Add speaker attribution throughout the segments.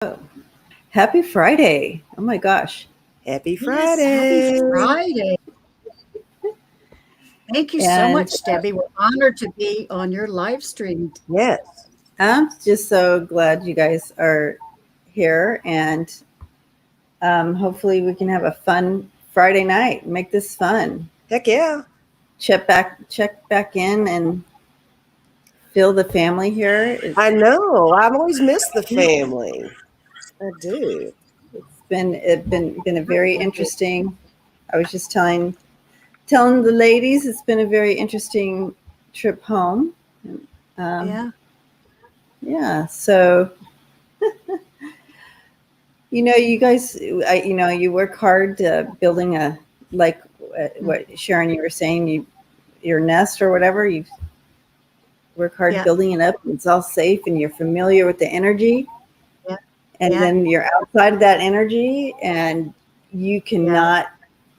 Speaker 1: Oh, happy Friday. Oh my gosh.
Speaker 2: Happy
Speaker 3: Yes,
Speaker 2: Friday.
Speaker 3: happy Friday. Thank you so much, Debbie. We're honored to be on your live stream.
Speaker 2: Yes.
Speaker 1: I'm just so glad you guys are here, and hopefully we can have a fun Friday night. Make this fun.
Speaker 2: Heck yeah.
Speaker 1: Check back in and feel the family here.
Speaker 2: I know. I've always missed the family. I do.
Speaker 1: It's been a very interesting. I was just telling the ladies it's been a very interesting trip home. Yeah. So, you guys, you work hard building what Sharon, you were saying, your nest or whatever, you work hard building it up. It's all safe and you're familiar with the energy.
Speaker 3: Yeah.
Speaker 1: And then you're outside of that energy and you cannot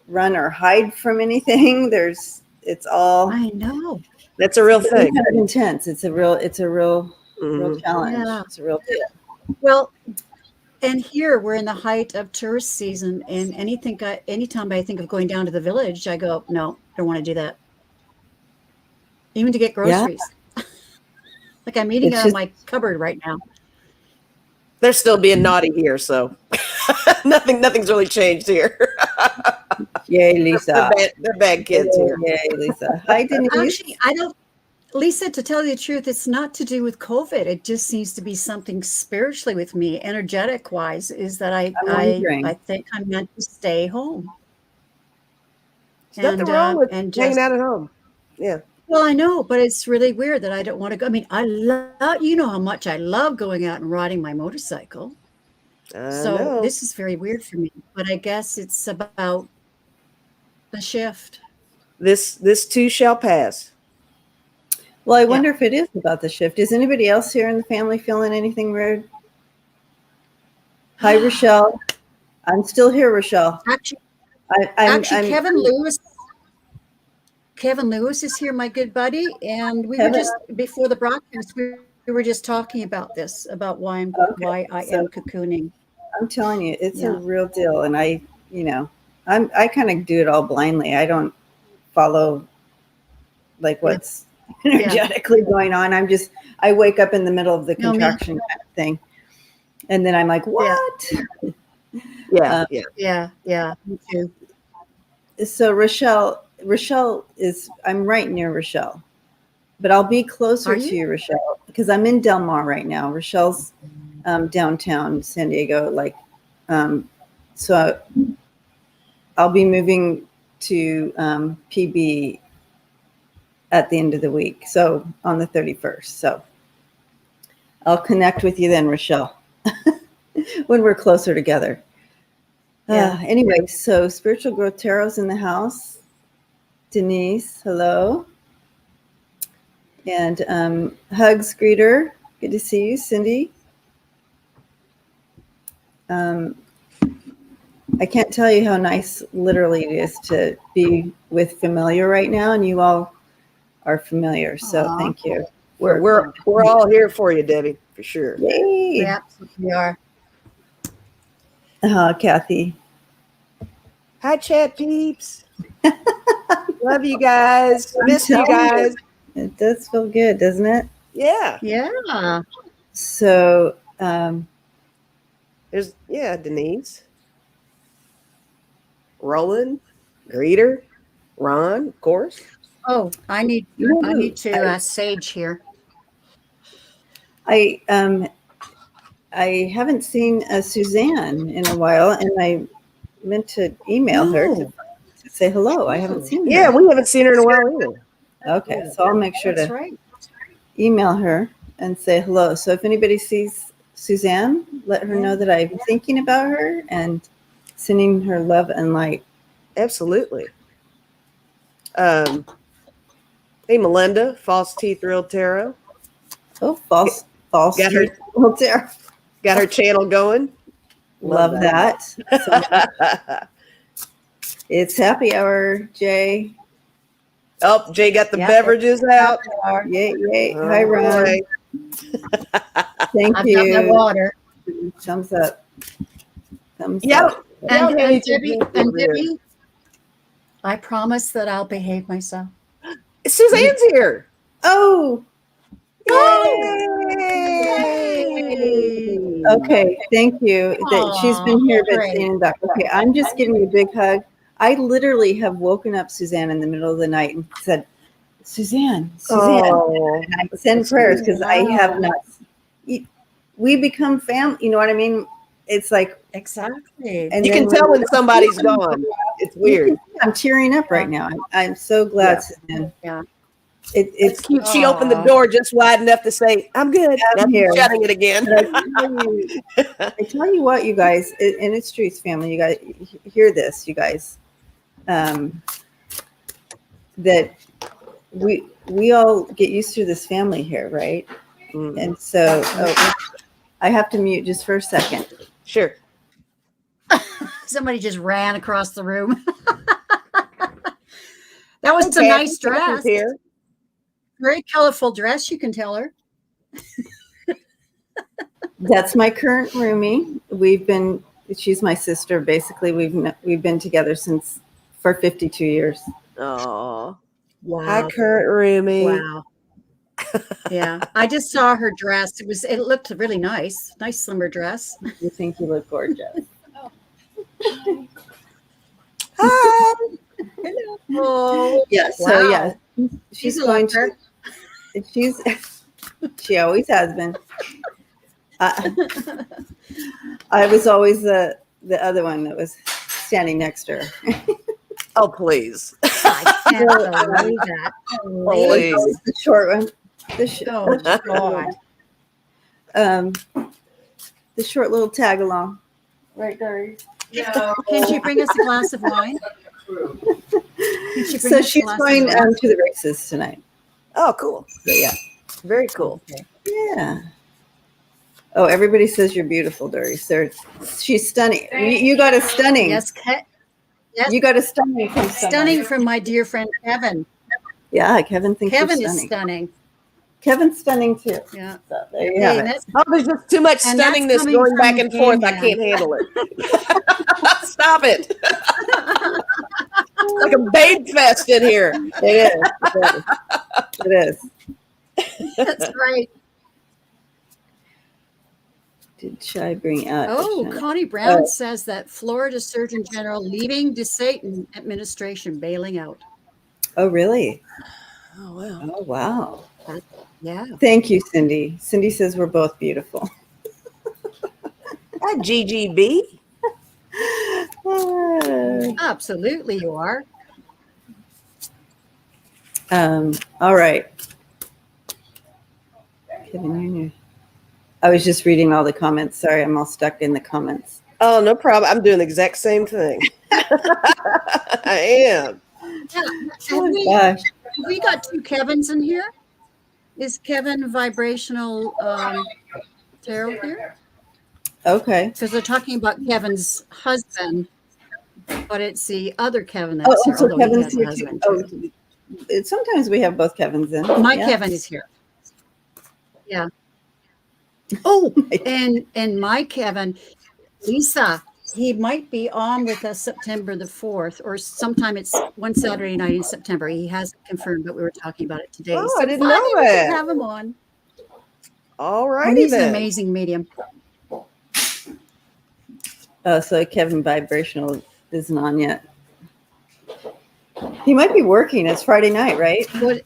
Speaker 1: run or hide from anything. It's all.
Speaker 3: I know.
Speaker 2: That's a real thing.
Speaker 1: Kind of intense. It's a real challenge.
Speaker 3: Yeah.
Speaker 1: It's a real deal.
Speaker 3: Well, and here we're in the height of tourist season, and anytime I think of going down to the village, I go, no, I don't want to do that. Even to get groceries. Yeah. Like I'm eating out of my cupboard right now.
Speaker 2: They're still being naughty here, so nothing's really changed here.
Speaker 1: Yay, Lisa.
Speaker 2: They're bad kids here.
Speaker 1: Yay, Lisa. Hi, Denise.
Speaker 3: Actually, Lisa, to tell you the truth, it's not to do with COVID. It just seems to be something spiritually with me, energetic wise, is that I think I'm meant to stay home.
Speaker 2: There's nothing wrong with hanging out at home. Yeah.
Speaker 3: Well, I know, but it's really weird that I don't want to go. I mean, I love, you know how much I love going out and riding my motorcycle. So this is very weird for me, but I guess it's about the shift.
Speaker 2: This too shall pass.
Speaker 1: Well, I wonder if it is about the shift. Is anybody else here in the family feeling anything weird? Hi, Rochelle. I'm still here, Rochelle.
Speaker 3: Actually, Kevin Lewis is here, my good buddy, and we were just before the broadcast. We were just talking about this, about why am cocooning.
Speaker 1: I'm telling you, it's a real deal, and I kind of do it all blindly. I don't follow like what's energetically going on. I wake up in the middle of the contraction kind of thing, and then I'm like, what?
Speaker 3: Yeah. Me too.
Speaker 1: So Rochelle I'm right near Rochelle, but I'll be closer to you, Rochelle, because I'm in Del Mar right now. Rochelle's downtown San Diego, so I'll be moving to PB at the end of the week, so on the 31st. So I'll connect with you then, Rochelle, when we're closer together. Anyway, so Spiritual Growth Tarot's in the house. Denise, hello. And hugs, greeter. Good to see you, Cindy. I can't tell you how nice literally it is to be with familiar right now, and you all are familiar. So thank you.
Speaker 2: We're all here for you, Debbie, for sure.
Speaker 1: Yay.
Speaker 3: We absolutely are.
Speaker 1: Kathy.
Speaker 2: Hi, chat peeps. Love you guys. Miss you guys.
Speaker 1: It does feel good, doesn't it?
Speaker 2: Yeah.
Speaker 3: Yeah.
Speaker 1: So
Speaker 2: there's Denise. Roland, Greeter, Ron, of course.
Speaker 3: Oh, I need to sage here.
Speaker 1: I haven't seen Suzanne in a while, and I meant to email her to say hello. I haven't seen her.
Speaker 2: Yeah, we haven't seen her in a while either.
Speaker 1: Okay, so I'll make sure to email her and say hello. So if anybody sees Suzanne, let her know that I'm thinking about her and sending her love and light.
Speaker 2: Absolutely. Hey, Melinda, False Teeth Real Tarot.
Speaker 1: Oh, false
Speaker 2: got
Speaker 1: Teeth Real Tarot.
Speaker 2: Got her channel going.
Speaker 1: Love that. So, it's happy hour, Jay.
Speaker 2: Oh, Jay got the beverages out.
Speaker 1: Yay. Hi, Ron.
Speaker 2: Right.
Speaker 1: Thank
Speaker 3: I've
Speaker 1: you.
Speaker 3: got my water.
Speaker 1: Thumbs up. Thumbs
Speaker 2: Yeah.
Speaker 1: up.
Speaker 3: And,
Speaker 2: Yeah,
Speaker 3: and
Speaker 2: okay,
Speaker 3: Debbie, I promise that I'll behave myself.
Speaker 2: Suzanne's here.
Speaker 1: Oh,
Speaker 2: Yay!
Speaker 1: okay. Thank you. She's been here, but
Speaker 3: great.
Speaker 1: standing up. Okay, I'm just giving you a big hug. I literally have woken up Suzanne in the middle of the night and said, Suzanne,
Speaker 2: Oh,
Speaker 1: and I send prayers because I have not. We become family. You know what I mean? It's like,
Speaker 3: Exactly.
Speaker 1: and
Speaker 2: you
Speaker 1: then
Speaker 2: can tell when somebody's gone. It's weird.
Speaker 1: I'm tearing up right now. I'm so glad,
Speaker 2: Yeah.
Speaker 1: Suzanne.
Speaker 3: Yeah.
Speaker 1: It's
Speaker 2: Cute. She opened the door just wide enough to say, "I'm good." Now
Speaker 1: I'm
Speaker 2: she's
Speaker 1: here.
Speaker 2: shutting it again.
Speaker 1: But I tell you what, you guys, and it's Truth family, you guys hear this, you guys, that we all get used to this family here, right?
Speaker 2: Mm,
Speaker 1: And so I have to mute just for a second.
Speaker 2: sure.
Speaker 3: Somebody just ran across the room. That was a
Speaker 2: Okay,
Speaker 3: nice
Speaker 2: Kathy's
Speaker 3: dress.
Speaker 2: here.
Speaker 3: Very colorful dress, you can tell her.
Speaker 1: That's my current roomie. She's my sister. Basically, we've been together for 52 years.
Speaker 2: Oh,
Speaker 3: Wow.
Speaker 2: hi, current roomie.
Speaker 3: Wow. Yeah. I just saw her dress. It looked really nice. Nice slimmer dress.
Speaker 1: You think you look gorgeous.
Speaker 2: Hi.
Speaker 3: Oh,
Speaker 1: Yeah. So
Speaker 3: wow.
Speaker 1: yeah, she's
Speaker 3: a
Speaker 1: going
Speaker 3: lover.
Speaker 1: to. She always has been. I was always the other one that was standing next to her.
Speaker 2: Oh, please.
Speaker 3: I can't believe that.
Speaker 2: Please.
Speaker 1: The short one.
Speaker 3: Oh, God.
Speaker 1: The short little tag along. Right, Dory?
Speaker 3: Can she bring us a glass of wine? Can she bring
Speaker 1: So
Speaker 3: us a
Speaker 1: she's
Speaker 3: glass of
Speaker 1: going
Speaker 3: wine?
Speaker 1: to the races tonight.
Speaker 2: Oh, cool.
Speaker 1: So yeah.
Speaker 2: Very cool.
Speaker 1: Yeah. Oh, everybody says you're beautiful, Dory. She's stunning. You got a stunning.
Speaker 3: Yes, yes.
Speaker 1: You got a stunning from
Speaker 3: Stunning from my dear friend Kevin.
Speaker 1: Yeah, Kevin thinks
Speaker 3: Kevin
Speaker 1: you're
Speaker 3: is
Speaker 1: stunning.
Speaker 3: stunning.
Speaker 1: Kevin's stunning too.
Speaker 3: Yeah.
Speaker 1: So there you have it.
Speaker 3: That's
Speaker 2: Oh, there's just too much
Speaker 3: And that's
Speaker 2: stunningness
Speaker 3: coming
Speaker 2: going
Speaker 3: from
Speaker 2: back
Speaker 3: a
Speaker 2: and
Speaker 3: gay
Speaker 2: forth. I
Speaker 3: man.
Speaker 2: can't handle it. Stop it. Like a babe fest in here.
Speaker 1: It is. It is.
Speaker 3: that's right.
Speaker 1: Did Shay bring out?
Speaker 3: Oh, Connie Brown says that Florida Surgeon General leaving DeSatan administration, bailing out.
Speaker 1: Oh, really?
Speaker 2: Oh, wow.
Speaker 1: Oh, wow.
Speaker 3: Yeah.
Speaker 1: Thank you, Cindy. Cindy says we're both beautiful.
Speaker 2: Hi, GGB.
Speaker 3: Absolutely, you are.
Speaker 1: All right. Kevin, I was just reading all the comments. Sorry, I'm all stuck in the comments.
Speaker 2: Oh, no problem. I'm doing the exact same thing. I am.
Speaker 3: Yeah.
Speaker 1: Oh, gosh.
Speaker 3: Have we got two Kevins in here? Is Kevin Vibrational Tarot here?
Speaker 1: Okay.
Speaker 3: Because they're talking about Kevin's husband, but it's the other Kevin that's here.
Speaker 1: So
Speaker 3: Although he
Speaker 1: Kevin's
Speaker 3: has a
Speaker 1: here
Speaker 3: husband
Speaker 1: too. Oh, sometimes we have both Kevins in.
Speaker 3: My
Speaker 1: Yeah.
Speaker 3: Kevin is here. Yeah.
Speaker 2: Oh,
Speaker 3: And my Kevin, Lisa, he might be on with us September the 4th, or sometime it's one Saturday night in September. He hasn't confirmed, but we were talking about it today.
Speaker 2: Oh, I didn't know
Speaker 3: finally we can
Speaker 2: that.
Speaker 3: have him on.
Speaker 2: all
Speaker 3: And
Speaker 2: righty
Speaker 3: he's an
Speaker 2: then.
Speaker 3: amazing medium.
Speaker 1: Oh, so Kevin Vibrational isn't on yet. He might be working. It's Friday night, right?
Speaker 3: What?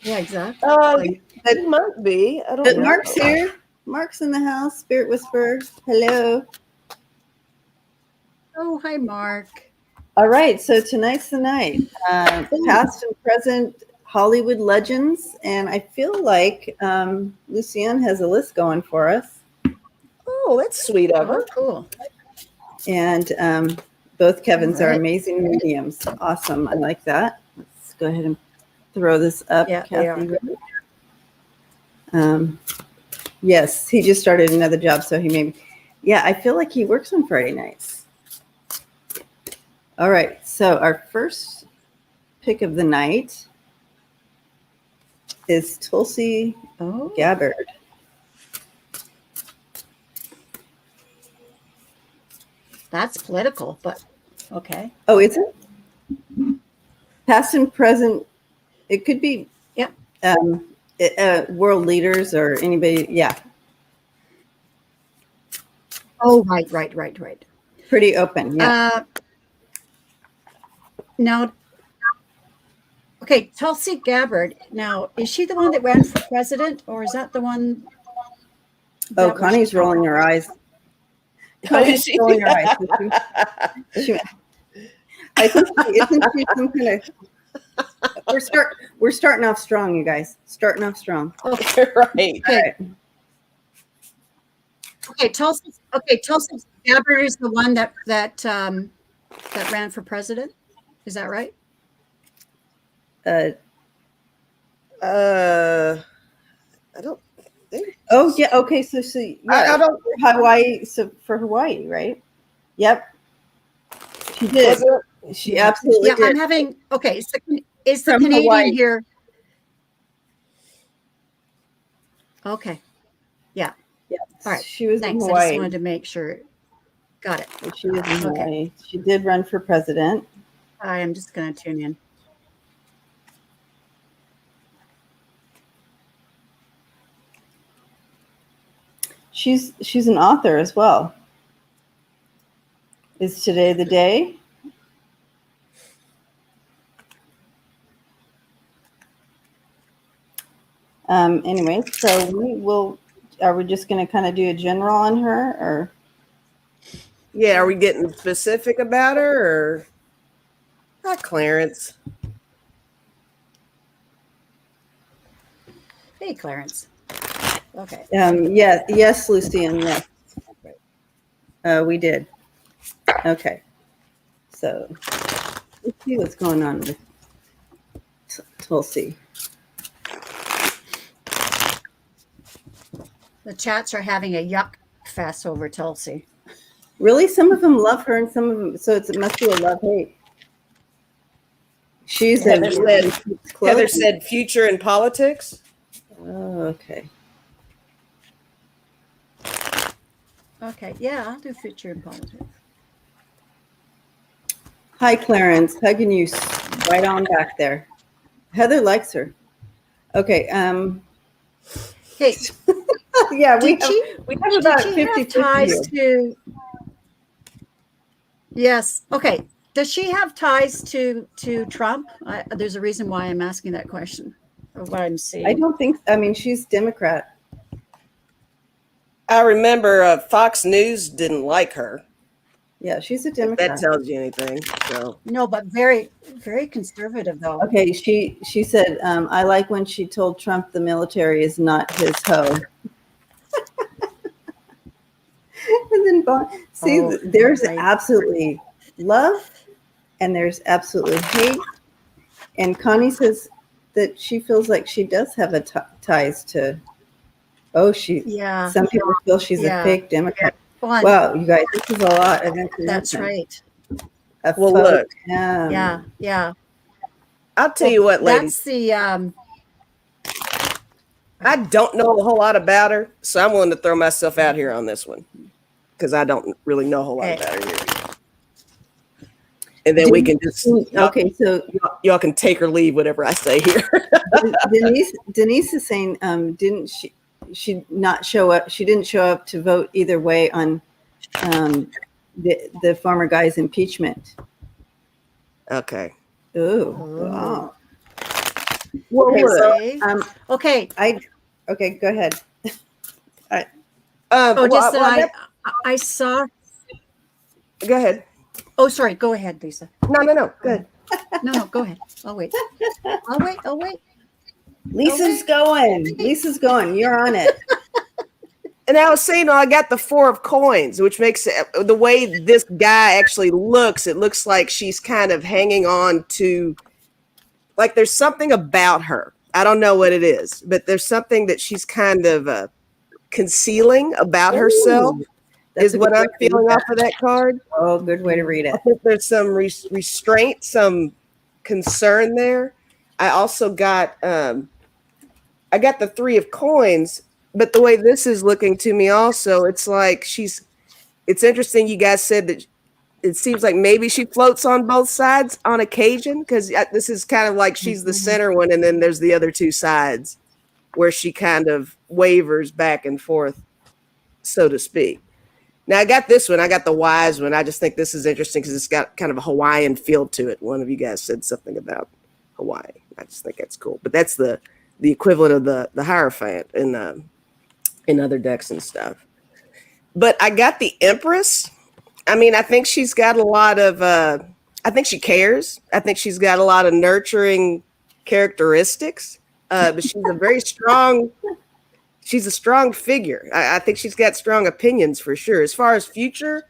Speaker 3: Yeah, exactly.
Speaker 2: It might be. I don't
Speaker 1: But
Speaker 2: know.
Speaker 1: Mark's here. Mark's in the house. Spirit Whisperer. Hello.
Speaker 3: Oh, hi, Mark.
Speaker 1: All right. So tonight's the night. Past and present Hollywood legends. And I feel like Lucienne has a list going for us.
Speaker 2: Oh, that's sweet of her.
Speaker 3: Oh, cool.
Speaker 1: And both Kevins
Speaker 3: All
Speaker 1: are
Speaker 3: right.
Speaker 1: amazing mediums. Awesome. I like that. Let's go ahead and throw this up,
Speaker 3: Yeah, they
Speaker 1: Kathy. Yes, he just started another job, so he maybe. Yeah, I feel like he works on Friday nights. All right, so our first pick of the night is Tulsi
Speaker 3: Oh,
Speaker 1: Gabbard.
Speaker 3: That's political, but okay.
Speaker 1: Oh, is it? Past and present. It could be.
Speaker 3: Yep.
Speaker 1: World leaders or anybody. Yeah.
Speaker 3: Oh, right.
Speaker 1: Pretty open. Yeah.
Speaker 3: Now, okay, Tulsi Gabbard. Now, is she the one that ran for president, or is that the one?
Speaker 1: Oh, Connie's rolling her eyes. Connie's rolling her eyes. I think isn't she some kind of? We're starting off strong, you guys. Starting off strong.
Speaker 2: Okay, right.
Speaker 3: Okay. Okay, Tulsi Gabbard is the one that ran for president. Is that right?
Speaker 2: I don't think.
Speaker 1: Oh yeah. Okay. So yeah,
Speaker 2: I don't.
Speaker 1: Hawaii. So for Hawaii, right? Yep. She did. She absolutely did.
Speaker 3: I'm having. Okay. Is the
Speaker 1: From
Speaker 3: Canadian
Speaker 1: Hawaii.
Speaker 3: here? Okay. Yeah.
Speaker 1: Yeah.
Speaker 3: All right.
Speaker 1: She was
Speaker 3: Thanks.
Speaker 1: in
Speaker 3: I
Speaker 1: Hawaii.
Speaker 3: just wanted to make sure. Got it.
Speaker 1: She was in
Speaker 3: Okay.
Speaker 1: Hawaii. She did run for president.
Speaker 3: I am just going to tune in.
Speaker 1: She's an author as well. Is today the day? Anyway, so we will. Are we just going to kind of do a general on her, or?
Speaker 2: Yeah, are we getting specific about her, or not, Clarence?
Speaker 3: Hey, Clarence. Okay.
Speaker 1: Yes, Lucian. Yes, we did. Okay, so let's see what's going on with Tulsi.
Speaker 3: The chats are having a yuck fest over Tulsi.
Speaker 1: Really, some of them love her, and some of them. So it must be a love-hate. She's
Speaker 2: Heather said future in politics.
Speaker 1: Oh, okay.
Speaker 3: Okay. Yeah, I'll do future in politics.
Speaker 1: Hi, Clarence. Hugging you right on back there. Heather likes her. Okay.
Speaker 3: Hey,
Speaker 1: Yeah, we
Speaker 3: did
Speaker 1: have about
Speaker 3: she
Speaker 1: 50
Speaker 3: have ties to? Yes. Okay. Does she have ties to Trump? There's a reason why I'm asking that question. Or what I'm seeing.
Speaker 1: I don't think. I mean, she's Democrat.
Speaker 2: I remember Fox News didn't like her.
Speaker 1: Yeah, she's a
Speaker 2: If
Speaker 1: Democrat.
Speaker 2: that tells you anything. So
Speaker 3: No, but very, very conservative though.
Speaker 1: Okay, she said, I like when she told Trump the military is not his hoe. And then there's
Speaker 3: right.
Speaker 1: absolutely love and there's absolutely hate. And Connie says that she feels like she does have a ties to.
Speaker 3: Yeah.
Speaker 1: Some people feel she's a fake Democrat.
Speaker 3: Fun.
Speaker 1: Wow, you guys, this is a lot of information.
Speaker 3: That's right.
Speaker 2: Well, look.
Speaker 3: Yeah.
Speaker 2: I'll tell you what, ladies.
Speaker 3: That's the
Speaker 2: I don't know a whole lot about her, so I'm willing to throw myself out here on this one because I don't really know a whole lot about her here. And then we can just
Speaker 1: okay. So
Speaker 2: y'all can take or leave whatever I say here.
Speaker 1: Denise is saying, didn't she not show up? She didn't show up to vote either way on the former guy's impeachment.
Speaker 2: Okay.
Speaker 1: Oh, wow.
Speaker 2: Well,
Speaker 3: okay.
Speaker 1: Okay. Okay, go ahead.
Speaker 3: I saw.
Speaker 2: Go ahead.
Speaker 3: Oh, sorry. Go ahead, Lisa.
Speaker 2: No. Good.
Speaker 3: No, go ahead. I'll wait.
Speaker 1: Lisa's going. You're on it.
Speaker 2: And I was saying, I got the 4 of coins, which makes it, the way this guy actually looks, it looks like she's kind of hanging on to, like there's something about her. I don't know what it is, but there's something that she's kind of concealing about herself. Is what I'm feeling off of that card.
Speaker 1: Oh, good way to read it.
Speaker 2: I think there's some restraint, some concern there. I also got, I got the 3 of coins, but the way this is looking to me also, it's like it's interesting. You guys said that it seems like maybe she floats on both sides on occasion, because this is kind of like she's the center one, and then there's the other two sides where she kind of wavers back and forth, so to speak. Now I got this one. I got the wise one. I just think this is interesting because it's got kind of a Hawaiian feel to it. One of you guys said something about Hawaii. I just think that's cool. But that's the equivalent of the Hierophant in other decks and stuff. But I got the Empress. I mean, I think she's got a lot of, I think she cares. I think she's got a lot of nurturing characteristics. But she's a very strong, she's a strong figure. I think she's got strong opinions for sure. As far as future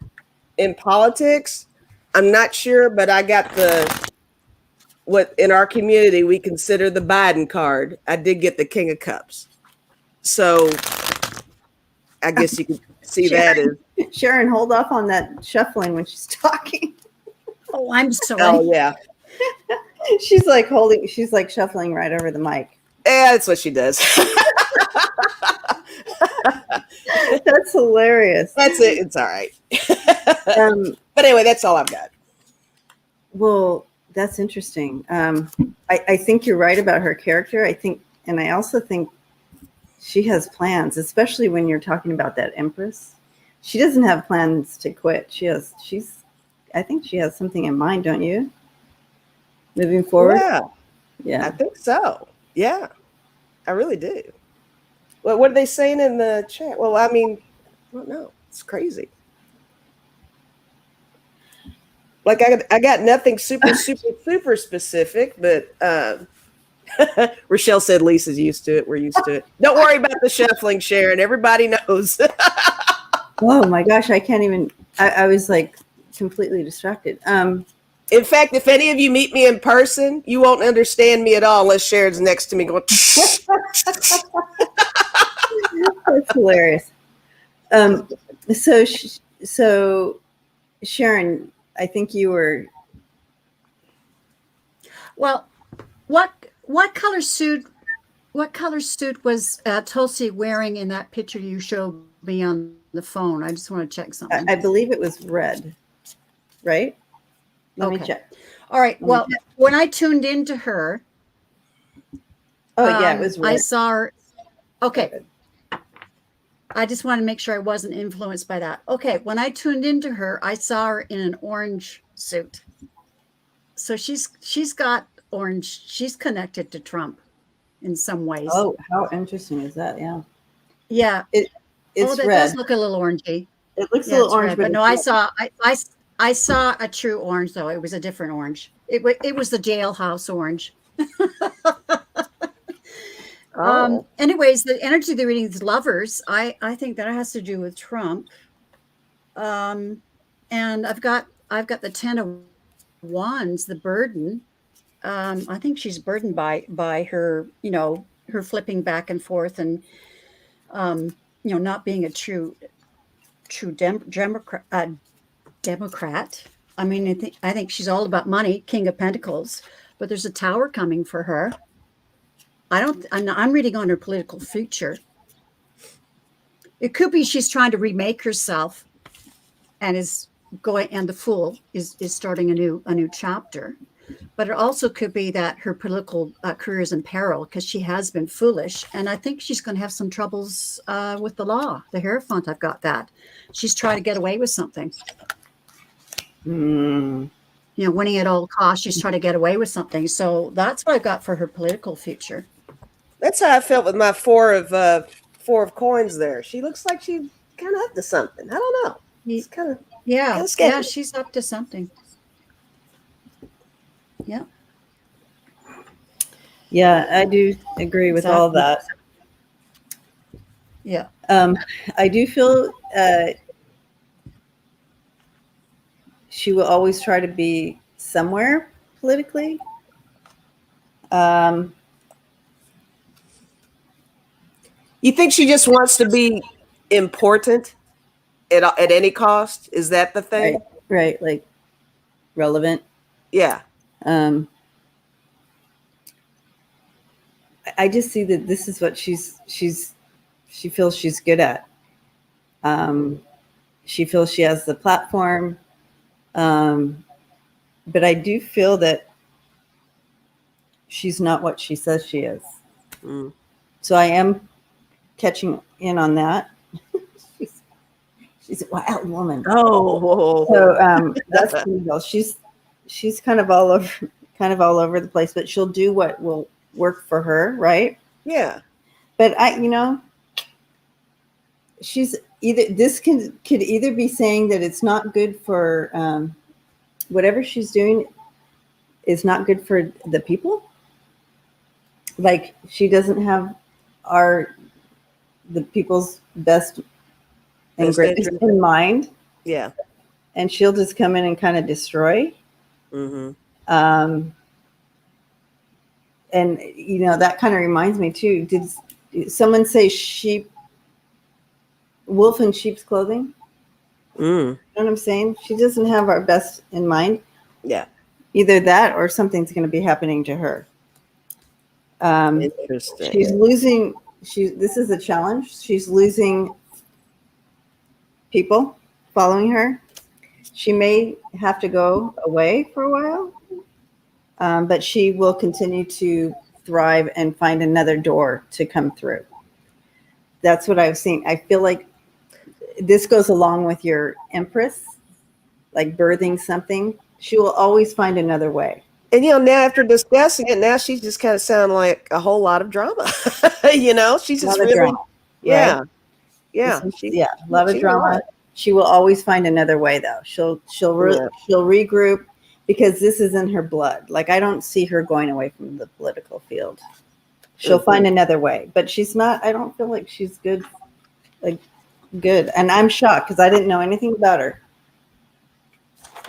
Speaker 2: in politics, I'm not sure, but I got what in our community we consider the Biden card. I did get the King of Cups. So I guess you could see
Speaker 1: Sharon,
Speaker 2: that as
Speaker 1: Sharon, hold off on that shuffling when she's talking.
Speaker 3: Oh, I'm sorry.
Speaker 2: oh yeah.
Speaker 1: She's like shuffling right over the mic.
Speaker 2: Yeah, that's what she does.
Speaker 1: That's hilarious.
Speaker 2: That's it. It's all right. But anyway, that's all I've got.
Speaker 1: Well, that's interesting. I think you're right about her character. I also think she has plans, especially when you're talking about that Empress. She doesn't have plans to quit. I think she has something in mind, don't you? Moving forward? Yeah.
Speaker 2: I think so. Yeah, I really do. Well, what are they saying in the chat? Well, I mean, I don't know. It's crazy. Like I got nothing super specific, but Rochelle said Lisa's used to it. We're used to it. Don't worry about the shuffling, Sharon. Everybody knows.
Speaker 1: Oh my gosh, I can't even. I was like completely distracted.
Speaker 2: In fact, if any of you meet me in person, you won't understand me at all unless Sharon's next to me going.
Speaker 1: That's hilarious. So Sharon, I think you were.
Speaker 3: Well, what color suit? What color suit was Tulsi wearing in that picture you showed me on the phone? I just want to check something.
Speaker 1: I believe it was red, right? Let me check.
Speaker 3: All right. Well, when I tuned into her,
Speaker 1: it was red.
Speaker 3: I saw her. Okay. I just want to make sure I wasn't influenced by that. Okay. When I tuned into her, I saw her in an orange suit. So she's got orange. She's connected to Trump in some ways.
Speaker 1: Oh, how interesting is that? Yeah.
Speaker 3: Yeah.
Speaker 1: It's
Speaker 3: that
Speaker 1: red.
Speaker 3: does look a little orangey.
Speaker 1: It looks a little orange,
Speaker 3: red, but no, I saw a true orange though. It was a different orange. It was the jailhouse orange. Anyways, the energy of the reading is lovers. I think that has to do with Trump. And I've got the 10 of Wands, the burden. I think she's burdened by her, her flipping back and forth and, not being a true Democrat. I mean, I think she's all about money, King of Pentacles, but there's a Tower coming for her. I'm reading on her political future. It could be she's trying to remake herself and the Fool is starting a new chapter. But it also could be that her political career is in peril because she has been foolish. And I think she's going to have some troubles with the law. The Hierophant, I've got that. She's trying to get away with something. Winning at all costs. She's trying to get away with something. So that's what I've got for her political future.
Speaker 2: That's how I felt with my four of coins there. She looks like she's kind of up to something. I don't know. It's kind of
Speaker 3: yeah, she's up to something. Yeah.
Speaker 1: Yeah, I do agree with all that.
Speaker 3: Yeah.
Speaker 1: I do feel she will always try to be somewhere politically.
Speaker 2: You think she just wants to be important at any cost? Is that the thing?
Speaker 1: Right. Like relevant.
Speaker 2: Yeah.
Speaker 1: I just see that this is what she feels she's good at. She feels she has the platform. But I do feel that she's not what she says she is.
Speaker 2: Mm.
Speaker 1: So I am catching in on that. She's a wild woman.
Speaker 2: Oh,
Speaker 1: So that's cool. She's kind of all over the place, but she'll do what will work for her, right?
Speaker 2: yeah.
Speaker 1: But she's could either be saying that it's not good for whatever she's doing is not good for the people. Like she doesn't have the people's best and greatest in mind.
Speaker 2: Yeah.
Speaker 1: And she'll just come in and kind of destroy.
Speaker 2: Mm-hmm.
Speaker 1: And that kind of reminds me too. Did someone say wolf in sheep's clothing?
Speaker 2: Mm.
Speaker 1: You know what I'm saying? She doesn't have our best in mind.
Speaker 2: Yeah.
Speaker 1: Either that or something's going to be happening to her.
Speaker 2: Interesting.
Speaker 1: She's losing. This is a challenge. She's losing people following her. She may have to go away for a while, but she will continue to thrive and find another door to come through. That's what I've seen. I feel like this goes along with your Empress, like birthing something. She will always find another way.
Speaker 2: And now after discussing it, now she's just kind of sounding like a whole lot of drama. She's just really
Speaker 1: drama,
Speaker 2: yeah.
Speaker 1: right?
Speaker 2: Yeah.
Speaker 1: A lot of drama. She will always find another way though. She'll regroup because this is in her blood. Like I don't see her going away from the political field. She'll find another way, but she's not. I don't feel like she's good. Good, and I'm shocked because I didn't know anything about her.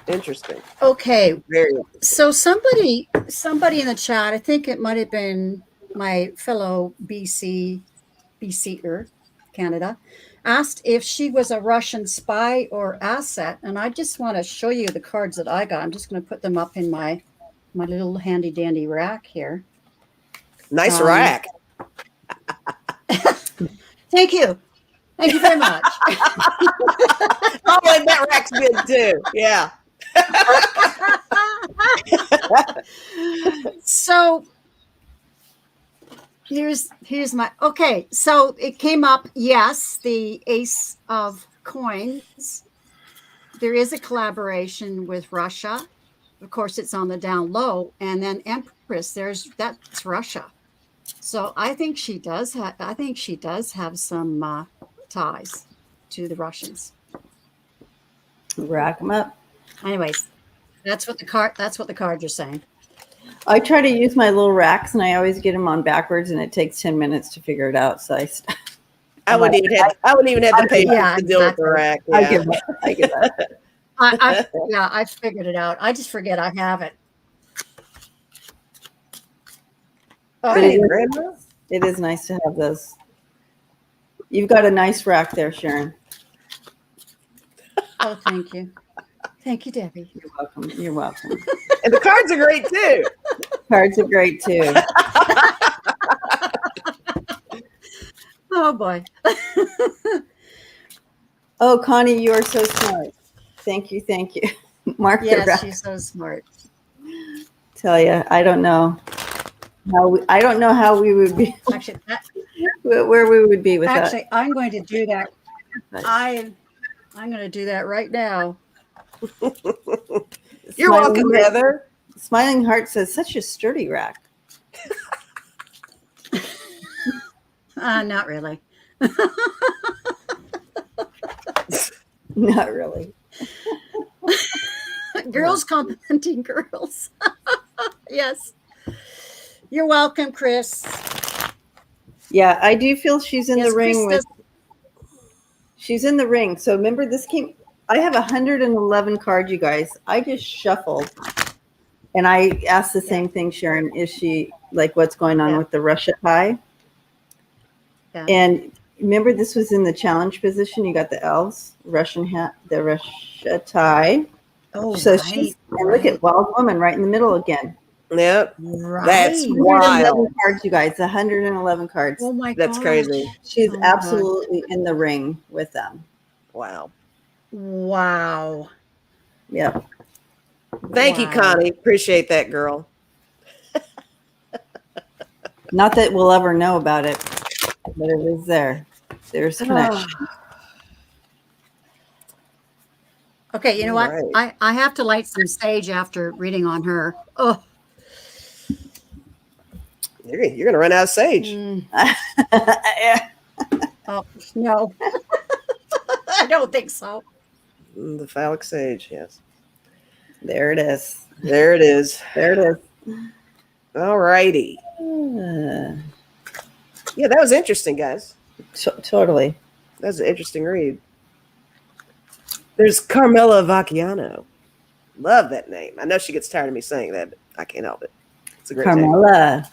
Speaker 2: Interesting.
Speaker 3: Okay.
Speaker 2: Very.
Speaker 3: So somebody in the chat, I think it might have been my fellow BCer, Canada, asked if she was a Russian spy or asset. And I just want to show you the cards that I got. I'm just going to put them up in my little handy dandy rack here.
Speaker 2: Nice rack.
Speaker 3: Thank you. Thank you very much.
Speaker 2: Oh, and that rack's good too. Yeah.
Speaker 3: So here's my okay. So it came up, yes, the Ace of Coins. There is a collaboration with Russia. Of course, it's on the down low, and then Empress. That's Russia. So I think she does have some ties to the Russians.
Speaker 1: Rack them up.
Speaker 3: Anyways, that's what the cards are saying.
Speaker 1: I try to use my little racks, and I always get them on backwards, and it takes 10 minutes to figure it out. So
Speaker 2: I wouldn't even have the patience to deal with the rack. Yeah.
Speaker 1: I give up.
Speaker 3: I figured it out. I just forget I have it.
Speaker 1: Okay. It is nice to have those. You've got a nice rack there, Sharon.
Speaker 3: Oh, thank you. Thank you, Debbie.
Speaker 1: You're welcome. You're welcome.
Speaker 2: And the cards are great too.
Speaker 1: Cards are great too.
Speaker 3: Oh boy.
Speaker 1: Oh, Connie, you are so smart. Thank you. Mark the rack.
Speaker 3: Yes, she's so smart.
Speaker 1: Tell you, I don't know how we would be.
Speaker 3: Actually,
Speaker 1: where we would be with that.
Speaker 3: Actually, I'm going to do that. I'm going to do that right now.
Speaker 2: You're welcome, Heather.
Speaker 1: Smiling Heart says, such a sturdy rack.
Speaker 3: Not really.
Speaker 1: Not really.
Speaker 3: Girls complimenting girls. Yes. You're welcome, Chris.
Speaker 1: Yeah, I do feel she's in the ring
Speaker 3: Chris
Speaker 1: she's in the ring. So remember I have 111 cards, you guys. I just shuffled and I asked the same thing, Sharon. Is she what's going on with the Russia tie? Yeah. And remember, this was in the challenge position. You got the elves, the Russia tie.
Speaker 3: Oh,
Speaker 1: so she's and look at Wild Woman right in the middle again.
Speaker 2: Yep.
Speaker 3: Right.
Speaker 2: That's wild.
Speaker 1: Cards, you guys. 111 cards.
Speaker 3: Oh my god.
Speaker 2: That's crazy.
Speaker 1: She's absolutely in the ring with them.
Speaker 2: Wow.
Speaker 3: Wow.
Speaker 1: Yeah.
Speaker 2: Thank you,
Speaker 3: Wow.
Speaker 2: Connie. Appreciate that, girl.
Speaker 1: Not that we'll ever know about it, but it is there. There's connection.
Speaker 3: Okay, you know what?
Speaker 2: Right.
Speaker 3: I have to light some sage after reading on her. Oh,
Speaker 2: You're going to run out of sage.
Speaker 3: oh no. I don't think so.
Speaker 2: The phallic sage, yes.
Speaker 1: There it is.
Speaker 2: There it is.
Speaker 1: There it is.
Speaker 2: All righty. Yeah, that was interesting, guys.
Speaker 1: Totally.
Speaker 2: That was an interesting read. There's Carmela Vacchiano. Love that name. I know she gets tired of me saying that, but I can't help it. It's a great name.
Speaker 1: Carmela.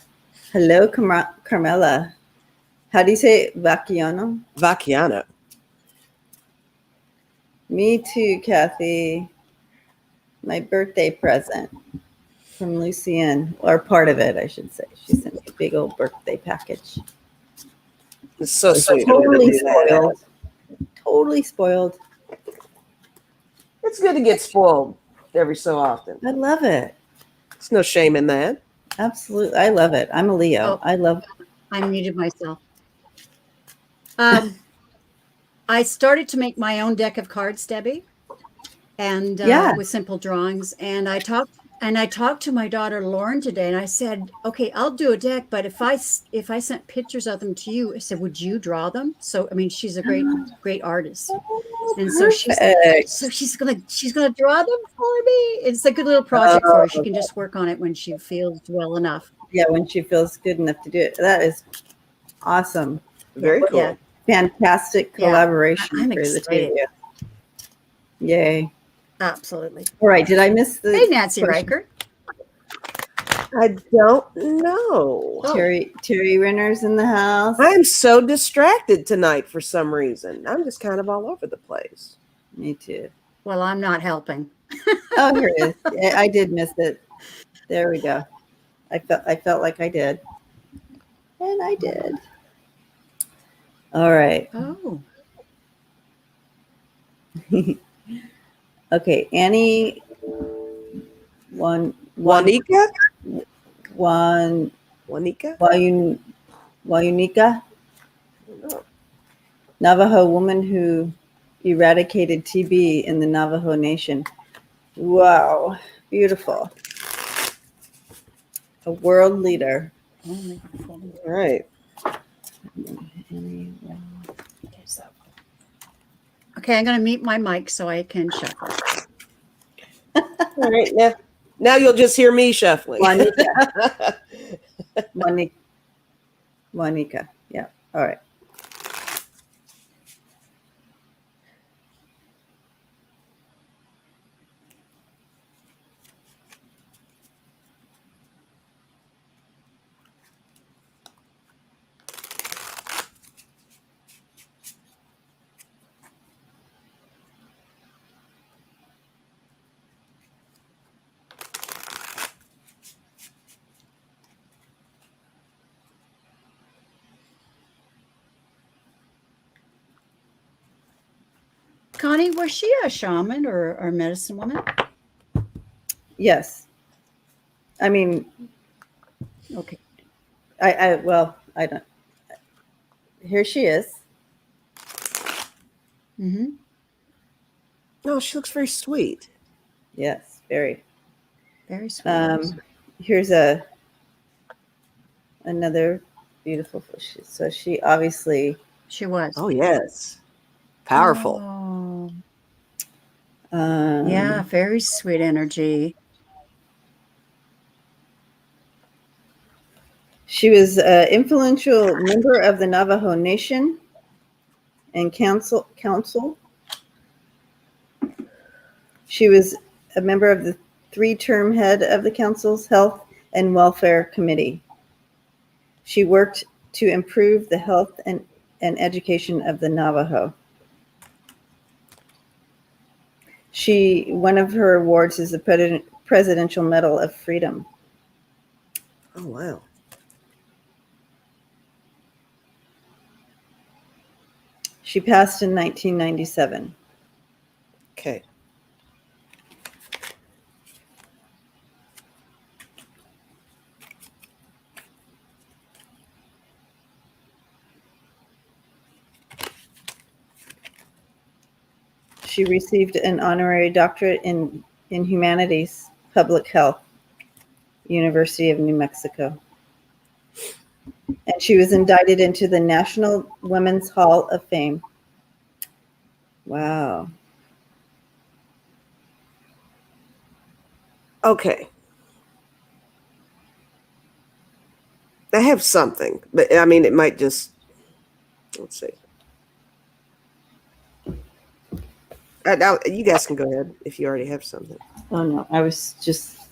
Speaker 1: Hello, Carmela. How do you say it? Vacchiano?
Speaker 2: Vacchiano.
Speaker 1: Me too, Kathy. My birthday present from Lucienne, or part of it, I should say. She sent me a big old birthday package.
Speaker 2: It's so sweet.
Speaker 1: Totally spoiled. Totally spoiled.
Speaker 2: It's good to get spoiled every so often.
Speaker 1: I love it.
Speaker 2: There's no shame in that.
Speaker 1: Absolutely. I love it. I'm a Leo.
Speaker 3: Oh.
Speaker 1: I love
Speaker 3: I muted myself. I started to make my own deck of cards, Debbie, and with simple drawings. And I talked to my daughter Lauren today, and I said, "Okay, I'll do a deck, but if I sent pictures of them to you, I said, would you draw them?" So I mean, she's a great artist, and so she's gonna draw them for me. It's a good little project for her. She can just work on it when she feels well enough.
Speaker 1: Yeah, when she feels good enough to do it. That is awesome.
Speaker 2: Very cool.
Speaker 3: Yeah.
Speaker 1: Fantastic collaboration
Speaker 3: I'm
Speaker 1: for the two
Speaker 3: excited.
Speaker 1: of you. Yay.
Speaker 3: Absolutely.
Speaker 1: All right. Did I miss the
Speaker 3: Hey, Nancy
Speaker 1: question?
Speaker 3: Riker.
Speaker 2: I don't know.
Speaker 1: Terry Renner's in the house.
Speaker 2: I'm so distracted tonight for some reason. I'm just kind of all over the place.
Speaker 1: Me too.
Speaker 3: Well, I'm not helping.
Speaker 1: Oh, here it is. Yeah, I did miss it. There we go. I felt like I did. And I did. All right.
Speaker 3: Oh.
Speaker 1: Okay, Annie
Speaker 2: Juanica?
Speaker 1: Wayunica, Navajo woman who eradicated TB in the Navajo Nation. Wow, beautiful. A world leader.
Speaker 2: All right.
Speaker 3: Okay, I'm going to mute my mic so I can shuffle.
Speaker 2: All right. Now you'll just hear me shuffling.
Speaker 1: Juanica. Yeah. All right.
Speaker 3: Connie, was she a shaman or medicine woman?
Speaker 1: Yes. I mean,
Speaker 3: Okay.
Speaker 1: I don't. Here she is.
Speaker 3: Mm-hmm.
Speaker 2: Oh, she looks very sweet.
Speaker 1: Yes, very.
Speaker 3: Very sweet.
Speaker 1: Here's another beautiful fish. So she obviously.
Speaker 3: She was.
Speaker 2: Oh, yes. Powerful.
Speaker 3: Oh.
Speaker 1: Um,
Speaker 3: Yeah, very sweet energy.
Speaker 1: She was an influential member of the Navajo Nation and council. She was a member of the 3-term head of the council's Health and Welfare Committee. She worked to improve the health and education of the Navajo. One of her awards is the Presidential Medal of Freedom.
Speaker 2: Oh, wow.
Speaker 1: She passed in 1997.
Speaker 2: Okay.
Speaker 1: she received an honorary doctorate in humanities, public health, University of New Mexico. And she was indicted into the National Women's Hall of Fame. Wow.
Speaker 2: Okay. I have something, but I mean, it might just, let's see. You guys can go ahead if you already have something.
Speaker 1: Oh, no. I was just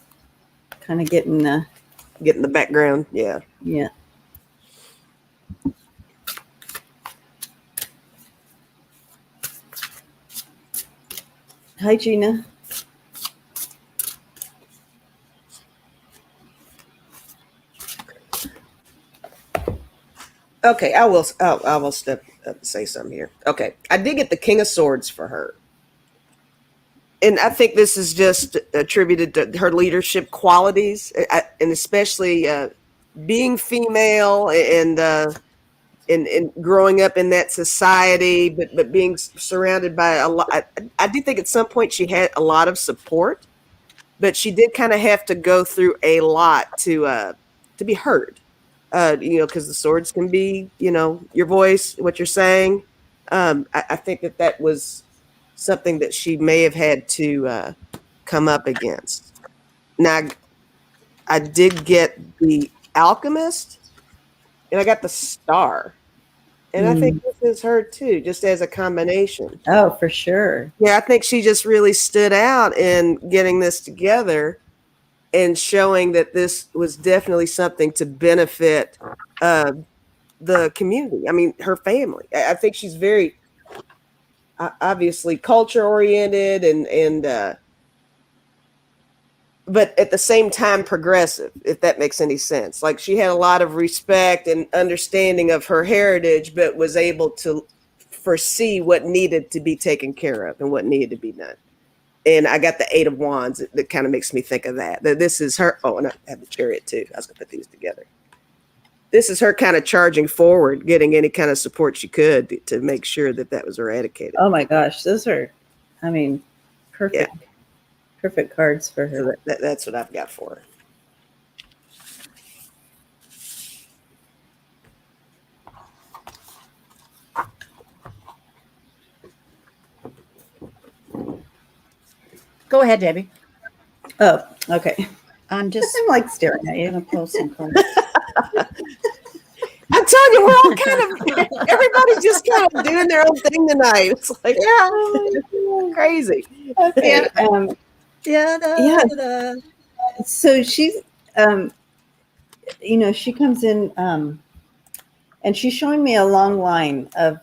Speaker 1: kind of getting the
Speaker 2: background. Yeah.
Speaker 1: Yeah. Hi, Gina.
Speaker 2: Okay, I will step up and say something here. Okay, I did get the King of Swords for her. And I think this is just attributed to her leadership qualities, and especially being female and growing up in that society, but being surrounded by a lot. I do think at some point she had a lot of support, but she did kind of have to go through a lot to be heard. Because the swords can be, your voice, what you're saying. I think that was something that she may have had to come up against. Now, I did get the Alchemist, and I got the Star. And I think this is her too, just as a combination.
Speaker 1: Oh, for sure.
Speaker 2: Yeah, I think she just really stood out in getting this together and showing that this was definitely something to benefit the community. I mean, her family. I think she's very obviously culture oriented and but at the same time progressive, if that makes any sense. Like she had a lot of respect and understanding of her heritage, but was able to foresee what needed to be taken care of and what needed to be done. And I got the Eight of Wands. That kind of makes me think of that this is her. Oh, and I have the Chariot too. I was going to put these together. This is her kind of charging forward, getting any kind of support she could to make sure that was eradicated.
Speaker 1: Oh my gosh, those are, I mean, perfect. Yeah. Perfect cards for her.
Speaker 2: So that's what I've got for
Speaker 3: her. Go ahead, Debbie.
Speaker 1: Oh, okay.
Speaker 3: I'm
Speaker 1: like staring at you.
Speaker 3: Gonna pull some cards.
Speaker 2: I'm telling you, we're all kind of, everybody's just kind of doing their own thing tonight. It's like, crazy.
Speaker 1: Okay.
Speaker 3: Yeah.
Speaker 1: So she's, she comes in, and she's showing me a long line of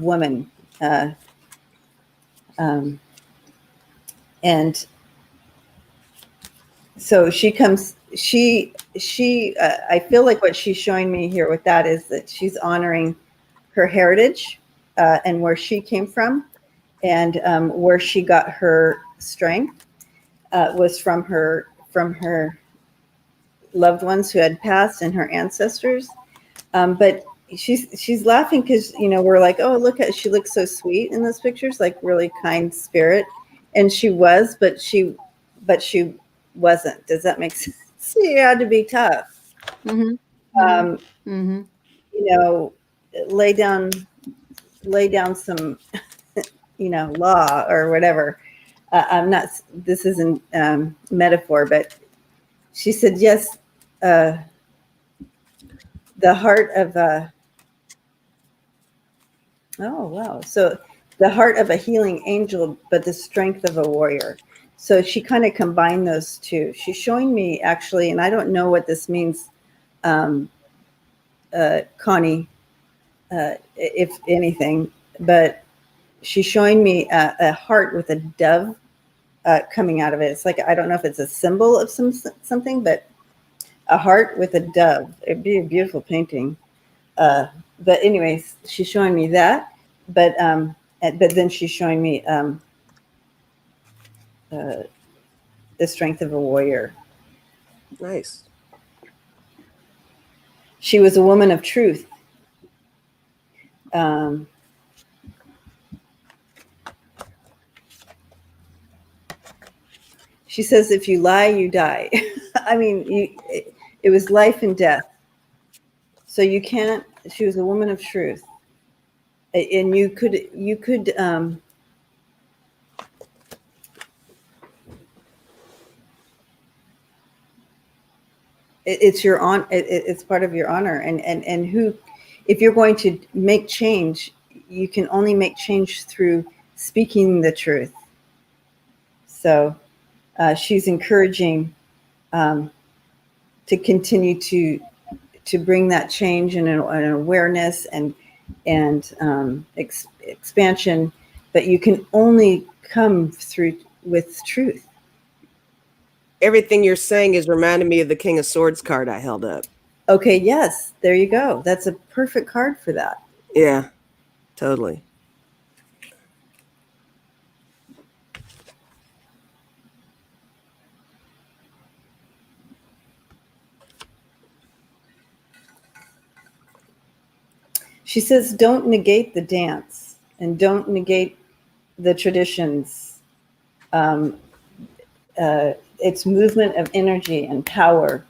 Speaker 1: women, and so she comes. I feel like what she's showing me here with that is that she's honoring her heritage and where she came from, and where she got her strength was from her loved ones who had passed and her ancestors. But she's laughing because we're like, oh, she looks so sweet in those pictures, like really kind spirit, and she was, but she wasn't. Does that make sense? She had to be tough. Lay down some law or whatever. I'm not, this isn't metaphor, but she said, yes, the heart of oh, wow. So the heart of a healing angel, but the strength of a warrior. So she kind of combined those two. She's showing me actually, and I don't know what this means, Connie, if anything, but she's showing me a heart with a dove coming out of it. It's like, I don't know if it's a symbol of something, but a heart with a dove. It'd be a beautiful painting. But anyways, she's showing me that. But then she's showing me the strength of a warrior.
Speaker 2: Nice.
Speaker 1: She was a woman of truth. She says, if you lie, you die. I mean, it was life and death. So you can't, she was a woman of truth. And you could, it's your it's part of your honor. And who, if you're going to make change, you can only make change through speaking the truth. So she's encouraging to continue to bring that change and an awareness and expansion, but you can only come through with truth.
Speaker 2: Everything you're saying is reminding me of the King of Swords card I held up.
Speaker 1: Okay, yes, there you go. That's a perfect card for that.
Speaker 2: Yeah, totally.
Speaker 1: She says, don't negate the dance and don't negate the traditions. It's movement of energy and power.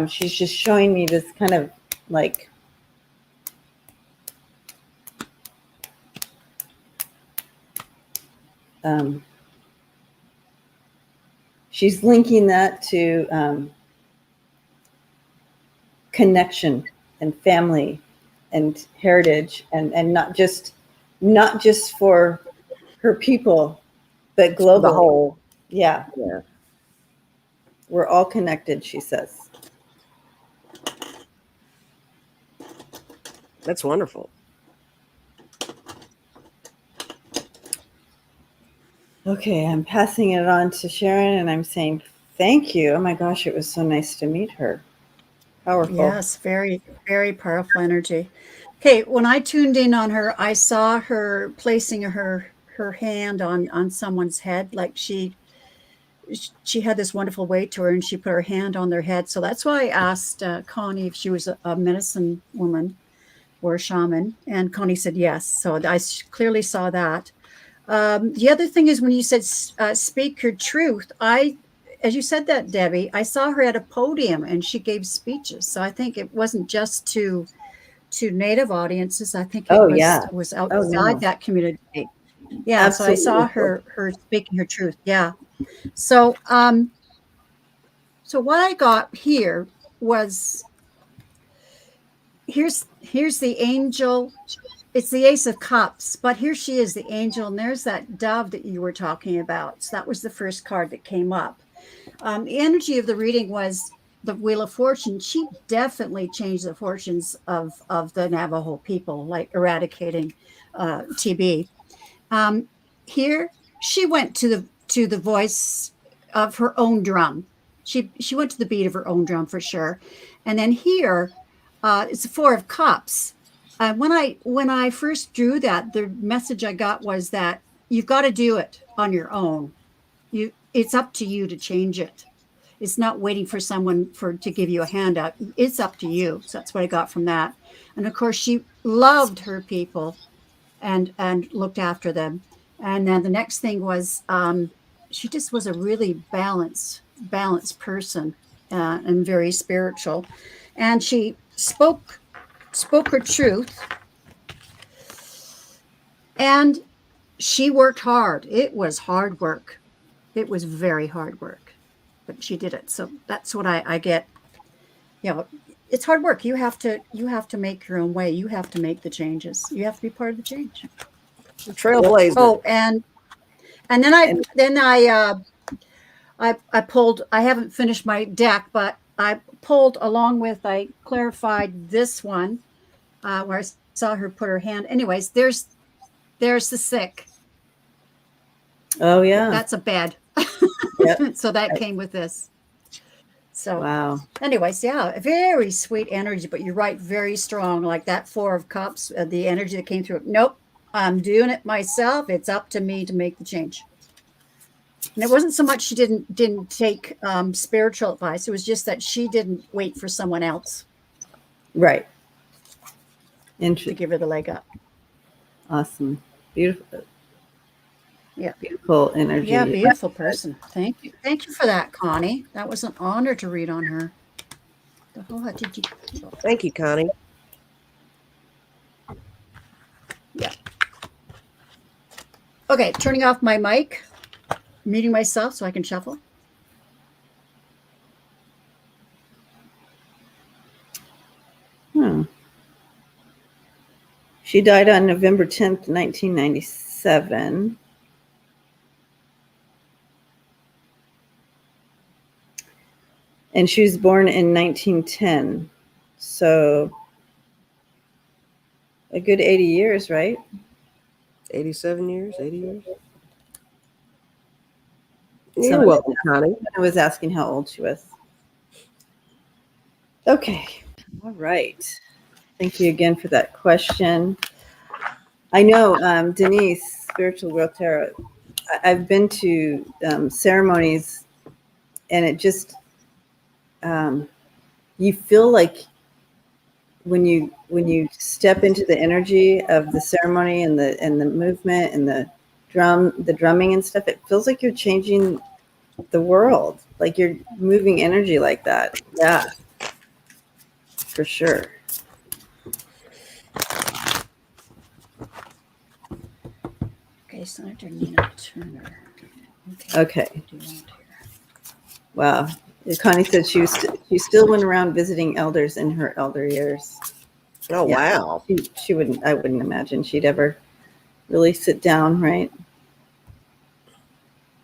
Speaker 1: She's just showing me this kind of like she's linking that to connection and family and heritage and not just for her people, but globally.
Speaker 2: The whole.
Speaker 1: Yeah.
Speaker 2: Yeah.
Speaker 1: We're all connected, she says.
Speaker 2: That's wonderful.
Speaker 1: Okay, I'm passing it on to Sharon and I'm saying thank you. Oh my gosh, it was so nice to meet her. Powerful.
Speaker 3: Yes, very, very powerful energy. Okay, when I tuned in on her, I saw her placing her hand on someone's head, like she had this wonderful weight to her, and she put her hand on their head. So that's why I asked Connie if she was a medicine woman or a shaman, and Connie said yes. So I clearly saw that. The other thing is when you said speak your truth, as you said that, Debbie, I saw her at a podium and she gave speeches. So I think it wasn't just to Native audiences. I think it was outside that community. Yeah, absolutely. So I saw her speaking her truth. Yeah. So so what I got here was here's the angel. It's the Ace of Cups, but here she is, the angel, and there's that dove that you were talking about. So that was the first card that came up. The energy of the reading was the Wheel of Fortune. She definitely changed the fortunes of the Navajo people, like eradicating TB. Here, she went to the voice of her own drum. She went to the beat of her own drum for sure. And then here, it's the Four of Cups. When I first drew that, the message I got was that you've got to do it on your own. It's up to you to change it. It's not waiting for someone to give you a handout. It's up to you. So that's what I got from that. And of course, she loved her people and looked after them. And then the next thing was she just was a really balanced person and very spiritual. And she spoke her truth. And she worked hard. It was hard work. It was very hard work, but she did it. So that's what I get. It's hard work. You have to make your own way. You have to make the changes. You have to be part of the change.
Speaker 2: Trailblazer.
Speaker 3: Oh, and then I pulled. I haven't finished my deck, but I pulled along with. I clarified this one where I saw her put her hand. Anyways, there's the sick.
Speaker 1: Oh yeah,
Speaker 3: that's a bed. Yep. So that came with this. So
Speaker 1: wow.
Speaker 3: Anyways, yeah, very sweet energy, but you're right, very strong. Like that Four of Cups, the energy that came through. Nope, I'm doing it myself. It's up to me to make the change. And it wasn't so much she didn't take spiritual advice. It was just that she didn't wait for someone else.
Speaker 1: Right.
Speaker 3: To give her the leg up.
Speaker 1: Awesome. Beautiful.
Speaker 3: Yeah.
Speaker 1: Beautiful energy.
Speaker 3: Yeah, beautiful person. Thank you. Thank you for that, Connie. That was an honor to read on her. The whole lot did you?
Speaker 2: Thank you, Connie.
Speaker 3: Yeah. Okay, turning off my mic, muting myself so I can shuffle.
Speaker 1: She died on November 10th, 1997. And she was born in 1910. So a good 80 years, right?
Speaker 2: 87 years, 80 years. You're welcome, Connie.
Speaker 1: I was asking how old she was. Okay. All right. Thank you again for that question. I know, Denise, Spiritual World Tarot, I've been to ceremonies, and it just, you feel like when you step into the energy of the ceremony and the movement and the drumming and stuff, it feels like you're changing the world, like you're moving energy like that. Yeah, for sure.
Speaker 3: Okay, Senator Nina Turner.
Speaker 1: Okay. Wow. Connie said she still went around visiting elders in her elder years.
Speaker 2: Oh, yeah. Wow.
Speaker 1: She wouldn't, I wouldn't imagine she'd ever really sit down, right?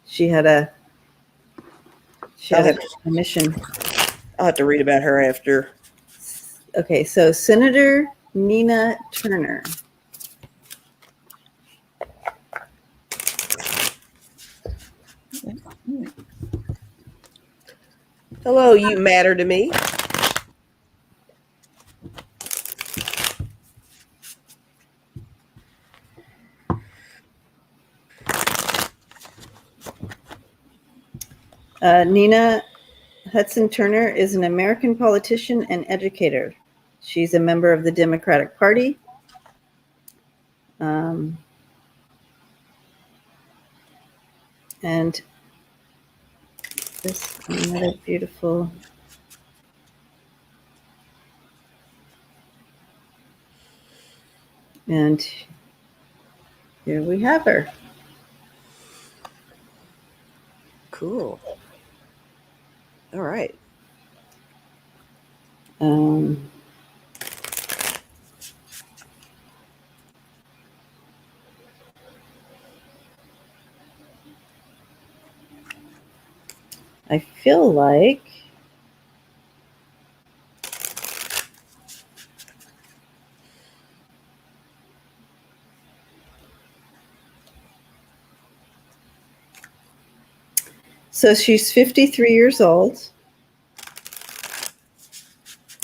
Speaker 1: She had a mission.
Speaker 2: I'll have to read about her after.
Speaker 1: Okay, so Senator Nina Turner.
Speaker 2: Hello, you matter to me.
Speaker 1: Nina Hudson Turner is an American politician and educator. She's a member of the Democratic Party. And this another beautiful. And here we have her.
Speaker 2: Cool. All right.
Speaker 1: I feel like so she's 53 years old.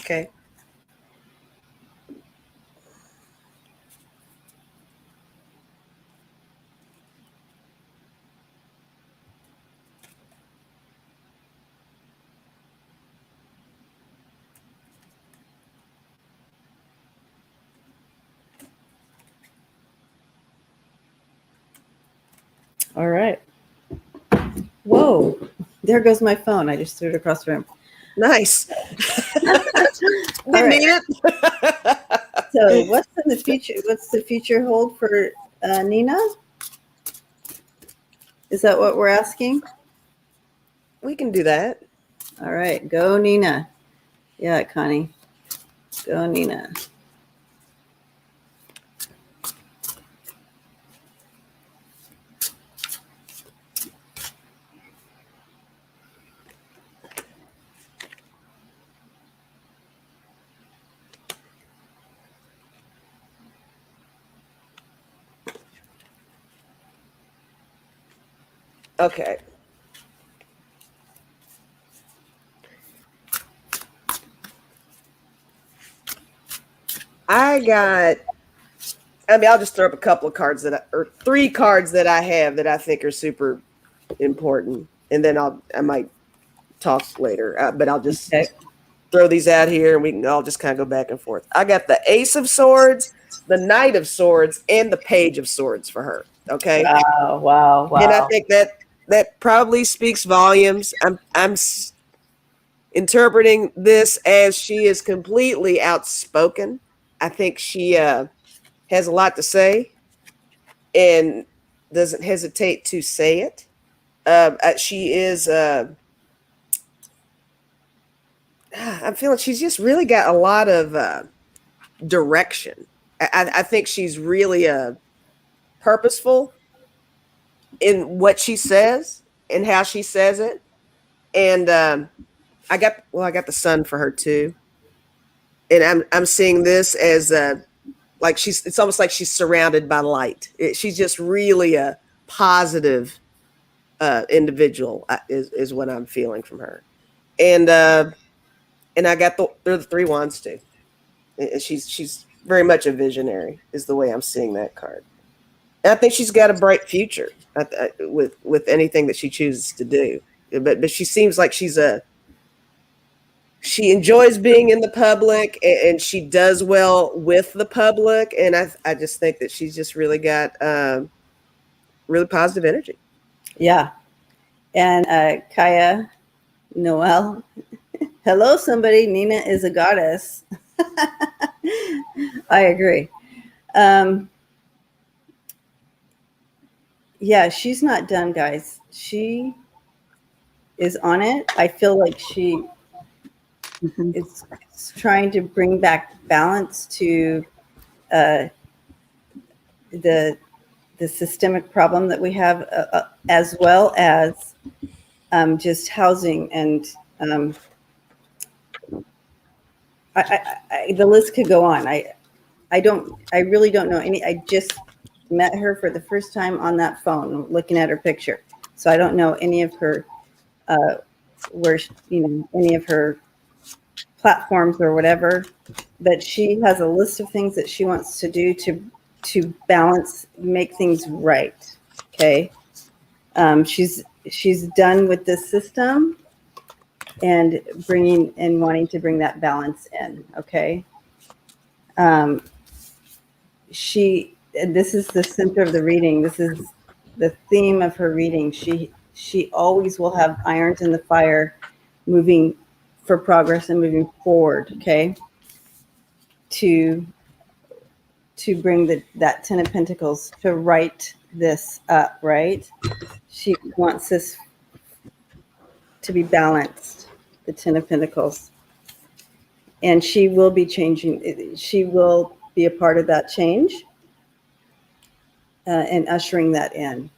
Speaker 2: Okay.
Speaker 1: All right. Whoa, there goes my phone. I just threw it across the room.
Speaker 2: Nice.
Speaker 1: Didn't need it. So what's in the future? What's the future hold for Nina? Is that what we're asking?
Speaker 2: We can do that.
Speaker 1: All right, go Nina. Yeah, Connie. Go Nina.
Speaker 2: Okay. I'll just throw up a couple of cards or 3 cards that I have that I think are super important. And then I might talk later, but I'll just throw these out here and I'll just kind of go back and forth. I got the Ace of Swords, the Knight of Swords and the Page of Swords for her. Okay.
Speaker 1: Wow.
Speaker 2: And I think that probably speaks volumes. I'm interpreting this as she is completely outspoken. I think she has a lot to say and doesn't hesitate to say it. She is. I'm feeling she's just really got a lot of direction. I think she's really purposeful in what she says and how she says it. And I got the sun for her too. And I'm seeing this as like it's almost like she's surrounded by light. She's just really a positive individual is what I'm feeling from her. And I got the three wands too. And she's very much a visionary is the way I'm seeing that card. And I think she's got a bright future with anything that she chooses to do. But she seems like she enjoys being in the public and she does well with the public. And I just think that she's just really got really positive energy.
Speaker 1: Yeah. And Kaya, Noel, hello, somebody. Nina is a goddess. I agree. Yeah, she's not done, guys. She is on it. I feel like she is trying to bring back balance to the systemic problem that we have, as well as just housing and the list could go on. I really don't know any. I just met her for the first time on that phone, looking at her picture, so I don't know any of her any of her platforms or whatever. But she has a list of things that she wants to do to balance, make things right. Okay, she's done with this system and wanting to bring that balance in. Okay. This is the center of the reading. This is the theme of her reading. She always will have irons in the fire, moving for progress and moving forward. Okay. To bring that 10 of Pentacles to right this up, right? She wants this to be balanced, the 10 of Pentacles. And she will be changing. She will be a part of that change and ushering that in.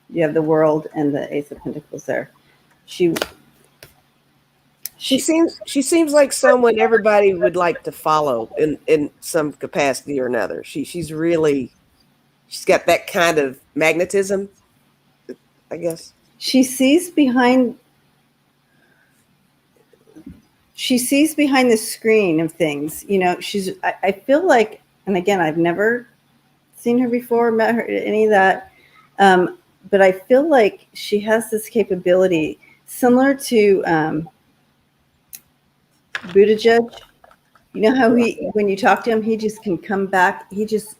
Speaker 1: You have the World and the Ace of Pentacles there. She
Speaker 2: seems like someone everybody would like to follow in some capacity or another. She's got that kind of magnetism, I guess. She sees behind the screen of things. I feel like, and again, I've never seen her before, met her, any of that. But I feel like she has this capability similar to Buttigieg. You know how when you talk to him, he just can come back. He just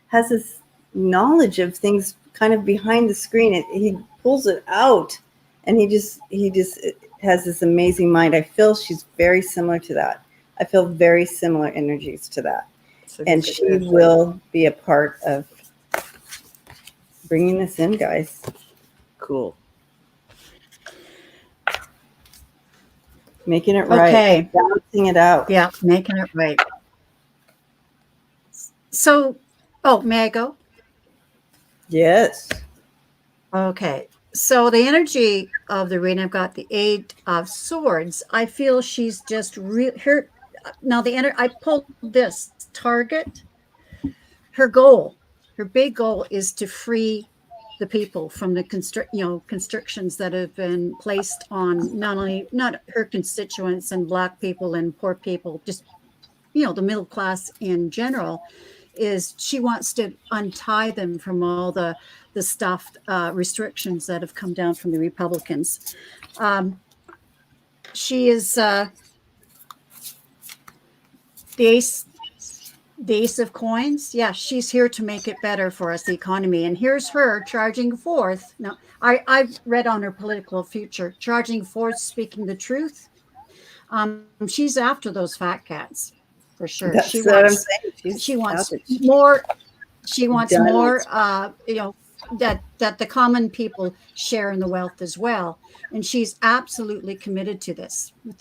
Speaker 2: has this knowledge of things kind of behind the screen. He pulls it out, and he just has this amazing mind. I feel she's very similar to that. I feel very similar energies to that. And she will be a part of bringing this in, guys. Cool. Making it right.
Speaker 3: Okay.
Speaker 1: Balancing it out.
Speaker 3: Yeah, making it right. So, may I go?
Speaker 1: Yes.
Speaker 3: Okay. So the energy of the reading, I've got the Eight of Swords. I feel she's just her. Now I pulled this target. Her big goal is to free the people from the constrictions that have been placed on not her constituents and Black people and poor people, just the middle class in general. Is she wants to untie them from all the stuff, restrictions that have come down from the Republicans. She is the The Ace of Coins. Yeah, she's here to make it better for us, the economy. And here's her charging forth. Now, I've read on her political future, charging forth, speaking the truth. She's after those fat cats, for sure.
Speaker 1: That's what I'm saying.
Speaker 3: She wants
Speaker 1: out there.
Speaker 3: more. She wants
Speaker 1: Done.
Speaker 3: more. That the common people share in the wealth as well. And she's absolutely committed to this with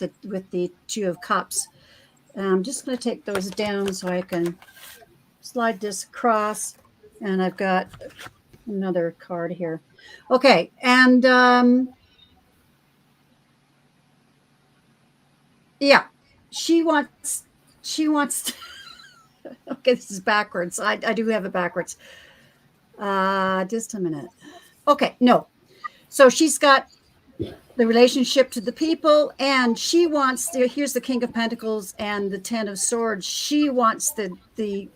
Speaker 3: the Two of Cups. And I'm just going to take those down so I can slide this across. And I've got another card here. Okay. And yeah, she wants okay, this is backwards. I do have it backwards. Just a minute. Okay, no. So she's got the relationship to the people, and she wants here's the King of Pentacles and the Ten of Swords. She wants the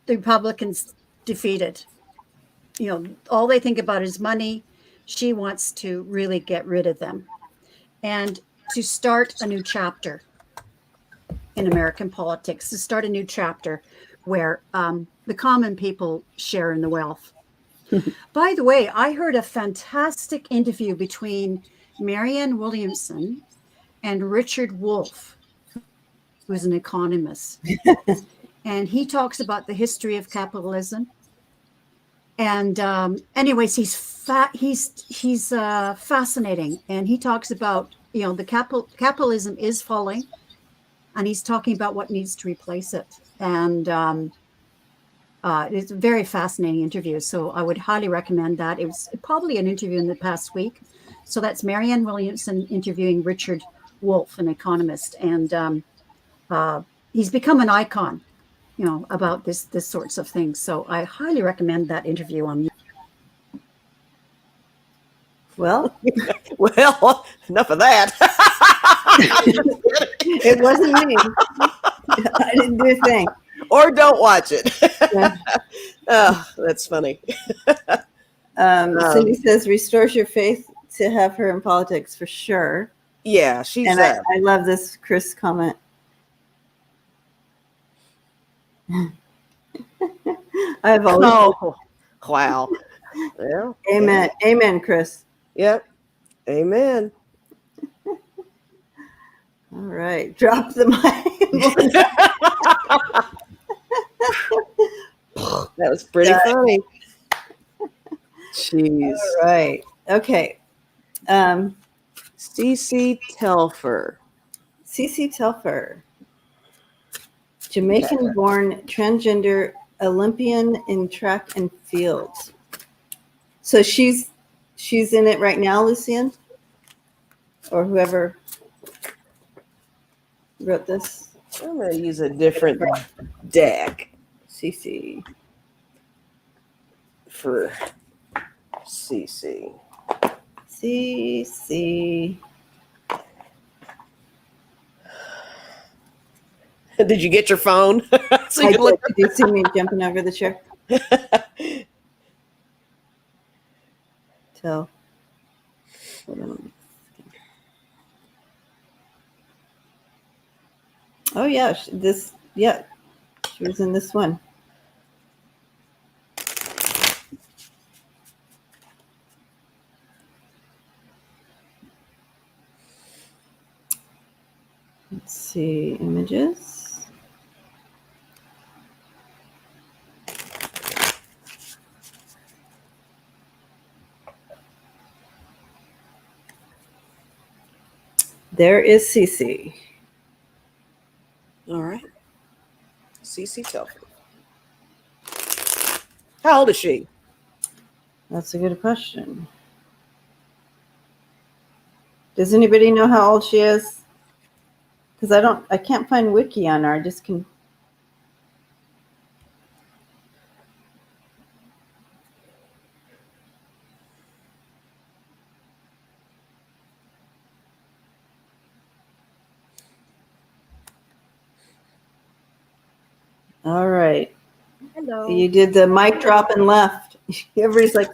Speaker 3: Republicans defeated. All they think about is money. She wants to really get rid of them and to start a new chapter in American politics, to start a new chapter where the common people share in the wealth. By the way, I heard a fantastic interview between Marianne Williamson and Richard Wolff, who is an economist. And he talks about the history of capitalism. And anyways, he's fascinating. And he talks about, the capitalism is falling, and he's talking about what needs to replace it. And it's a very fascinating interview. So I would highly recommend that. It was probably an interview in the past week. So that's Marianne Williamson interviewing Richard Wolff, an economist. And he's become an icon, about this sorts of things. So I highly recommend that interview on YouTube.
Speaker 1: Well,
Speaker 2: enough of that.
Speaker 1: it wasn't me. I didn't do a thing.
Speaker 2: Or don't watch it.
Speaker 1: Yeah.
Speaker 2: Oh, that's funny.
Speaker 1: Cindy says, restores your faith to have her in politics for sure.
Speaker 2: Yeah, she's
Speaker 1: and I love this Chris comment. I've always
Speaker 2: wow. Well,
Speaker 1: amen.
Speaker 2: Yeah.
Speaker 1: Amen, Chris.
Speaker 2: Yep. Amen.
Speaker 1: All right. Drop the mic.
Speaker 2: That was pretty funny. Jeez.
Speaker 1: All right. Okay.
Speaker 2: CC Telfer.
Speaker 1: CC Telfer. Jamaican-born transgender Olympian in track and field. So she's in it right now, Lucian? Or whoever wrote this?
Speaker 2: I'm going to use a different deck.
Speaker 1: CC.
Speaker 2: For CC.
Speaker 1: CC.
Speaker 2: Did you get your phone? So
Speaker 1: I did. Did you see me jumping over the chair? Hold on. Oh yeah, she was in this one. Let's see, images. There is CC.
Speaker 2: All right. CC Telfer. How old is she?
Speaker 1: That's a good question. Does anybody know how old she is? Because I can't find wiki on her. I just can. All right.
Speaker 3: Hello.
Speaker 1: You did the mic drop and left. Everybody's like,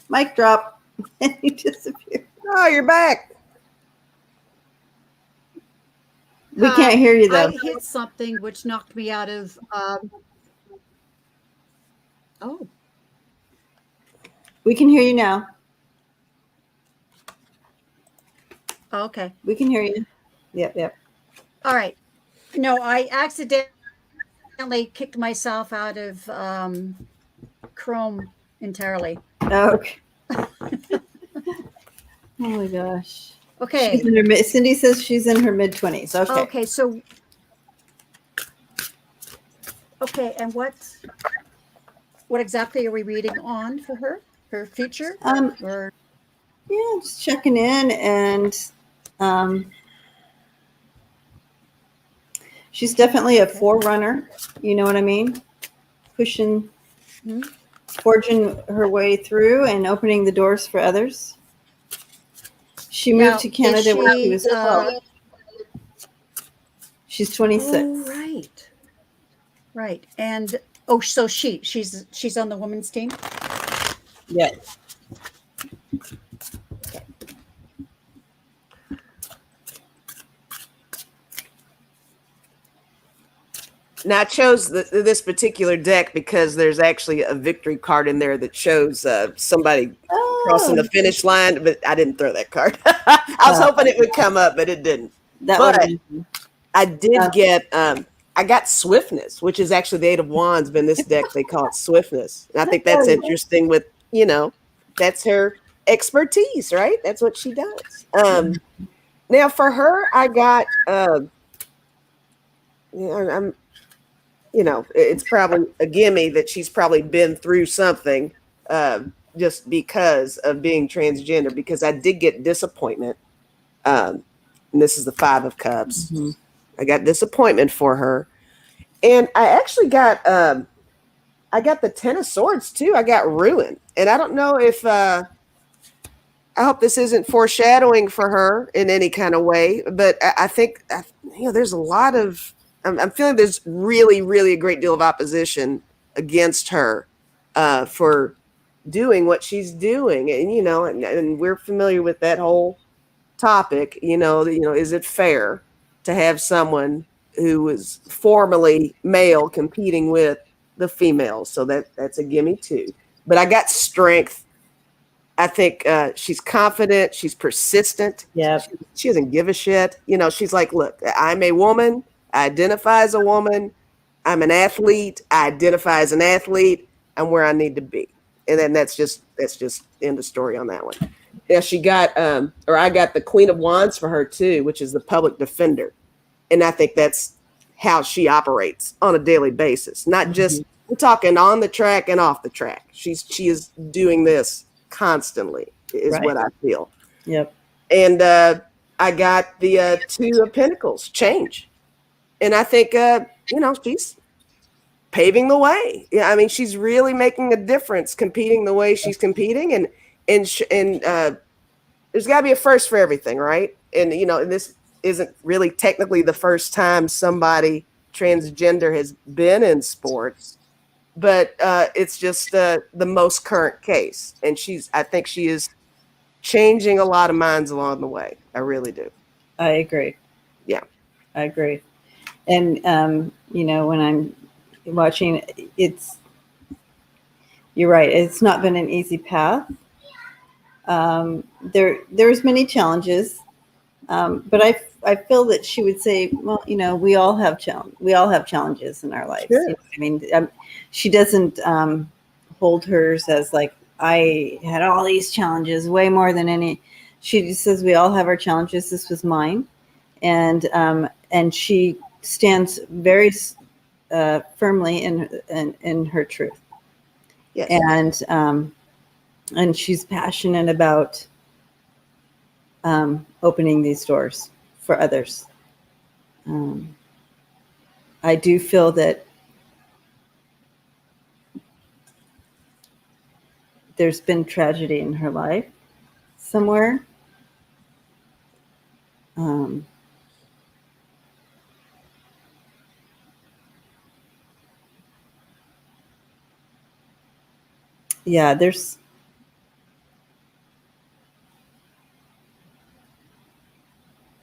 Speaker 1: mic drop. And you disappeared.
Speaker 2: Oh, you're back.
Speaker 1: We can't hear you though.
Speaker 3: I hit something which knocked me out of. Oh,
Speaker 1: We can hear you now.
Speaker 3: okay.
Speaker 1: We can hear you. Yep.
Speaker 3: All right. No, I accidentally kicked myself out of Chrome entirely.
Speaker 1: Okay. Oh my gosh.
Speaker 3: Okay.
Speaker 1: Cindy says she's in her mid-20s. Okay.
Speaker 3: Okay. So. Okay, and what exactly are we reading on for her? Her future? Or
Speaker 1: Yeah, just checking in, and she's definitely a forerunner. You know what I mean? Pushing, forging her way through and opening the doors for others. She moved to Canada when she was 12. She's 26.
Speaker 3: Oh, right. And so she's on the women's team?
Speaker 1: Yeah.
Speaker 2: Now I chose this particular deck because there's actually a victory card in there that shows somebody crossing the finish line, but I didn't throw that card. I was hoping it would come up, but it didn't. But I did get I got swiftness, which is actually the 8 of Wands, but in this deck they call it swiftness. And I think that's interesting with, that's her expertise, right? That's what she does. Now for her, I got it's probably a gimme that she's probably been through something just because of being transgender, because I did get disappointment. And this is the 5 of Cups. Mm-hmm. I got disappointment for her. And I actually got I got the 10 of Swords too. I got ruin. And I don't know if I hope this isn't foreshadowing for her in any kind of way, but I think there's a lot of I'm feeling there's really, really a great deal of opposition against her for doing what she's doing. And, and we're familiar with that whole topic, is it fair to have someone who is formerly male competing with the female? So that's a gimme too. But I got strength. I think she's confident. She's persistent.
Speaker 1: Yeah.
Speaker 2: She doesn't give a shit. She's like, look, I'm a woman. I identify as a woman. I'm an athlete. I identify as an athlete. I'm where I need to be. And then that's just end of story on that one. Yeah, she got, I got the Queen of Wands for her too, which is the public defender. And I think that's how she operates on a daily basis. Not just, we're talking on the track and off the track. She is doing this constantly is what I feel.
Speaker 1: Yep.
Speaker 2: And I got the 2 of Pentacles, change. And I think, she's paving the way. Yeah, I mean, she's really making a difference competing the way she's competing. And there's got to be a first for everything, right? And, and this isn't really technically the first time somebody transgender has been in sports, but it's just the most current case. And I think she is changing a lot of minds along the way. I really do.
Speaker 1: I agree.
Speaker 2: Yeah.
Speaker 1: I agree. And, when I'm watching, you're right. It's not been an easy path. There's many challenges, but I feel that she would say, well, we all have challenges in our lives.
Speaker 2: Sure.
Speaker 1: I mean, she doesn't hold hers as like, I had all these challenges, way more than any. She just says we all have our challenges. This was mine, and she stands very firmly in her truth. Yes. And she's passionate about opening these doors for others. I do feel that there's been tragedy in her life somewhere. Yeah,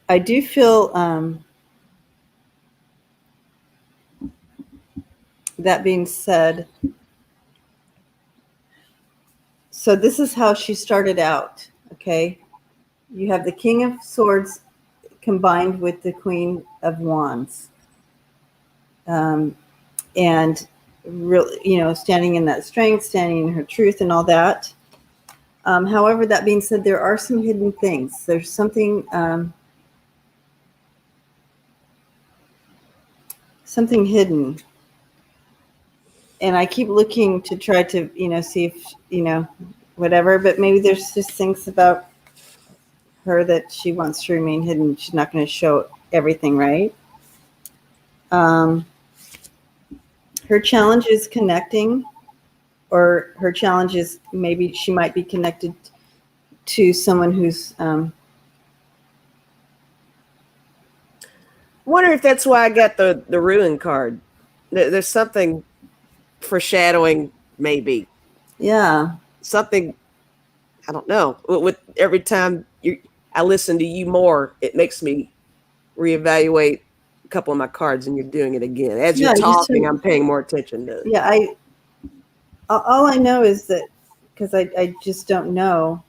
Speaker 1: I do feel that being said, so this is how she started out. Okay. You have the King of Swords combined with the Queen of Wands. And really, standing in that strength, standing in her truth and all that. However, that being said, there are some hidden things. There's something hidden. And I keep looking to try to, see if, whatever, but maybe there's just things about her that she wants to remain hidden. She's not going to show everything, right? Her challenge is connecting, or her challenge is maybe she might be connected to someone who's.
Speaker 2: Wonder if that's why I got the ruin card. There's something foreshadowing, maybe.
Speaker 1: Yeah.
Speaker 2: Something, I don't know. With every time I listen to you more, it makes me reevaluate a couple of my cards, and you're doing it again. As you're talking, I'm paying more attention to it.
Speaker 1: Yeah, all I know is that, because I just don't know.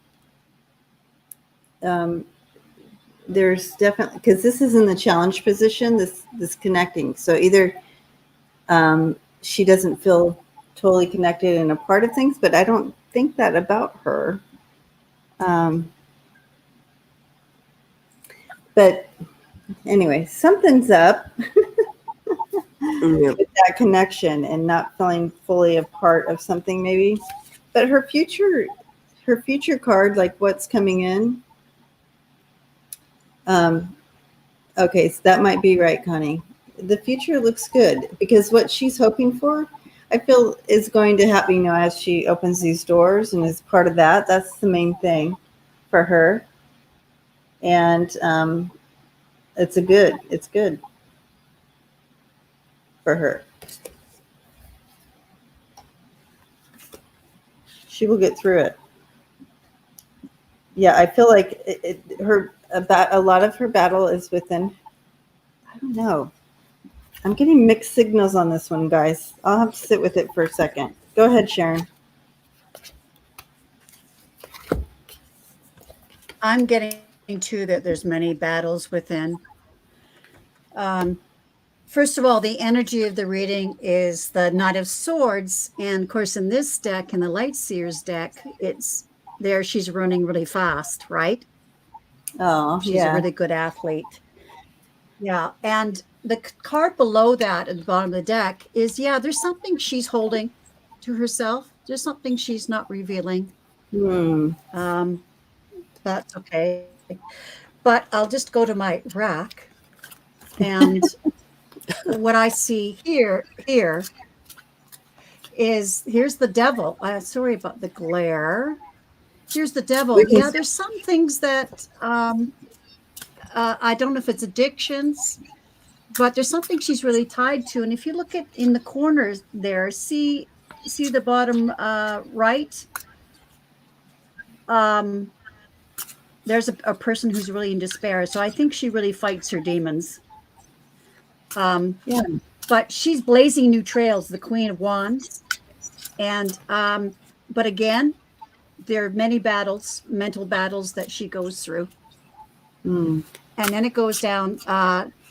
Speaker 1: There's definitely, because this is in the challenge position, this connecting. So either she doesn't feel totally connected and a part of things, but I don't think that about her. But anyway, something's up with that connection and not feeling fully a part of something, maybe. But her future card, like what's coming in. Okay, so that might be right, Connie. The future looks good, because what she's hoping for, I feel, is going to happen, as she opens these doors and is part of that. That's the main thing for her. And it's good for her. She will get through it. Yeah, I feel like a lot of her battle is within. I don't know. I'm getting mixed signals on this one, guys. I'll have to sit with it for a second. Go ahead, Sharon.
Speaker 3: I'm getting to that there's many battles within. First of all, the energy of the reading is the Knight of Swords. And of course, in this deck, in the Light Seers deck, it's there. She's running really fast, right?
Speaker 1: Oh,
Speaker 3: she's a really good athlete. Yeah. And the card below that at the bottom of the deck is, there's something she's holding to herself. There's something she's not revealing. That's okay. But I'll just go to my rack, and what I see here is, here's the devil. Sorry about the glare. Here's the devil. Yeah, there's some things that I don't know if it's addictions, but there's something she's really tied to. And if you look at in the corners there, see the bottom right. There's a person who's really in despair. So I think she really fights her demons. But she's blazing new trails, the Queen of Wands. And but again, there are many battles, mental battles that she goes through. And then it goes down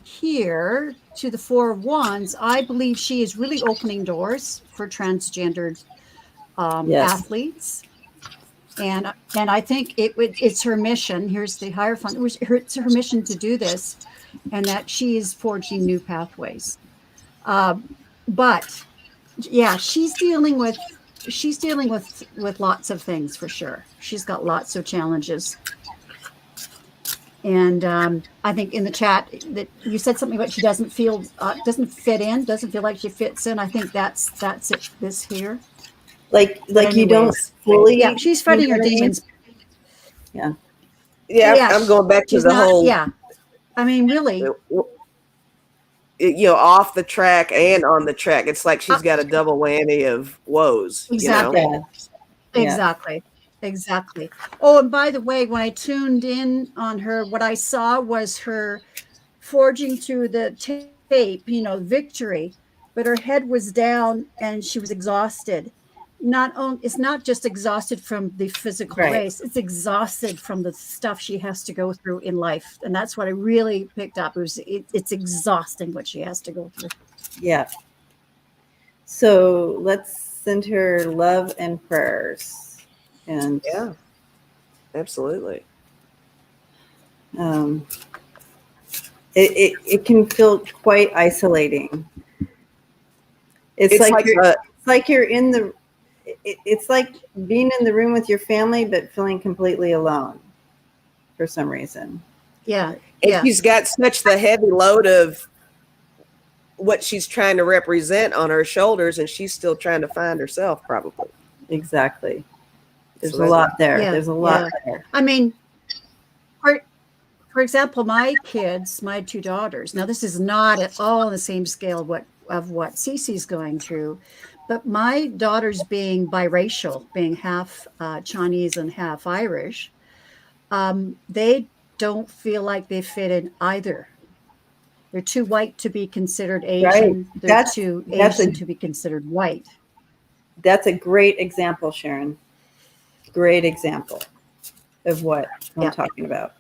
Speaker 3: here to the Four of Wands. I believe she is really opening doors for transgendered athletes. And I think it's her mission. Here's the Hierophant. It's her mission to do this, and that she is forging new pathways. But yeah, she's dealing with lots of things for sure. She's got lots of challenges. And I think in the chat that you said something about she doesn't fit in, doesn't feel like she fits in. I think that's it. This here. Like anyways,
Speaker 1: you don't fully.
Speaker 3: Yeah, she's fighting her demons.
Speaker 2: Yeah, I'm going back to the whole.
Speaker 3: Yeah, I mean, really.
Speaker 2: Off the track and on the track. It's like she's got a double whammy of woes.
Speaker 3: Exactly. Exactly. Oh, and by the way, when I tuned in on her, what I saw was her forging through the tape, victory. but her head was down and she was exhausted. It's not just exhausted from the physical
Speaker 1: Right.
Speaker 3: race, it's exhausted from the stuff she has to go through in life. And that's what I really picked up. It's exhausting what she has to go through.
Speaker 1: Yeah. So let's send her love and prayers. And
Speaker 2: Yeah, absolutely.
Speaker 1: It can feel quite isolating. It's like you're in the. It's like being in the room with your family, but feeling completely alone for some reason.
Speaker 3: Yeah.
Speaker 2: And she's got such the heavy load of what she's trying to represent on her shoulders, and she's still trying to find herself, probably.
Speaker 1: Exactly. There's a lot there.
Speaker 3: Yeah,
Speaker 1: There's a lot there.
Speaker 3: I mean, for example, my kids, my two daughters. Now, this is not at all on the same scale of what Cece's going through, but my daughters being biracial, being half Chinese and half Irish, they don't feel like they fit in either. They're too white to be considered Asian.
Speaker 1: Right.
Speaker 3: They're too Asian to be considered white.
Speaker 1: That's a great example, Sharon. Great example of what I'm talking about.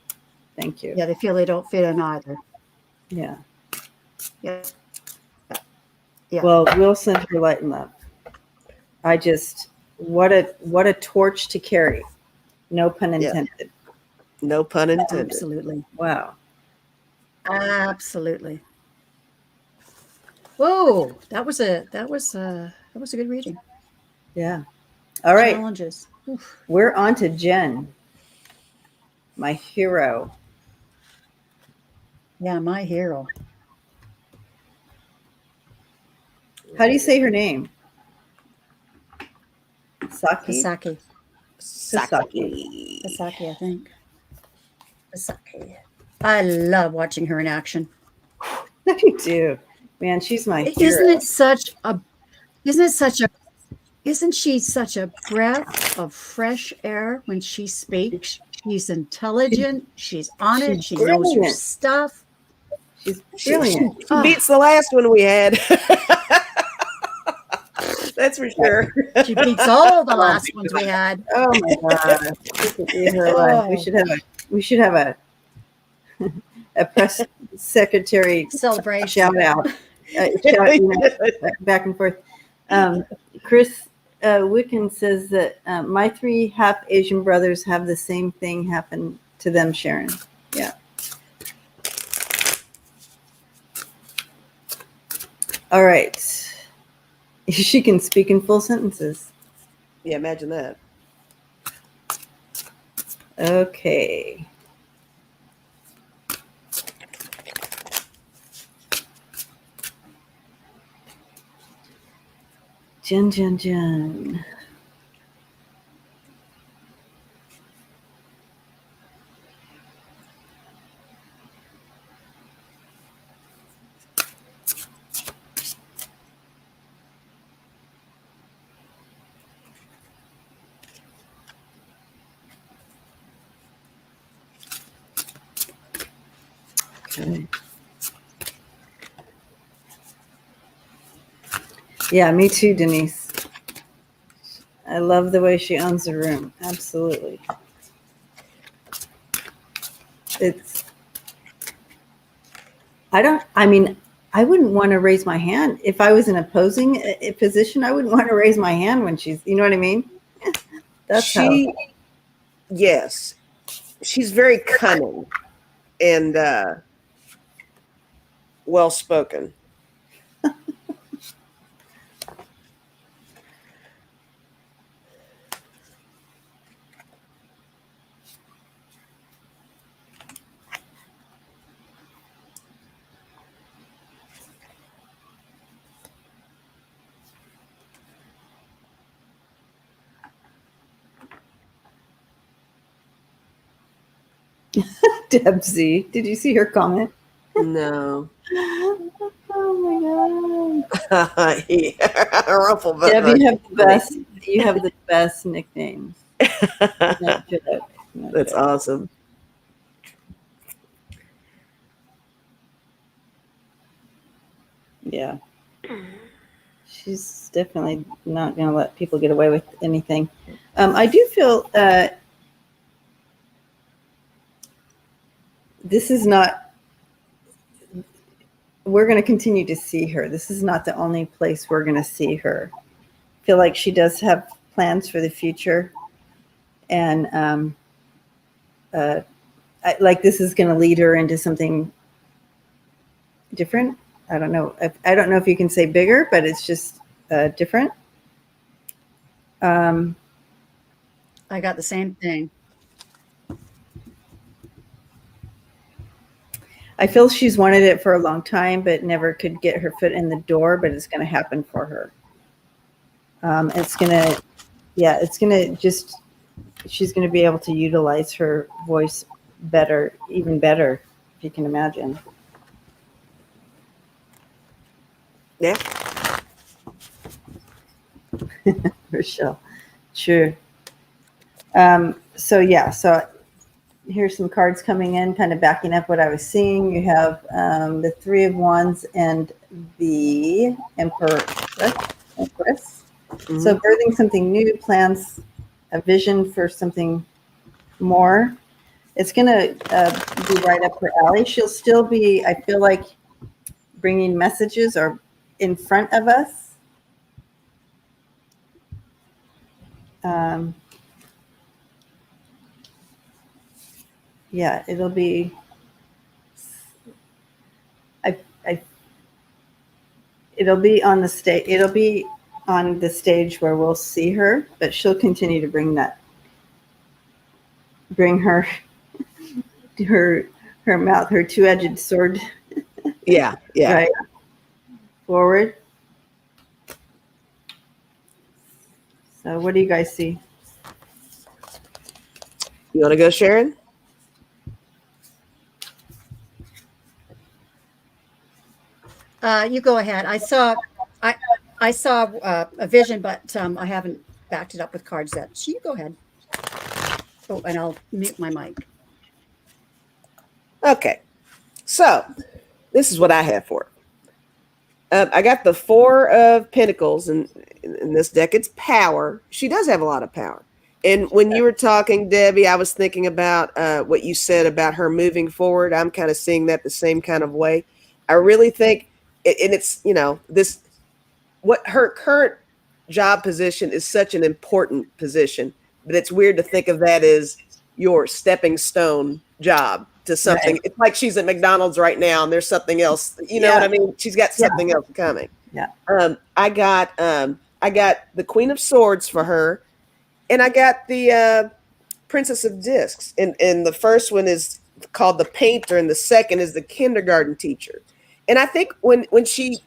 Speaker 1: Thank you.
Speaker 3: Yeah, they feel they don't fit in either.
Speaker 1: Yeah.
Speaker 3: Yeah.
Speaker 1: Well, we'll send her light and love. What a torch to carry. No pun intended.
Speaker 2: Yeah. No pun intended.
Speaker 3: Absolutely.
Speaker 1: Wow.
Speaker 3: Absolutely. Whoa, that was a good reading.
Speaker 1: Yeah. All right.
Speaker 3: Challenges. Oof.
Speaker 1: We're on to Jen, my hero.
Speaker 3: Yeah, my hero.
Speaker 1: How do you say her name? Saki?
Speaker 3: Pasaki.
Speaker 1: Saki.
Speaker 3: Pasaki, I think. Pasaki. I love watching her in action.
Speaker 1: I do too. Man, she's my hero.
Speaker 3: Isn't she such a breath of fresh air when she speaks? She's intelligent. She's on it. She knows her stuff.
Speaker 1: She's brilliant.
Speaker 2: She beats the last one we had. That's for sure.
Speaker 3: She beats all the last ones we had.
Speaker 1: Oh my God. We should have a press secretary
Speaker 3: celebration
Speaker 1: shout out. Back and forth. Chris Wicken says that my 3 half Asian brothers have the same thing happen to them, Sharon. Yeah. All right. She can speak in full sentences.
Speaker 2: Yeah, imagine that.
Speaker 1: Okay. Jen. Okay. Yeah, me too, Denise. I love the way she owns the room. Absolutely. I wouldn't want to raise my hand. If I was in an opposing position, I wouldn't want to raise my hand when she's, you know what I mean?
Speaker 2: Yes. She's very cunning and well-spoken.
Speaker 1: Deb Z. Did you see her comment?
Speaker 2: No.
Speaker 1: Oh my God.
Speaker 2: Yeah. Ruffle
Speaker 1: Deb, you have the best nicknames.
Speaker 2: That's awesome.
Speaker 1: Yeah. she's definitely not going to let people get away with anything. I do feel this is not, we're going to continue to see her. This is not the only place we're going to see her. I feel like she does have plans for the future. And like this is going to lead her into something different. I don't know. I don't know if you can say bigger, but it's just different.
Speaker 3: I got the same thing.
Speaker 1: I feel she's wanted it for a long time, but never could get her foot in the door, but it's going to happen for her. It's going to just, she's going to be able to utilize her voice better, even better, if you can imagine.
Speaker 2: Yeah.
Speaker 1: Rochelle. Sure. So here's some cards coming in, kind of backing up what I was seeing. You have the Three of Wands and the Empress. Mm-hmm. So birthing something new, plans, a vision for something more. It's going to be right up her alley. She'll still be, I feel like, bringing messages or in front of us. Yeah, it'll be, it'll be on the stage. It'll be on the stage where we'll see her, but she'll continue to bring her mouth, her two-edged sword.
Speaker 2: Yeah.
Speaker 1: Right. Forward. So what do you guys see?
Speaker 2: You want to go, Sharon?
Speaker 3: You go ahead. I saw a vision, but I haven't backed it up with cards yet. So you go ahead. Oh, and I'll mute my mic.
Speaker 2: Okay. So this is what I have for her. I got the Four of Pentacles, and in this deck, it's power. She does have a lot of power. And when you were talking, Debbie, I was thinking about what you said about her moving forward. I'm kind of seeing that the same kind of way. I really think, and it's, what her current job position is such an important position, but it's weird to think of that as your stepping stone job to something. Right. It's like she's at McDonald's right now and there's something else, you know what I mean? She's got something else coming.
Speaker 1: Yeah.
Speaker 2: I got the Queen of Swords for her, and I got the Princess of Discs. And the first one is called the Painter, and the second is the Kindergarten Teacher. And I think when she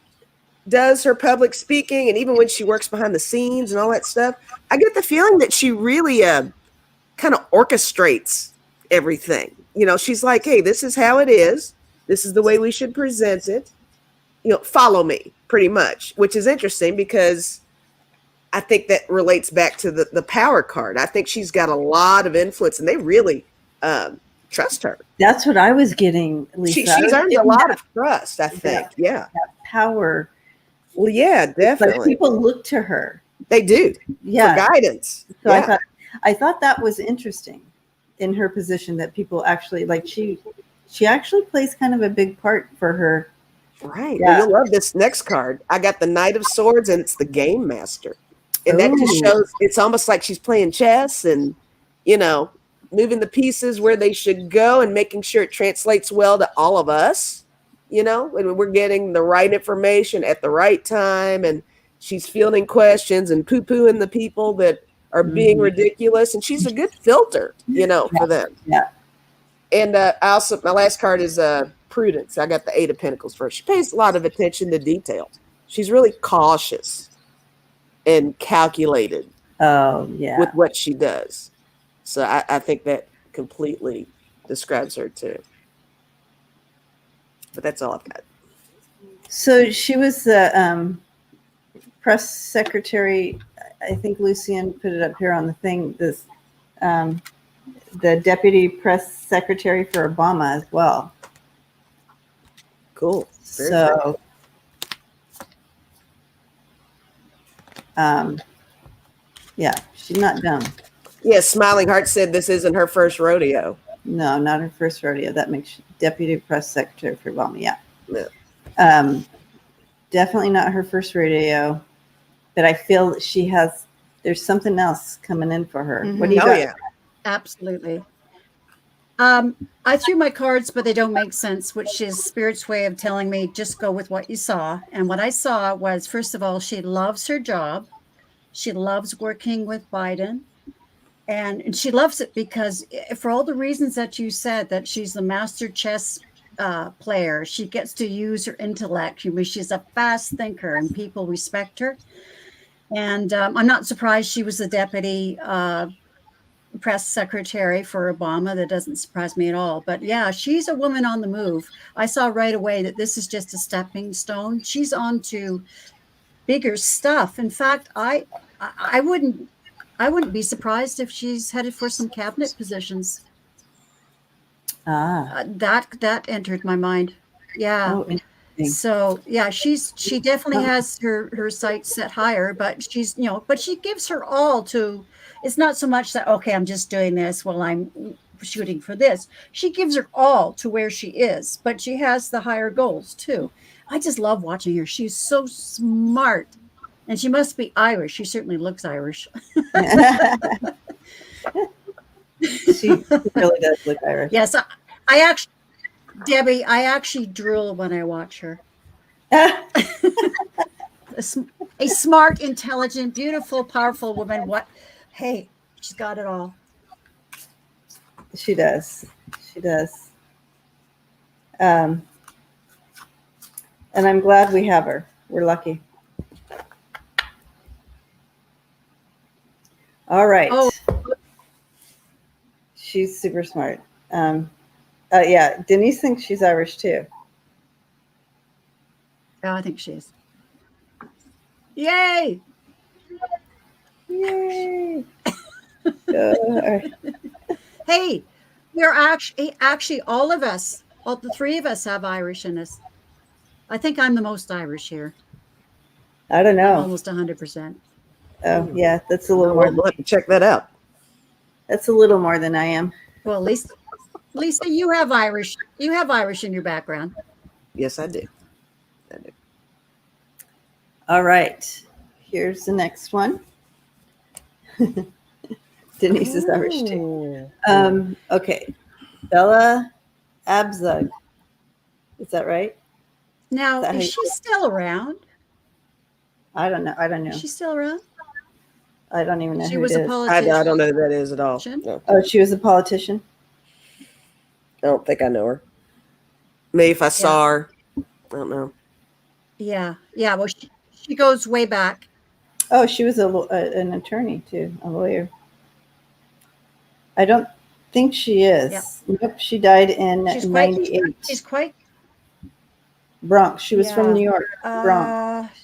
Speaker 2: does her public speaking, and even when she works behind the scenes and all that stuff, I get the feeling that she really kind of orchestrates everything. She's like, hey, this is how it is. This is the way we should present it. Follow me, pretty much, which is interesting because I think that relates back to the power card. I think she's got a lot of influence, and they really trust her.
Speaker 1: That's what I was getting, Lisa.
Speaker 2: She's earned a lot of trust, I think. Yeah.
Speaker 1: That power.
Speaker 2: Well, yeah, definitely.
Speaker 1: Like people look to her.
Speaker 2: They do.
Speaker 1: Yeah.
Speaker 2: For guidance.
Speaker 1: So I thought that was interesting in her position, that people actually, like, she actually plays kind of a big part for her.
Speaker 2: Right. Yeah. Well, you'll love this next card. I got the Knight of Swords, and it's the Game Master. And that just shows, it's almost like she's playing chess and, moving the pieces where they should go and making sure it translates well to all of us, and we're getting the right information at the right time. And she's fielding questions and poo-pooing the people that are being ridiculous. And she's a good filter, for them.
Speaker 1: Yeah.
Speaker 2: And my last card is Prudence. I got the Eight of Pentacles first. She pays a lot of attention to detail. She's really cautious and calculated with what she does. So I think that completely describes her too. But that's all I've got. So
Speaker 1: she was the press secretary. I think Lucian put it up here on the thing. This the deputy press secretary for Obama as well.
Speaker 2: Cool.
Speaker 1: So Yeah, she's not dumb.
Speaker 2: Yes, Smiling Heart said this isn't her first rodeo.
Speaker 1: No, not her first rodeo. That makes deputy press secretary for Obama. Yeah.
Speaker 2: Yeah.
Speaker 1: Definitely not her first rodeo, but I feel that there's something else coming in for her. What do you got?
Speaker 2: Yeah.
Speaker 3: Absolutely. I threw my cards, but they don't make sense, which is Spirit's way of telling me just go with what you saw. And what I saw was, first of all, she loves her job. She loves working with Biden. And she loves it because for all the reasons that you said, that she's the master chess player, she gets to use her intellect. She's a fast thinker and people respect her. And I'm not surprised she was the deputy press secretary for Obama. That doesn't surprise me at all. But yeah, she's a woman on the move. I saw right away that this is just a stepping stone. She's on to bigger stuff. In fact, I wouldn't be surprised if she's headed for some cabinet positions. That entered my mind. Yeah.
Speaker 1: Oh, interesting.
Speaker 3: So yeah, she definitely has her sights set higher, but but she gives her all to. It's not so much that, okay, I'm just doing this while I'm shooting for this. She gives her all to where she is, but she has the higher goals too. I just love watching her. She's so smart, and she must be Irish. She certainly looks Irish.
Speaker 1: She really does look Irish.
Speaker 3: Yes, Debbie, I actually drool when I watch her. A smart, intelligent, beautiful, powerful woman. Hey, she's got it all.
Speaker 1: She does. She does. And I'm glad we have her. We're lucky. All right.
Speaker 3: Oh.
Speaker 1: She's super smart. Yeah, Denise thinks she's Irish too.
Speaker 3: Oh, I think she is. Yay!
Speaker 1: Yay!
Speaker 3: Hey, we're actually all of us, all the three of us have Irish in us. I think I'm the most Irish here.
Speaker 1: I don't know.
Speaker 3: Almost 100%.
Speaker 1: Oh, yeah, that's a little more.
Speaker 2: We'll have to check that out.
Speaker 1: That's a little more than I am.
Speaker 3: Well, Lisa, you have Irish. You have Irish in your background.
Speaker 2: Yes, I do.
Speaker 1: All right. Here's the next one. Denise is Irish too. Okay. Bella Abzug. Is that right?
Speaker 3: Now, is she still around?
Speaker 1: I don't know.
Speaker 3: Is she still around?
Speaker 1: I don't even know
Speaker 3: she
Speaker 1: who
Speaker 3: was
Speaker 1: it
Speaker 3: a
Speaker 1: is.
Speaker 3: politician.
Speaker 2: I don't know who that is at all. No.
Speaker 1: Oh, she was a politician?
Speaker 2: I don't think I know her. Maybe if I saw her. I don't know.
Speaker 3: Yeah. Well, she goes way back.
Speaker 1: Oh, she was an attorney too, a lawyer. I don't think she is.
Speaker 3: Yeah.
Speaker 1: Nope, she died in 98.
Speaker 3: She's quite
Speaker 1: Bronx. She was from New York, Bronx.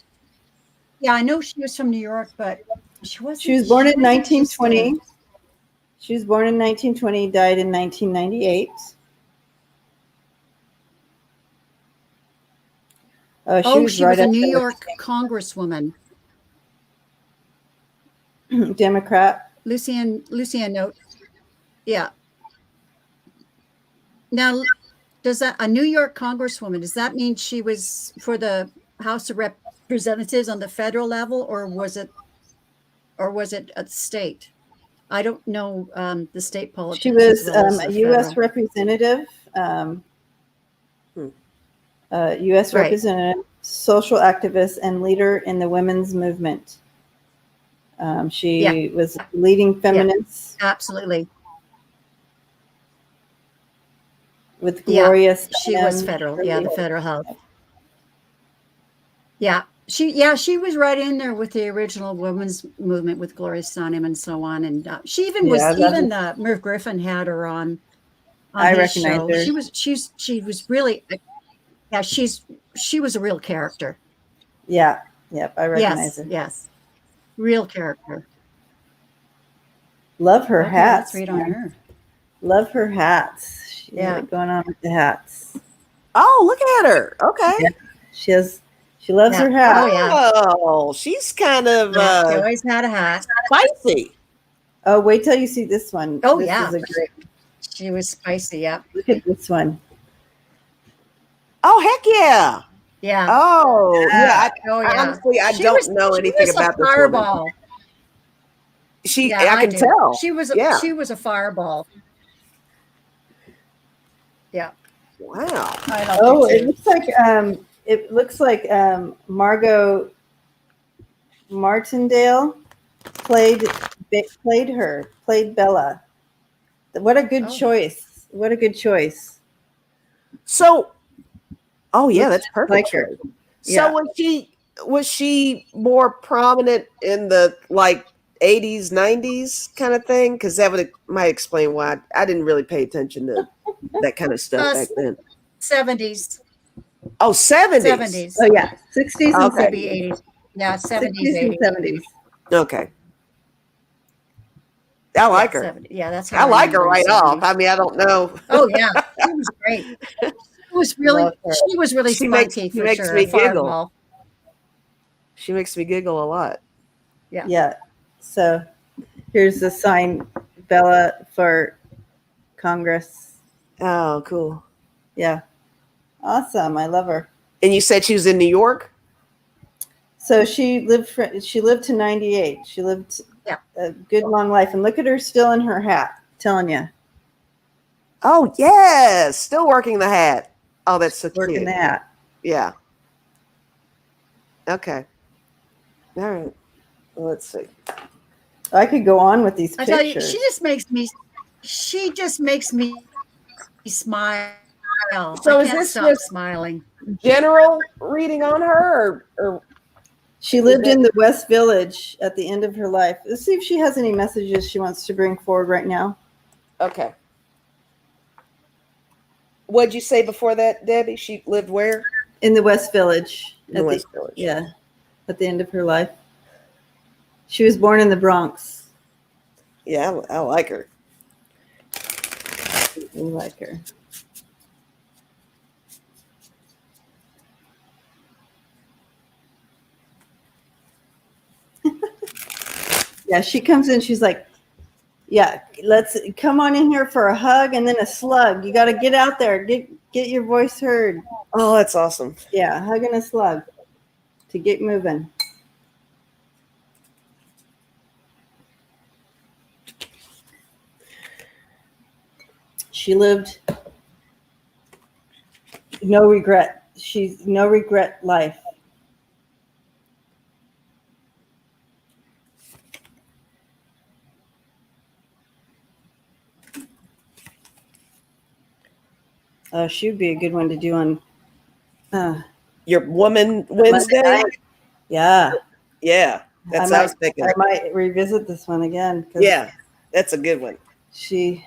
Speaker 3: Yeah, I know she was from New York, but she wasn't.
Speaker 1: She was born in 1920. She was born in 1920, died in 1998.
Speaker 3: She was a New York Congresswoman.
Speaker 1: Democrat.
Speaker 3: Lucian note. Yeah. Now, does that a New York Congresswoman? Does that mean she was for the House of Representatives on the federal level, or was it at state? I don't know the state politics.
Speaker 1: She was a U.S. representative. U.S. representative, social activist, and leader in the women's movement. She was leading feminist.
Speaker 3: Yeah, absolutely.
Speaker 1: With glorious.
Speaker 3: She was federal. Yeah, the federal health. Yeah. She was right in there with the original women's movement with Gloria Steinem and so on. And she even Merv Griffin had her on
Speaker 1: I
Speaker 3: his
Speaker 1: recognize
Speaker 3: show.
Speaker 1: her.
Speaker 3: She was really, she was a real character.
Speaker 1: Yeah. Yep. I recognize her.
Speaker 3: Yes. Real character.
Speaker 1: Love her hats.
Speaker 3: Let's read on her.
Speaker 1: Love her hats. She's going on with the hats.
Speaker 2: Oh, look at her. Okay.
Speaker 1: Yeah. She loves her hat.
Speaker 3: Oh, yeah.
Speaker 2: Oh, she's kind of
Speaker 3: Yeah, she always had a hat.
Speaker 2: spicy.
Speaker 1: Oh, wait till you see this one.
Speaker 3: Oh,
Speaker 1: this
Speaker 3: yeah.
Speaker 1: is a great.
Speaker 3: She was spicy. Yeah.
Speaker 1: Look at this one.
Speaker 2: Oh, heck yeah.
Speaker 3: Yeah.
Speaker 2: Oh, yeah.
Speaker 3: Oh, yeah.
Speaker 2: Honestly, I
Speaker 3: She
Speaker 2: don't know anything
Speaker 3: was
Speaker 2: about
Speaker 3: a
Speaker 2: this woman.
Speaker 3: fireball.
Speaker 2: I can
Speaker 3: do.
Speaker 2: tell.
Speaker 3: She was.
Speaker 2: Yeah.
Speaker 3: She was a fireball. Yeah.
Speaker 2: Wow.
Speaker 3: I love
Speaker 1: Oh,
Speaker 3: her
Speaker 1: it
Speaker 3: too.
Speaker 1: looks like Margot Martindale played Bella. What a good choice. What a good choice.
Speaker 2: So, oh yeah,
Speaker 1: Looks
Speaker 2: that's perfect.
Speaker 1: like her.
Speaker 2: So was she more prominent in the like 80s, 90s kind of thing? Because that might explain why I didn't really pay attention to that kind of stuff back then.
Speaker 3: 70s.
Speaker 2: Oh, 70s.
Speaker 3: 70s.
Speaker 1: Oh yeah, 60s and
Speaker 2: Okay.
Speaker 3: Maybe 80s. Yeah, 70s,
Speaker 1: 60s and
Speaker 3: 80s.
Speaker 1: 70s.
Speaker 2: Okay. I like her.
Speaker 3: 70. Yeah, that's how
Speaker 2: I like her
Speaker 3: remember
Speaker 2: right
Speaker 3: the
Speaker 2: off.
Speaker 3: 70s.
Speaker 2: I mean, I don't know.
Speaker 3: Oh yeah, she was great. She was really,
Speaker 1: Love her.
Speaker 3: she was really
Speaker 2: She makes-
Speaker 3: spiky
Speaker 2: she
Speaker 3: for
Speaker 2: makes
Speaker 3: sure.
Speaker 2: me
Speaker 3: a fireball.
Speaker 2: giggle. She makes me giggle a lot.
Speaker 1: Yeah. So here's the sign, Bella for Congress.
Speaker 2: Oh, cool.
Speaker 1: Yeah. Awesome. I love her.
Speaker 2: And you said she was in New York?
Speaker 1: So she lived to 98. She lived a good long life. And look at her still in her hat. Telling you.
Speaker 2: Oh, yes. Still working the hat. Oh, that's so
Speaker 1: Working
Speaker 2: cute.
Speaker 1: the hat.
Speaker 2: Yeah. Okay. All right. Well, let's see.
Speaker 1: I could go on with these
Speaker 3: I
Speaker 1: pictures.
Speaker 3: tell you, she just makes me smile.
Speaker 2: So
Speaker 3: I
Speaker 2: is
Speaker 3: can't
Speaker 2: this
Speaker 3: stop
Speaker 2: just-
Speaker 3: smiling.
Speaker 2: General reading on her or
Speaker 1: She lived in the West Village at the end of her life. Let's see if she has any messages she wants to bring forward right now.
Speaker 2: okay. What'd you say before that, Debbie? She lived where?
Speaker 1: In the West Village.
Speaker 2: In the West Village.
Speaker 1: Yeah, at the end of her life. She was born in the Bronx.
Speaker 2: Yeah, I like her.
Speaker 1: We like her. Yeah, she comes in, she's like, yeah, let's come on in here for a hug and then a slug. You got to get out there, get your voice heard.
Speaker 2: Oh, that's awesome.
Speaker 1: Yeah, hug and a slug to get moving. She lived no regret. She's no regret life. She would be a good one to do on
Speaker 2: Your Woman Wednesday?
Speaker 1: Monday night. Yeah.
Speaker 2: Yeah. That's what I was thinking.
Speaker 1: I might revisit this one again.
Speaker 2: Yeah, that's a good one.
Speaker 1: She.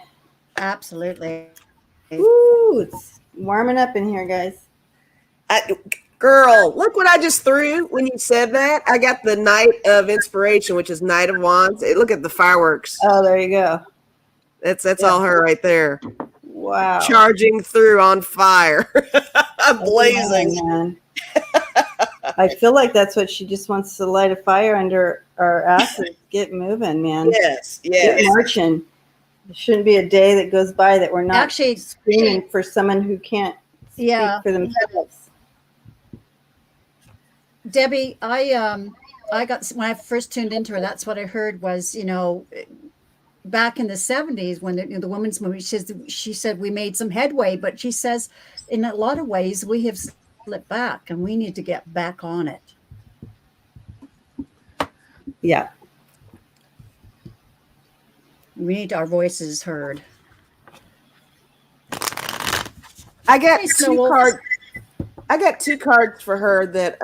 Speaker 3: Absolutely.
Speaker 1: Ooh, it's warming up in here, guys.
Speaker 2: Girl, look what I just threw when you said that. I got the Knight of Inspiration, which is Knight of Wands. Look at the fireworks.
Speaker 1: Oh, there you go.
Speaker 2: That's all her right there.
Speaker 1: Wow.
Speaker 2: Charging through on fire. Blazing.
Speaker 1: Oh, man. I feel like that's what she just wants to light a fire under our asses. Get moving, man.
Speaker 2: Yes,
Speaker 1: Get
Speaker 2: yes.
Speaker 1: marching. There shouldn't be a day that goes by that we're not
Speaker 3: Actually,
Speaker 1: screaming for someone who can't speak for themselves.
Speaker 3: Debbie, I got, when I first tuned into her, that's what I heard was, back in the 70s when the women's movement, she said we made some headway, but she says in a lot of ways we have slipped back and we need to get back on it.
Speaker 1: Yeah.
Speaker 3: We need our voices heard.
Speaker 2: I got
Speaker 3: Hey,
Speaker 2: two
Speaker 3: Snow.
Speaker 2: cards. I got two cards for her that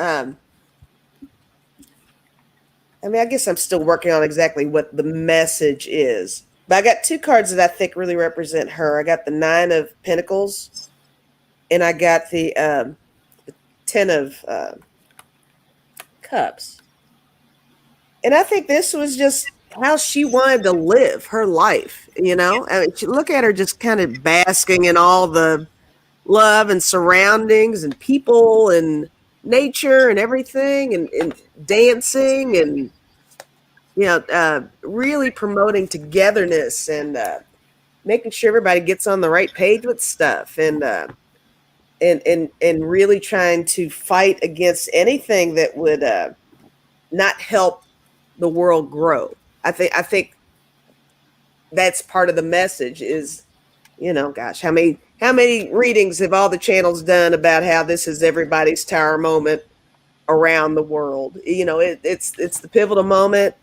Speaker 2: I mean, I guess I'm still working on exactly what the message is. But I got two cards that I think really represent her. I got the 9 of Pentacles and I got the 10 of Cups. And I think this was just how she wanted to live her life, I mean, look at her just kind of basking in all the love and surroundings and people and nature and everything, and dancing, and really promoting togetherness, and making sure everybody gets on the right page with stuff, and really trying to fight against anything that would not help the world grow. I think that's part of the message is, gosh, how many readings have all the channels done about how this is everybody's tower moment around the world? It's the pivotal moment,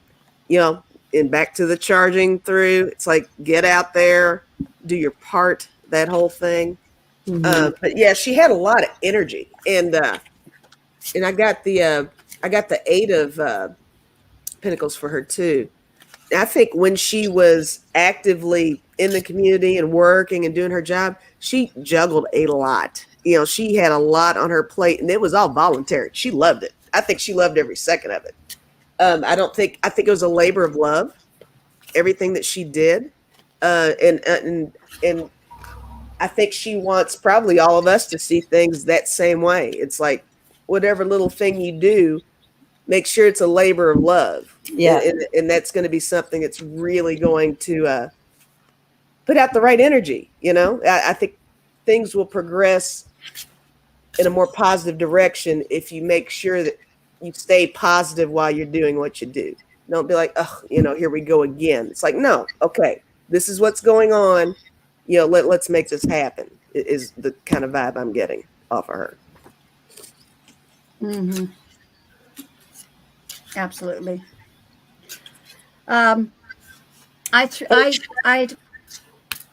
Speaker 2: and back to the charging through. It's like, get out there, do your part, that whole thing. But yeah, she had a lot of energy, and I got the 8 of Pentacles for her too. I think when she was actively in the community and working and doing her job, she juggled a lot. She had a lot on her plate, and it was all voluntary. She loved it. I think she loved every second of it. I think it was a labor of love, everything that she did. And I think she wants probably all of us to see things that same way. It's like, whatever little thing you do, make sure it's a labor of love.
Speaker 1: Yeah.
Speaker 2: And that's going to be something that's really going to put out the right energy. I think things will progress in a more positive direction if you make sure that you stay positive while you're doing what you do. Don't be like, oh, here we go again. It's like, no, okay, this is what's going on. Let's make this happen, is the kind of vibe I'm getting off of her.
Speaker 3: Mm-hmm. Absolutely. I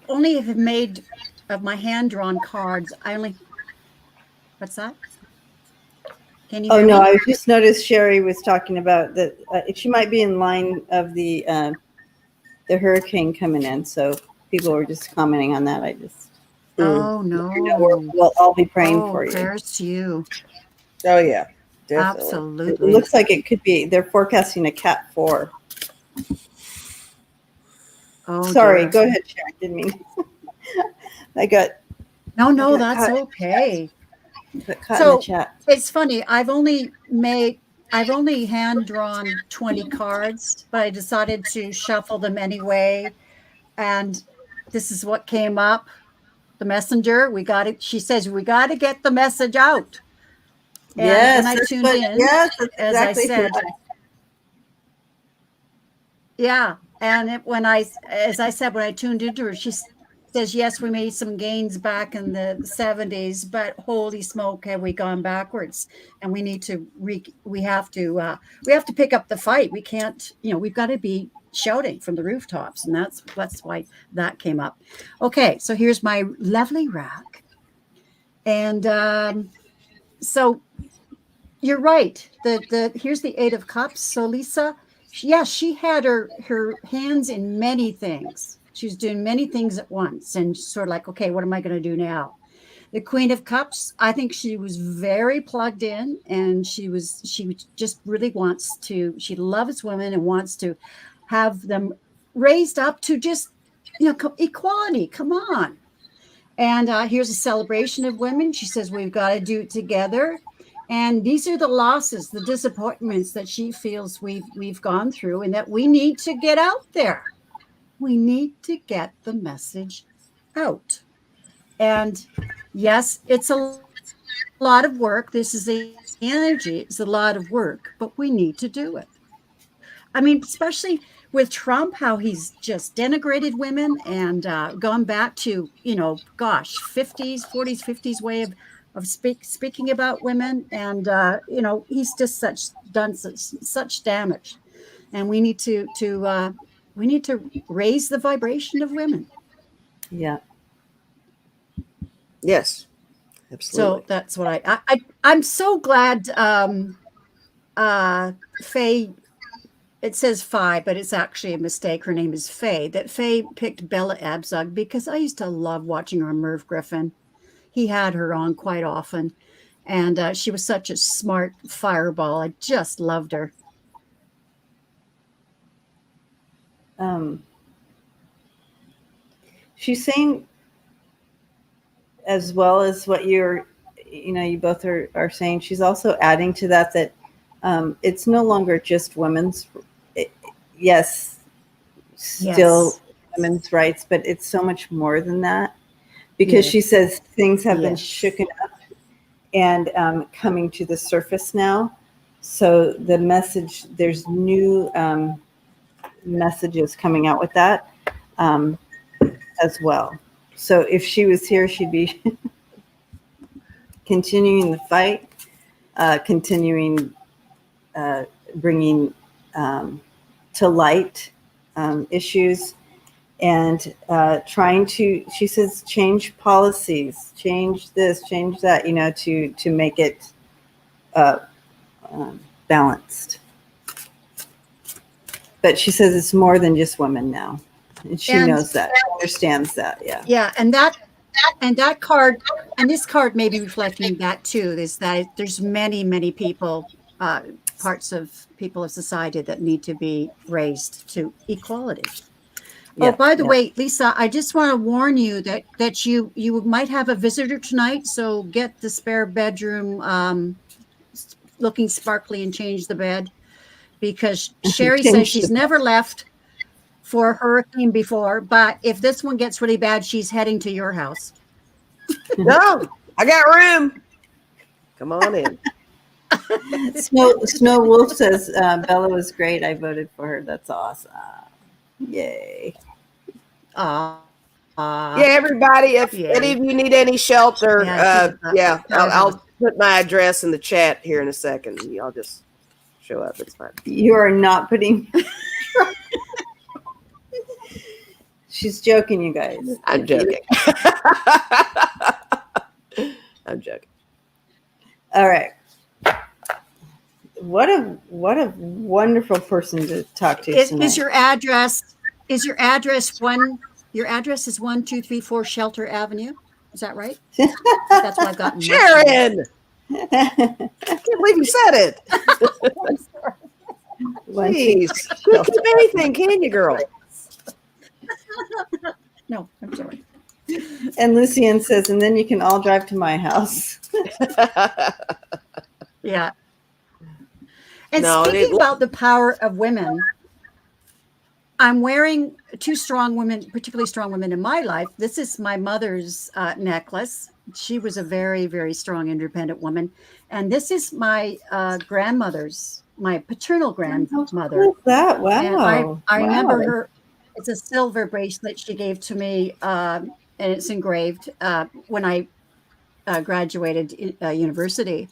Speaker 3: only have made of my hand-drawn cards. What's that? Can you hear me?
Speaker 1: I just noticed Sherry was talking about that. She might be in line of the hurricane coming in. So people were just commenting on that.
Speaker 3: Oh no.
Speaker 1: We'll all be praying for you.
Speaker 3: Prayers to you.
Speaker 2: Oh yeah, definitely.
Speaker 3: Absolutely.
Speaker 1: It looks like it could be. They're forecasting a Cat 4.
Speaker 3: Oh,
Speaker 1: sorry.
Speaker 3: dear.
Speaker 1: Go ahead, Sharon. Didn't mean. I got.
Speaker 3: No, that's okay.
Speaker 1: Caught in the chat.
Speaker 3: It's funny. I've only hand drawn 20 cards, but I decided to shuffle them anyway. And this is what came up. The messenger. She says we got to get the message out. And when I tuned in,
Speaker 1: yes, that's
Speaker 3: as
Speaker 1: exactly
Speaker 3: I said, yeah. And when I tuned into her, she says, yes, we made some gains back in the 70s, but holy smoke, have we gone backwards? And we need to we have to pick up the fight. We can't, we've got to be shouting from the rooftops, and that's why that came up. Okay, so here's my lovely rack, and so you're right. Here's the 8 of Cups. So Lisa, she had her hands in many things. She was doing many things at once, and sort of like, okay, what am I going to do now? The Queen of Cups, I think she was very plugged in, and she just really wants to. She loves women and wants to have them raised up to just equality. Come on. And here's a celebration of women. She says we've got to do it together. And these are the losses, the disappointments that she feels we've gone through, and that we need to get out there. We need to get the message out. And yes, it's a lot of work. This is the energy. It's a lot of work, but we need to do it. I mean, especially with Trump, how he's just denigrated women and gone back to, 50s, 40s, 50s way of speaking about women. And, he's just done such damage. And we need to raise the vibration of women.
Speaker 1: Yeah.
Speaker 2: Yes, absolutely.
Speaker 3: So that's what I'm so glad Faye, it says Faye, but it's actually a mistake. Her name is Faye. That Faye picked Bella Abzug because I used to love watching her on Merv Griffin. He had her on quite often, and she was such a smart fireball. I just loved her.
Speaker 1: She's saying, as well as what you're you both are saying, she's also adding to that it's no longer just women's. Yes, still women's rights, but it's so much more than that, because she says things have been shooken up and coming to the surface now. So the message, there's new messages coming out with that as well. So if she was here, she'd be continuing the fight, continuing bringing to light issues, and trying to, she says, change policies, change this, change that, to make it balanced. But she says it's more than just women now, and she knows that, understands that.
Speaker 3: Yeah, and that card, and this card may be reflecting that too, is that there's many people, parts of people of society that need to be raised to equality. Oh, by the way, Lisa, I just want to warn you that you might have a visitor tonight, so get the spare bedroom looking sparkly and change the bed, because Sherry says she's never left for a hurricane before, but if this one gets really bad, she's heading to your house.
Speaker 2: No, I got room. Come on in.
Speaker 1: Snow Wolf says Bella was great. I voted for her. That's awesome. Yay.
Speaker 2: Yeah, everybody, if any of you need any shelter, I'll put my address in the chat here in a second. Y'all just show up. It's fine.
Speaker 1: You are not putting... She's joking, you guys.
Speaker 2: I'm joking. I'm joking.
Speaker 3: All
Speaker 1: right. What a wonderful person to talk to tonight.
Speaker 3: Is your address one? Your address is 1234 Shelter Avenue. Is that right? That's what I've got.
Speaker 2: Sharon, I can't believe you said it. Please, you can do anything, can you, girl?
Speaker 3: No, I'm sorry.
Speaker 1: And Lucienne says, and then you can all drive to my house.
Speaker 3: Yeah. And speaking about the power of women, I'm wearing two strong women, particularly strong women in my life. This is my mother's necklace. She was a very, very strong, independent woman. And this is my grandmother's, my paternal grandmother.
Speaker 1: What's that? Wow.
Speaker 3: I remember her. It's a silver bracelet she gave to me, and it's engraved when I graduated university.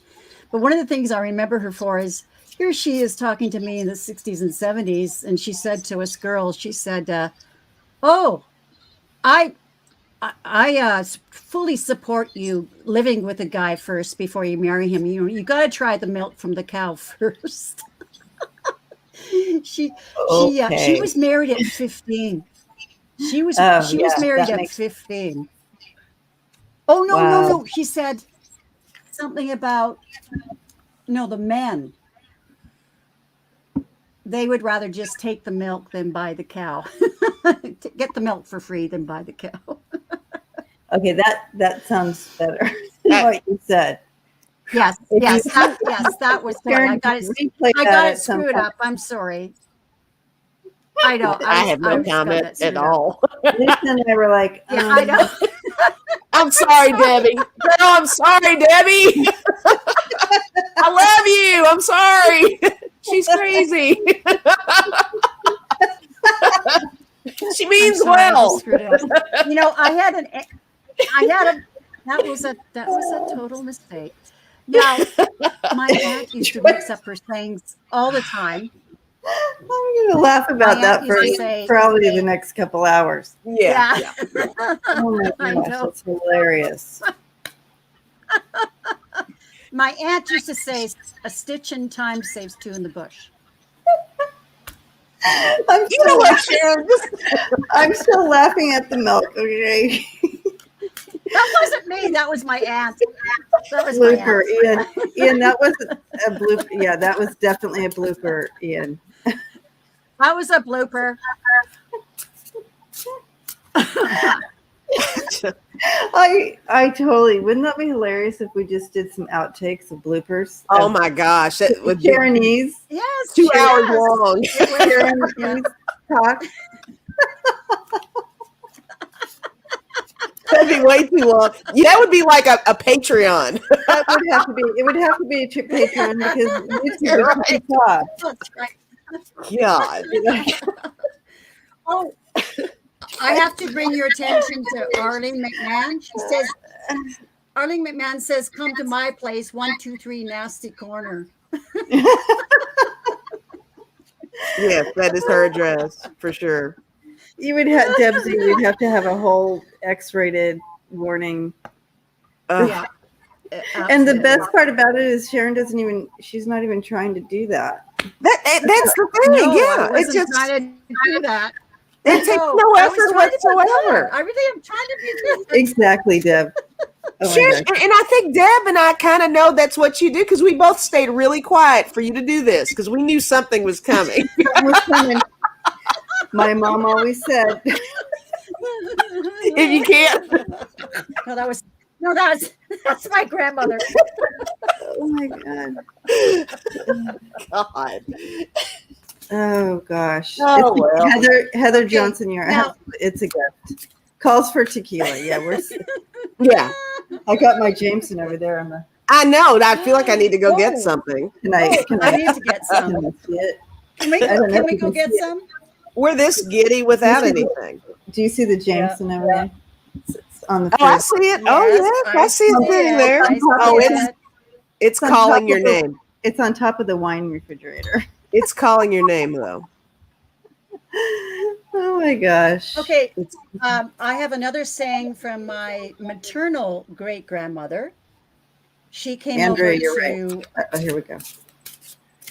Speaker 3: But one of the things I remember her for is, here she is talking to me in the 60s and 70s, and she said to us girls, she said, I fully support you living with a guy first before you marry him. You got to try the milk from the cow first. She was married at 15. She was married at 15. Oh, no. She said something about, the men. They would rather just take the milk than buy the cow. Get the milk for free than buy the cow.
Speaker 1: Okay, that sounds better than what you said.
Speaker 3: Yes, that was good. I got it screwed up. I'm sorry. I know.
Speaker 2: I have no comment at all.
Speaker 1: Lisa and I were like,
Speaker 3: I know.
Speaker 2: I'm sorry, Debbie. Girl, I'm sorry, Debbie. I love you. I'm sorry. She's crazy. She means well. That was a total mistake. Now, my aunt used to mix up her sayings all the time.
Speaker 1: I'm going to laugh about that for probably the next couple hours.
Speaker 3: Yeah.
Speaker 1: Oh my gosh, that's hilarious.
Speaker 3: My aunt used to say, a stitch in time saves two in the bush.
Speaker 1: I'm still laughing at the milk, okay?
Speaker 3: That wasn't me. That was my aunt. That was
Speaker 1: blooper,
Speaker 3: my aunt.
Speaker 1: Ian, that wasn't a blooper. Yeah, that was definitely a blooper, Ian.
Speaker 3: That was a blooper.
Speaker 1: I totally wouldn't that be hilarious if we just did some outtakes of bloopers?
Speaker 2: Oh
Speaker 1: of
Speaker 2: my gosh, that would be
Speaker 1: Sharonese.
Speaker 3: Yes,
Speaker 2: 2 hours
Speaker 3: yes.
Speaker 2: long.
Speaker 1: Sharonese talk.
Speaker 2: That'd be way too long. Yeah, that would be like a Patreon.
Speaker 1: That would have to be. It would have to be a Patreon because YouTube is
Speaker 2: Right.
Speaker 1: pretty tough.
Speaker 3: That's right.
Speaker 2: God.
Speaker 3: Oh, I have to bring your attention to Arlene McMahon. She says, Arlene McMahon says, come to my place, 123 Nasty Corner.
Speaker 2: Yes, that is her address for sure.
Speaker 1: You would have Debsy. We'd have to have a whole X-rated warning.
Speaker 3: Yeah.
Speaker 1: And the best part about it is Sharon doesn't even. She's not even trying to do that.
Speaker 2: That's the thing.
Speaker 3: No,
Speaker 2: Yeah,
Speaker 3: I
Speaker 2: it's
Speaker 3: wasn't
Speaker 2: just
Speaker 3: trying to do that.
Speaker 2: it takes no
Speaker 3: I was
Speaker 2: effort
Speaker 3: trying to be
Speaker 2: whatsoever.
Speaker 3: good. I really am trying to be good.
Speaker 1: Exactly, Deb. Oh my
Speaker 2: Sharon,
Speaker 1: gosh.
Speaker 2: and I think Deb and I kind of know that's what you do because we both stayed really quiet for you to do this because we knew something was coming.
Speaker 1: That was coming. My mom always said,
Speaker 2: If you can't,
Speaker 3: That's my grandmother.
Speaker 1: "Oh my god,
Speaker 2: God.
Speaker 1: oh gosh."
Speaker 2: Oh, well.
Speaker 1: Heather
Speaker 3: Okay,
Speaker 1: Johnson,
Speaker 3: now-
Speaker 1: it's a gift. Calls for tequila. Yeah,
Speaker 2: Yeah,
Speaker 1: I got my Jameson over there on the
Speaker 2: I know. I feel like I need to go get
Speaker 3: Oh.
Speaker 2: something.
Speaker 1: tonight.
Speaker 3: I need to get some.
Speaker 1: Can I see it?
Speaker 3: Can we,
Speaker 1: I don't know
Speaker 3: can
Speaker 1: if
Speaker 3: we
Speaker 1: you
Speaker 3: go
Speaker 1: can
Speaker 3: get
Speaker 1: see it.
Speaker 3: some?
Speaker 2: We're this giddy without anything.
Speaker 1: Do you see the Jameson over there? It's on the
Speaker 2: Oh, I
Speaker 1: fridge.
Speaker 2: see it.
Speaker 3: Yes,
Speaker 2: Oh, yes. I see it sitting there.
Speaker 3: I see
Speaker 2: Oh,
Speaker 3: it.
Speaker 2: it's
Speaker 1: on
Speaker 2: calling
Speaker 1: top
Speaker 2: your
Speaker 1: of the-
Speaker 2: name.
Speaker 1: It's on top of the wine refrigerator.
Speaker 2: It's calling your name, though.
Speaker 1: Oh my gosh.
Speaker 3: Okay, I have another saying from my maternal great grandmother. She came
Speaker 1: Andrea,
Speaker 3: over
Speaker 1: you're
Speaker 3: to
Speaker 1: Oh, here we go.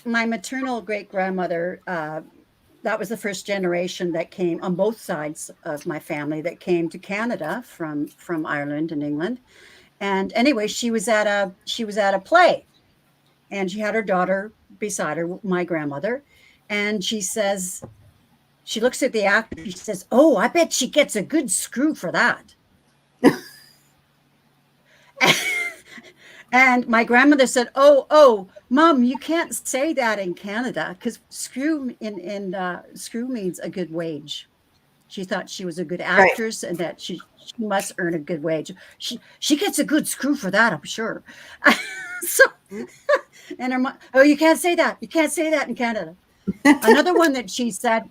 Speaker 3: my maternal great grandmother. That was the first generation that came on both sides of my family that came to Canada from Ireland and England. And anyway, she was at a play, and she had her daughter beside her, my grandmother, and she says, she looks at the actor, she says, "Oh, I bet she gets a good screw for that." And my grandmother said, "Oh, Mom, you can't say that in Canada because screw screw means a good wage." She thought she was a good actress and that she must earn a good wage. She gets a good screw for that, I'm sure. So, and her mom, "Oh, you can't say that. You can't say that in Canada." Another one that she said.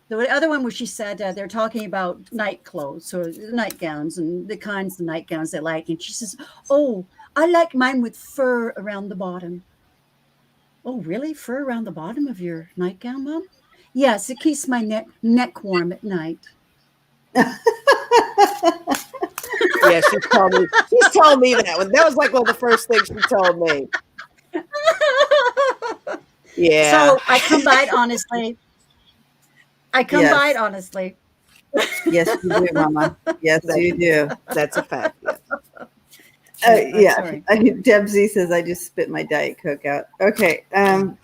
Speaker 3: The other one where she said they're talking about night clothes or nightgowns and the kinds of nightgowns they like. And she says, "Oh, I like mine with fur around the bottom." "Oh, really? Fur around the bottom of your nightgown, Mom?" "Yes, it keeps my neck warm at night."
Speaker 2: Yeah, she told me. She's told me that one. That was like one of the first things she told me. Yeah.
Speaker 3: So I come by it honestly.
Speaker 1: Yes, you do, Mama. Yes, you do.
Speaker 2: That's a fact. Yes.
Speaker 1: Yeah.
Speaker 3: Sorry.
Speaker 1: Deb Z says I just spit my Diet Coke out. Okay. I can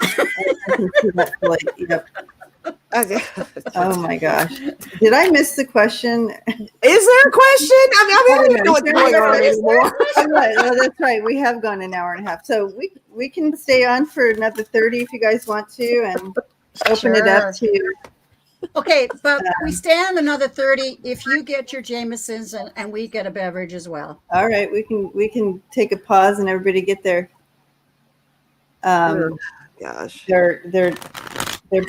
Speaker 1: see that plate. Yep. Oh my gosh. Did I miss the question?
Speaker 2: Is there a question? I don't even know what's going on anymore.
Speaker 1: Oh, that's right. We have gone an hour and a half. So we can stay on for another 30 if you guys want to and open it up to.
Speaker 3: Okay, but we stay on another 30 if you get your Jamesons and we get a beverage as well.
Speaker 1: All right, we can take a pause and everybody get their
Speaker 2: Gosh.
Speaker 1: their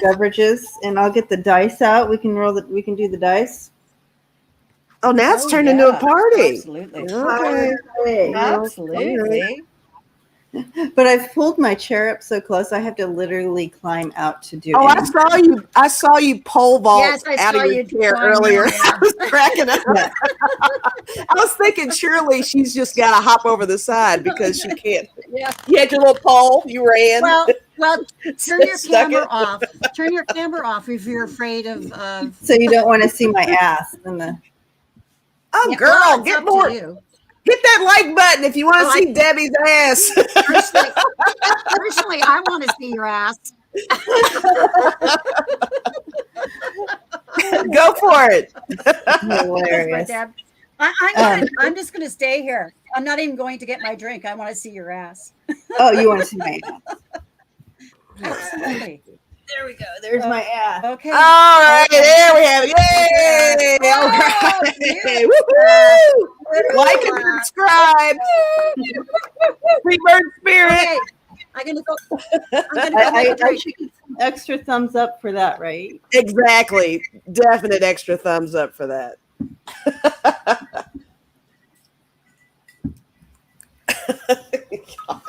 Speaker 1: beverages, and I'll get the dice out. We can do the dice.
Speaker 2: Oh, now it's turned into a party.
Speaker 3: Absolutely.
Speaker 2: Okay.
Speaker 3: Absolutely.
Speaker 1: But I've pulled my chair up so close I have to literally climb out to do it.
Speaker 2: Oh, I saw you pole vault
Speaker 3: Yes, I
Speaker 2: out
Speaker 3: saw
Speaker 2: of your
Speaker 3: you
Speaker 2: chair
Speaker 3: climb
Speaker 2: earlier.
Speaker 3: out, yeah.
Speaker 2: I was cracking up. I was thinking surely she's just got to hop over the side because she can't.
Speaker 3: Yeah.
Speaker 2: You had your little pole. You ran.
Speaker 3: Well, turn your
Speaker 2: Stuck
Speaker 3: camera
Speaker 2: it.
Speaker 3: off. Turn your camera off if you're afraid of.
Speaker 1: So you don't want to see my ass in the.
Speaker 2: Oh,
Speaker 3: Yeah,
Speaker 2: girl,
Speaker 3: well, it's
Speaker 2: get
Speaker 3: up to
Speaker 2: more.
Speaker 3: you.
Speaker 2: Hit that like button if you want to
Speaker 3: Oh,
Speaker 2: see Debbie's ass.
Speaker 3: Personally, I want to see your ass.
Speaker 2: Go for it.
Speaker 3: That's my
Speaker 1: Hilarious.
Speaker 3: dad. I'm just going to stay here. I'm not even going to get my drink. I want to see your ass.
Speaker 1: Oh, you want to see my ass?
Speaker 3: Absolutely.
Speaker 1: There we go. There's my ass.
Speaker 3: Okay.
Speaker 2: All right,
Speaker 3: Okay.
Speaker 2: there we have it. Yay! All right. Woo-hoo! Like and subscribe. Free bird spirit.
Speaker 3: Okay. I'm going to go. I'm going to go
Speaker 1: I
Speaker 3: make a drink.
Speaker 1: should get some extra thumbs up for that, right?
Speaker 2: Exactly. Definite extra thumbs up for that. God.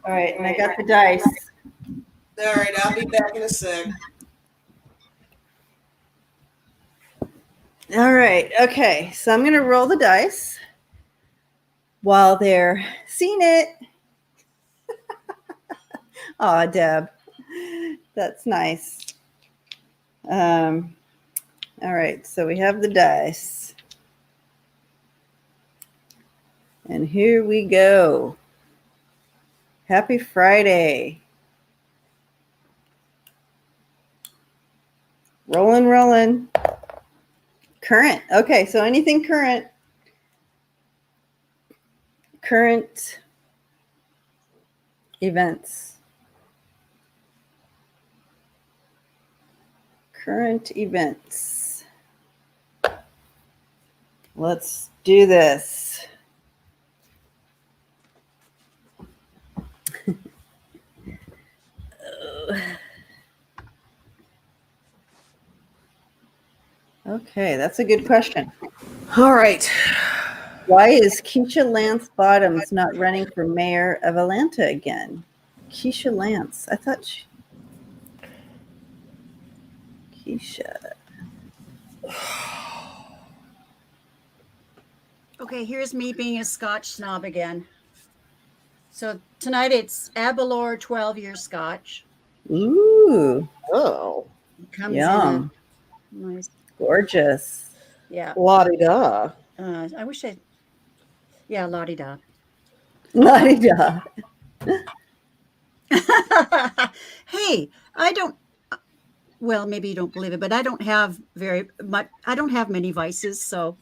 Speaker 1: All right, and I got the dice.
Speaker 2: All right, I'll be back in a sec.
Speaker 1: All right, okay. So I'm going to roll the dice while they're seeing it. Aw, Deb. That's nice. All right, so we have the dice. And here we go. Happy Friday. Rolling, rolling. Current. Okay, so anything current. Current events. Current events. Let's do this. Okay, that's a good question.
Speaker 2: All right.
Speaker 1: Why is Keisha Lance Bottoms not running for mayor of Atlanta again? Keisha Lance. I thought she... Keisha.
Speaker 3: Okay, here's me being a Scotch snob again. So tonight it's Aberlour 12-year Scotch.
Speaker 1: Ooh,
Speaker 2: Oh,
Speaker 3: It comes
Speaker 1: yum.
Speaker 3: in a nice,
Speaker 1: Gorgeous.
Speaker 3: yeah.
Speaker 2: la-di-da.
Speaker 3: I wish I, yeah, la-di-da.
Speaker 1: La-di-da.
Speaker 3: Hey, I don't, well, maybe you don't believe it, but I don't have very much, I don't have many vices. So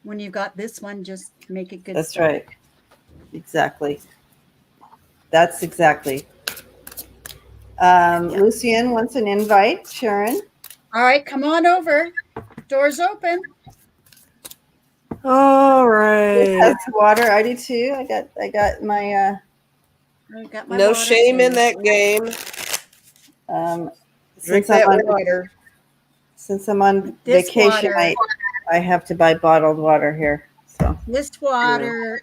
Speaker 3: when you've got this one, just make it good.
Speaker 1: That's
Speaker 3: stuff.
Speaker 1: right. Exactly. That's exactly. Lucian wants an invite. Sharon.
Speaker 3: All right, come on over. Doors open.
Speaker 2: All
Speaker 1: Has
Speaker 2: right.
Speaker 1: water. I do too. I got my
Speaker 3: I got my
Speaker 2: No
Speaker 3: water
Speaker 2: shame in
Speaker 3: too.
Speaker 2: that game. Drink
Speaker 1: since I'm
Speaker 2: that
Speaker 1: on
Speaker 2: water.
Speaker 1: since I'm on
Speaker 3: This
Speaker 1: vacation,
Speaker 3: water,
Speaker 1: I have to buy bottled water here. So
Speaker 3: this water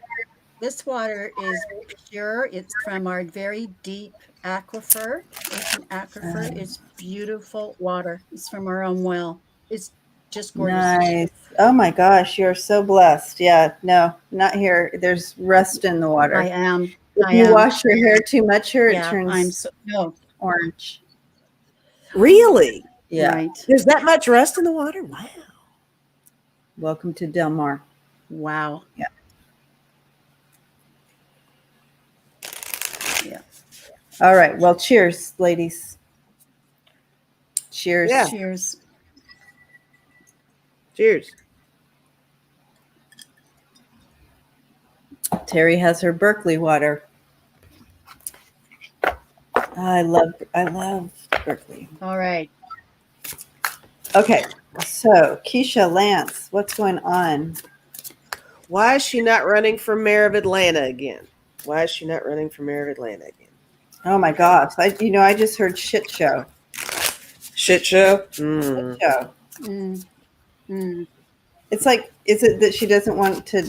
Speaker 3: is pure. It's from our very deep aquifer. It's an aquifer. It's beautiful water. It's from our own well. It's just gorgeous.
Speaker 1: nice. Oh my gosh, you're so blessed. Yeah, no, not here. There's rust in the water.
Speaker 3: I am.
Speaker 1: If you wash your hair too much here, it turns orange.
Speaker 2: Really?
Speaker 1: Yeah.
Speaker 3: Right.
Speaker 2: There's that much rust in the water? Wow.
Speaker 1: Welcome to Del Mar.
Speaker 3: Wow.
Speaker 1: Yeah.
Speaker 3: Yeah.
Speaker 1: All right. Well, cheers, ladies. Cheers.
Speaker 2: Yeah.
Speaker 3: Cheers.
Speaker 2: Cheers.
Speaker 1: Terry has her Berkeley water. I love Berkeley.
Speaker 3: All right.
Speaker 1: Okay. So, Keisha Lance, what's going on?
Speaker 2: Why is she not running for mayor of Atlanta again? Why is she not running for mayor of Atlanta again?
Speaker 1: Oh my gosh. I just heard shit show.
Speaker 2: Shit show?
Speaker 1: Shit show.
Speaker 3: Mm. Mm.
Speaker 1: It's like, is it that she doesn't want to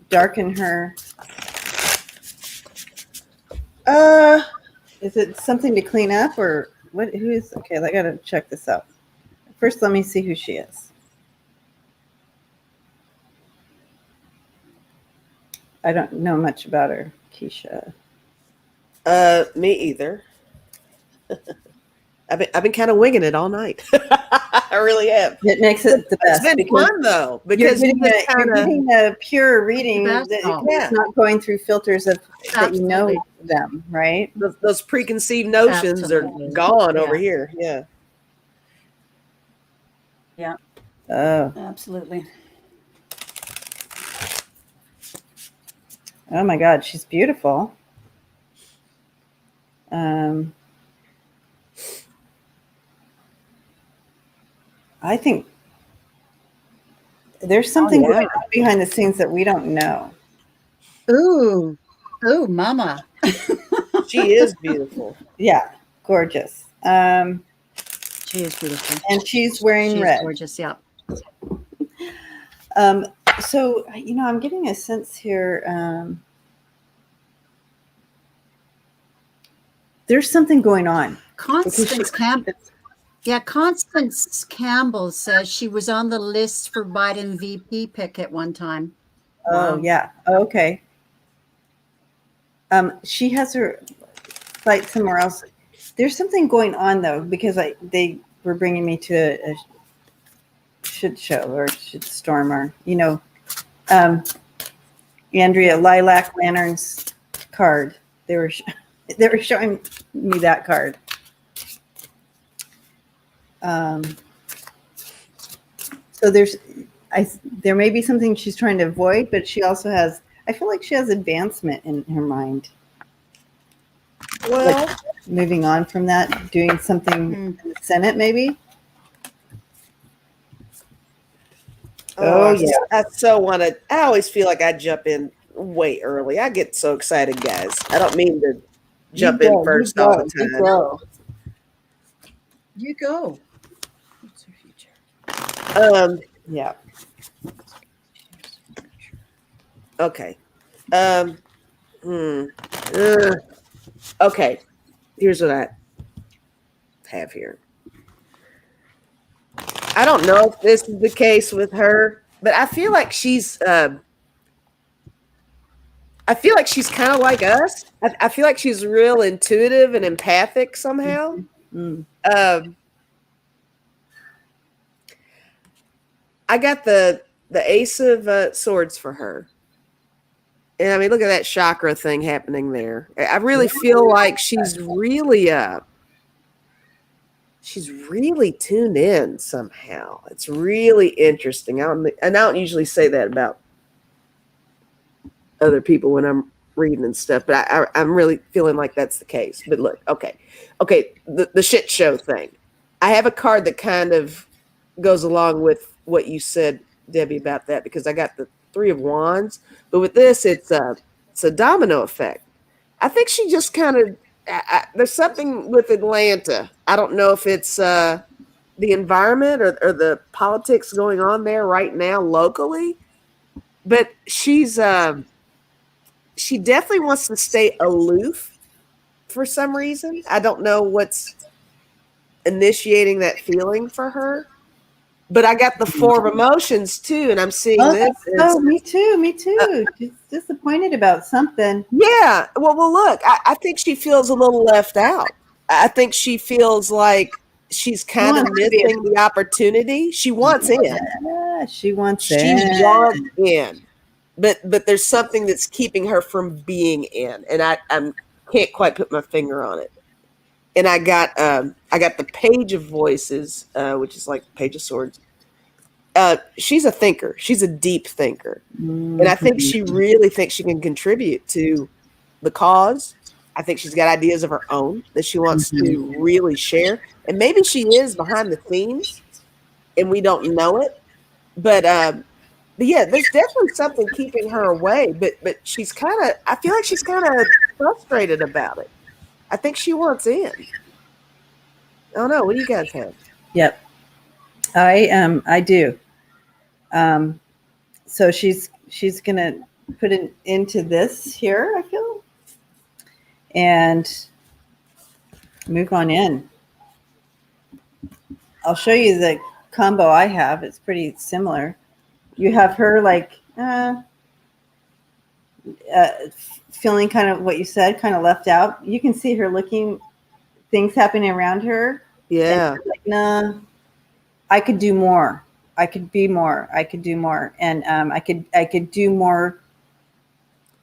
Speaker 1: darken her? Is it something to clean up or what? Who is? Okay, I got to check this out. First, let me see who she is. I don't know much about her, Keisha.
Speaker 2: Me either. I've been kind of winging it all night. I really have.
Speaker 1: It makes it the best.
Speaker 2: It's been fun though, because
Speaker 1: you're getting a pure reading that it's not going through filters of that you know them, right?
Speaker 2: Those preconceived notions are gone over here. Yeah.
Speaker 3: Yeah.
Speaker 1: Oh,
Speaker 3: absolutely.
Speaker 1: Oh my God, she's beautiful. I think there's something going on behind the scenes that we don't know.
Speaker 3: Ooh, mama.
Speaker 2: She is beautiful.
Speaker 1: Yeah, gorgeous.
Speaker 3: She is beautiful.
Speaker 1: And she's wearing red.
Speaker 3: Gorgeous, yeah.
Speaker 1: So, I'm getting a sense here. There's something going on.
Speaker 3: Constance Campbell says she was on the list for Biden VP pick at one time.
Speaker 1: Oh, yeah. Okay. She has her fight somewhere else. There's something going on, though, because they were bringing me to a shit show or shit storm or, Andrea, Lilac Lanterns card. They were showing me that card. So there may be something she's trying to avoid, but she also has, I feel like she has advancement in her mind.
Speaker 2: Well,
Speaker 1: like moving on from that, doing something in the Senate, maybe.
Speaker 2: Oh yeah. I always feel like I jump in way early. I get so excited, guys. I don't mean to jump in first all the time.
Speaker 3: You go.
Speaker 2: What's her future?
Speaker 1: Yeah.
Speaker 2: Okay. Okay. Here's what I have here. I don't know if this is the case with her, but I feel like she's kind of like us. I feel like she's real intuitive and empathic somehow.
Speaker 1: Mm-hmm.
Speaker 2: I got the Ace of Swords for her. And I mean, look at that chakra thing happening there. I really feel like she's really tuned in somehow. It's really interesting. I don't usually say that about other people when I'm reading and stuff, but I'm really feeling like that's the case. But look, okay, the shit show thing. I have a card that kind of goes along with what you said, Debbie, about that, because I got the Three of Wands, but with this, it's a domino effect. I think she just kind of there's something with Atlanta. I don't know if it's the environment or the politics going on there right now locally, but she definitely wants to stay aloof for some reason. I don't know what's initiating that feeling for her. But I got the Four of Emotions too, and I'm seeing this.
Speaker 1: Oh, me too. She's disappointed about something.
Speaker 2: Yeah. Well, look, I think she feels a little left out. I think she feels like she's kind of missing the opportunity. She wants in.
Speaker 1: Yeah, she wants
Speaker 2: in. But there's something that's keeping her from being in, and I can't quite put my finger on it. And I got the Page of Voices, which is like Page of Swords. She's a thinker. She's a deep thinker. Mm-hmm. And I think she really thinks she can contribute to the cause. I think she's got ideas of her own that she wants to really share. And maybe she is behind the scenes and we don't know it. But yeah, there's definitely something keeping her away. But I feel like she's kind of frustrated about it. I think she wants in. I don't know. What do you guys have?
Speaker 1: Yep. I do. So she's gonna put it into this here, I feel, and move on in. I'll show you the combo I have. It's pretty similar. You have her like feeling kind of what you said, kind of left out. You can see her looking, things happening around her,
Speaker 2: Yeah.
Speaker 1: And like, nah, I could do more. I could be more. I could do more. And I could do more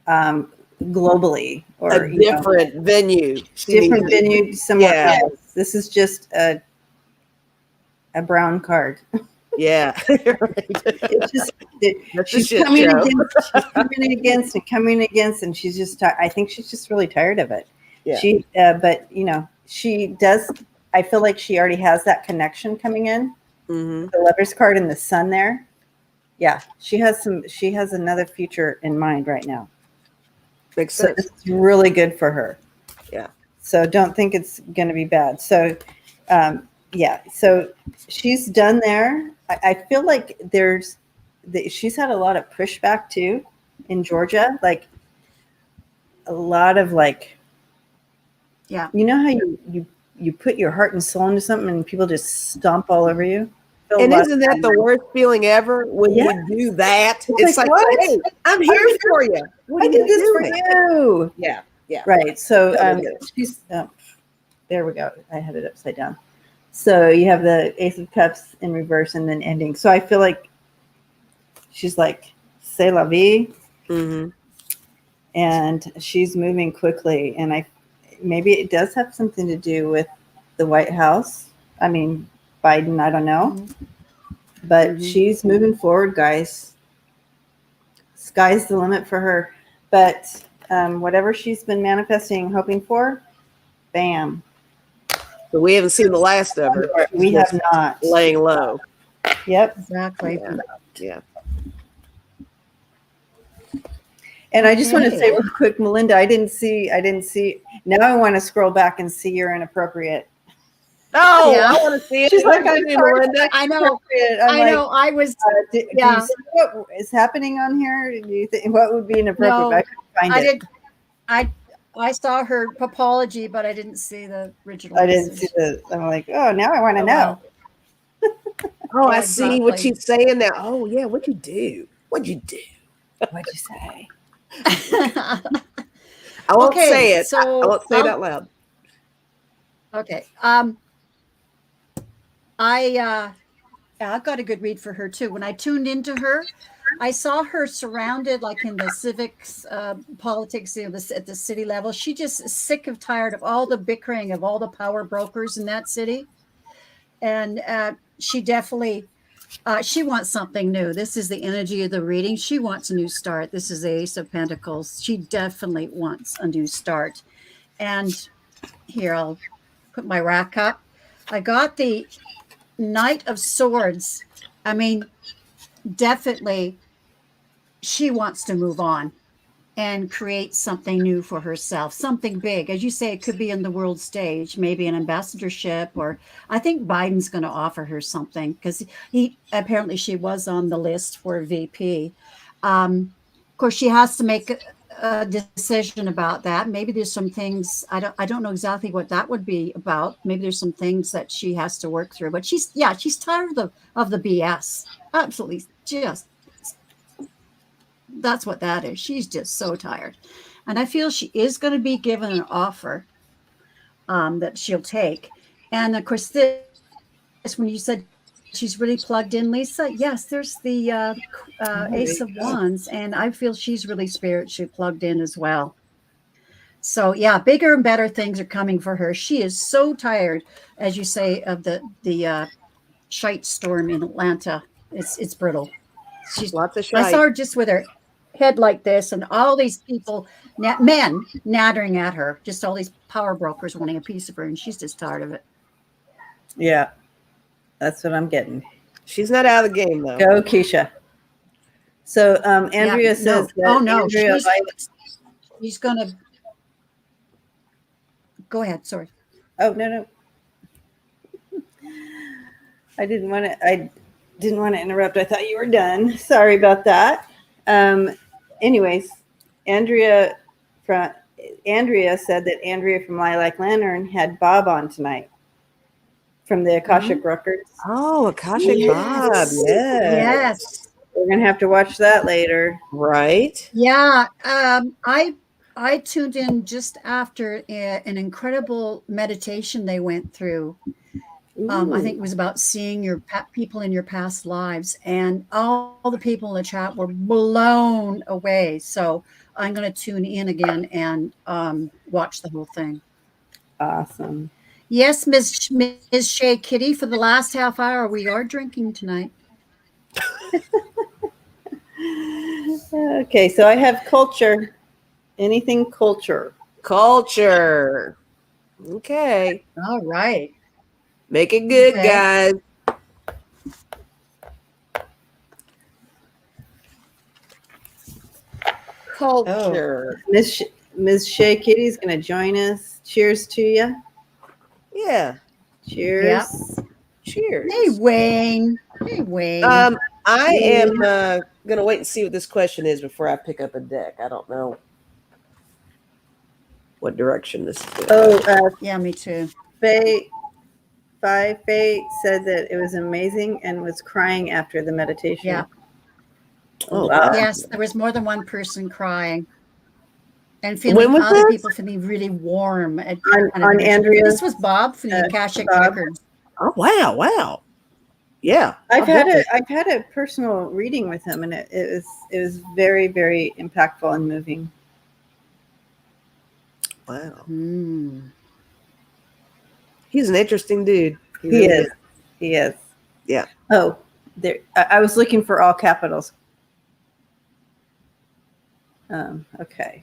Speaker 1: globally, or
Speaker 2: A different venue.
Speaker 1: different venue somewhere
Speaker 2: Yeah.
Speaker 1: else. This is just a brown card.
Speaker 2: Yeah.
Speaker 1: It's just
Speaker 2: That's a
Speaker 1: she's
Speaker 2: shit
Speaker 1: coming
Speaker 2: show.
Speaker 1: against, and she's just I think she's just really tired of it.
Speaker 2: Yeah.
Speaker 1: She but she does. I feel like she already has that connection coming in.
Speaker 2: Mm-hmm.
Speaker 1: The Lover's card and the Sun there. Yeah, she has another future in mind right now.
Speaker 2: Makes
Speaker 1: So
Speaker 2: sense.
Speaker 1: it's really good for her.
Speaker 2: Yeah.
Speaker 1: So don't think it's going to be bad. So, so she's done there. I feel like she's had a lot of pushback too in Georgia. Like a lot of
Speaker 3: Yeah.
Speaker 1: you know how you put your heart and soul into something and people just stomp all over you.
Speaker 2: And isn't that the worst feeling ever when you do that? It's like,
Speaker 1: what?
Speaker 2: hey, I'm here for you.
Speaker 1: I did this for you.
Speaker 2: Yeah. Yeah.
Speaker 1: Right. So
Speaker 2: Totally.
Speaker 1: she's there we go. I had it upside down. So you have the Ace of Cups in reverse and then ending. So I feel like she's like, c'est la vie.
Speaker 2: Mm-hmm.
Speaker 1: And she's moving quickly. And maybe it does have something to do with the White House. I mean, Biden, I don't know.
Speaker 3: Mm-hmm.
Speaker 1: But she's moving forward, guys. Sky's the limit for her. But whatever she's been manifesting, hoping for, bam.
Speaker 2: But we haven't seen the last of her.
Speaker 1: We have not.
Speaker 2: Laying low.
Speaker 1: Yep.
Speaker 3: Exactly.
Speaker 2: Yeah.
Speaker 1: And I just want to say real quick, Melinda, I didn't see. Now I want to scroll back and see your inappropriate.
Speaker 2: Oh, yeah. I want to see it.
Speaker 1: She's like, Melinda.
Speaker 3: I know.
Speaker 1: I
Speaker 3: know. I was.
Speaker 1: Do you see what is happening on here? Do you think what would be inappropriate?
Speaker 3: No,
Speaker 1: I couldn't find it.
Speaker 3: I saw her apology, but I didn't see the original.
Speaker 1: I didn't see the. I'm like, oh, now I want to know.
Speaker 2: Oh, I see what she's saying now. Oh, yeah. What'd you do? What'd you say? I won't say it.
Speaker 3: So
Speaker 2: I won't say it out loud.
Speaker 3: Okay. I've got a good read for her too. When I tuned into her, I saw her surrounded, like in the civics, politics, at the city level. She just is sick of tired of all the bickering of all the power brokers in that city, and she definitely she wants something new. This is the energy of the reading. She wants a new start. This is the Ace of Pentacles. She definitely wants a new start. And here, I'll put my rack up. I got the Knight of Swords. I mean, definitely she wants to move on and create something new for herself, something big. As you say, it could be in the world stage, maybe an ambassadorship, or I think Biden's going to offer her something because apparently she was on the list for VP. Of course, she has to make a decision about that. Maybe there's some things I don't know exactly what that would be about. Maybe there's some things that she has to work through. But she's tired of the BS. Absolutely, just that's what that is. She's just so tired, and I feel she is going to be given an offer that she'll take. And of course, this when you said she's really plugged in, Lisa. Yes, there's the Ace of Wands, and I feel she's really spiritually plugged in as well. So yeah, bigger and better things are coming for her. She is so tired, as you say, of the shite storm in Atlanta. It's brutal. She's
Speaker 2: lots of shite.
Speaker 3: I saw her just with her head like this, and all these people, men, nattering at her. Just all these power brokers wanting a piece of her, and she's just tired of it.
Speaker 1: Yeah. That's what I'm getting.
Speaker 2: She's not out of the game, though.
Speaker 1: Go, Keisha. So Andrea says that.
Speaker 3: Oh, no.
Speaker 1: Andrea
Speaker 3: She's going to. Go ahead. Sorry.
Speaker 1: Oh, no. I didn't want to interrupt. I thought you were done. Sorry about that. Anyways, Andrea said that Andrea from Lilac Lantern had Bob on tonight. From the Akashic Records.
Speaker 2: Oh, Akashic Bob.
Speaker 3: Yes.
Speaker 1: We're going to have to watch that later.
Speaker 2: Right.
Speaker 3: Yeah. I tuned in just after an incredible meditation they went through. I think it was about seeing your people in your past lives, and all the people in the chat were blown away. So I'm going to tune in again and watch the whole thing.
Speaker 1: Awesome.
Speaker 3: Yes, Ms. Shay Kitty, for the last half hour, we are drinking tonight.
Speaker 1: Okay, so I have culture. Anything culture?
Speaker 2: Culture. Okay.
Speaker 3: All right.
Speaker 2: Make it good,
Speaker 3: Okay.
Speaker 2: guys. Culture.
Speaker 1: Ms. Shay Kitty's going to join us. Cheers to you.
Speaker 2: Yeah.
Speaker 1: Cheers.
Speaker 3: Yep.
Speaker 2: Cheers.
Speaker 3: Hey, Wayne. Hey, Wayne.
Speaker 2: I am going to wait and see what this question is before I pick up a deck. I don't know what direction this is going.
Speaker 1: Oh,
Speaker 3: yeah, me too.
Speaker 1: Faye said that it was amazing and was crying after the meditation.
Speaker 3: Yeah.
Speaker 2: Oh, wow.
Speaker 3: Yes, there was more than one person crying. And feeling other people feeling really warm.
Speaker 1: On Andrea.
Speaker 3: This was Bob from the Akashic Records.
Speaker 2: Oh, wow. Wow. Yeah.
Speaker 1: I've had a personal reading with him, and it was very, very impactful and moving.
Speaker 2: Wow. He's an interesting dude.
Speaker 1: He is.
Speaker 2: Yeah.
Speaker 1: Oh, there. I was looking for all capitals. Okay.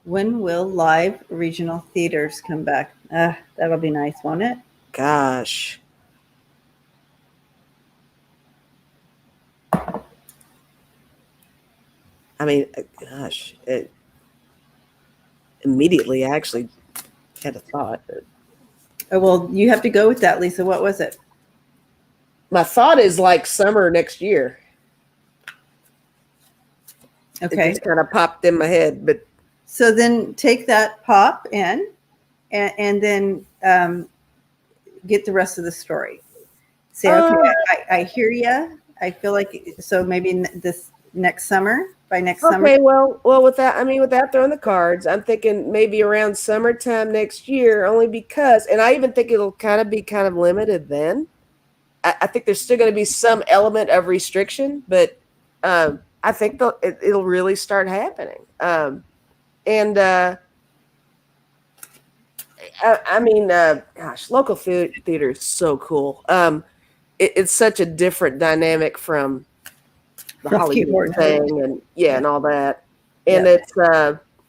Speaker 1: When will live regional theaters come back? That'll be nice, won't it?
Speaker 2: Gosh. I mean, gosh. Immediately, I actually had a thought.
Speaker 1: Oh, well, you have to go with that, Lisa. What was it?
Speaker 2: My thought is like summer next year.
Speaker 1: Okay.
Speaker 2: It just kind of popped in my head, but.
Speaker 1: So then take that pop in and then get the rest of the story. Say, okay, I hear you. I feel like, so maybe this next summer, by next summer.
Speaker 2: Okay, well, without throwing the cards, I'm thinking maybe around summertime next year, only because, and I even think it'll kind of be limited then. I think there's still going to be some element of restriction, but I think it'll really start happening. Gosh, local theater is so cool. It's such a different dynamic from the Hollywood thing and all that. And it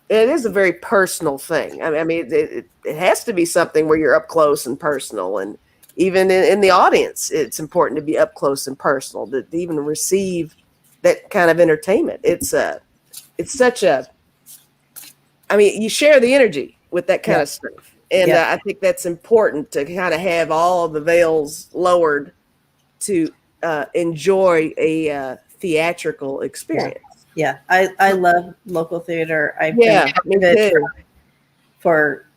Speaker 2: is a very personal thing. I mean, it has to be something where you're up close and personal, and even in the audience, it's important to be up close and personal to even receive that kind of entertainment. It's such a, I mean, you share the energy with that kind of stuff. And I think that's important to kind of have all of the veils lowered to enjoy a theatrical experience.
Speaker 1: Yeah. I love local theater. I've
Speaker 2: been it
Speaker 1: for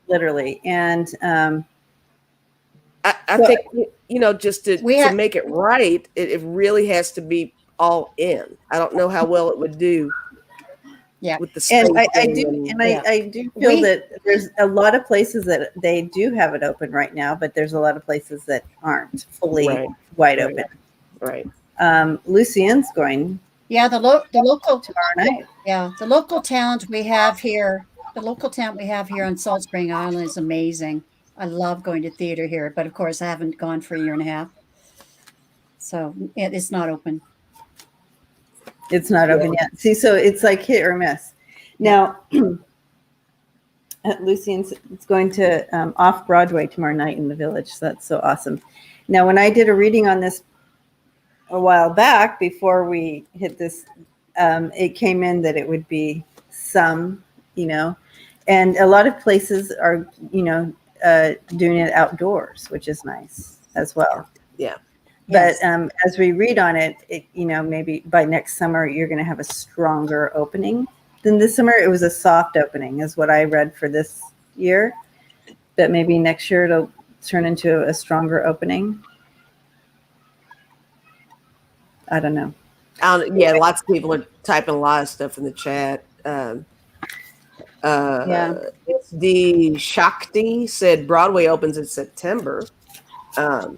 Speaker 1: literally. And
Speaker 2: I think, just to make it right, it really has to be all in. I don't know how well it would do.
Speaker 3: Yeah,
Speaker 2: with the space
Speaker 1: and I do feel that there's a lot of places that they do have it open right now, but there's a lot of places that aren't fully wide open.
Speaker 2: Right.
Speaker 1: Lucien's going.
Speaker 3: Yeah, the local
Speaker 1: tomorrow night.
Speaker 3: Yeah, the local talent we have here. The local talent we have here on Salt Spring Island is amazing. I love going to theater here, but of course I haven't gone for a year and a half, so it's not open.
Speaker 1: It's not open yet. See, so it's like hit or miss. Now, Lucien's it's going to off Broadway tomorrow night in the Village. So that's so awesome. Now, when I did a reading on this a while back, before we hit this, it came in that it would be some, and a lot of places are, doing it outdoors, which is nice as well.
Speaker 2: Yeah.
Speaker 1: But as we read on it, maybe by next summer, you're going to have a stronger opening than this summer. It was a soft opening is what I read for this year. But maybe next year it'll turn into a stronger opening. I don't know.
Speaker 2: Lots of people are typing a lot of stuff in the chat.
Speaker 3: Yeah.
Speaker 2: The Shakti said Broadway opens in September. And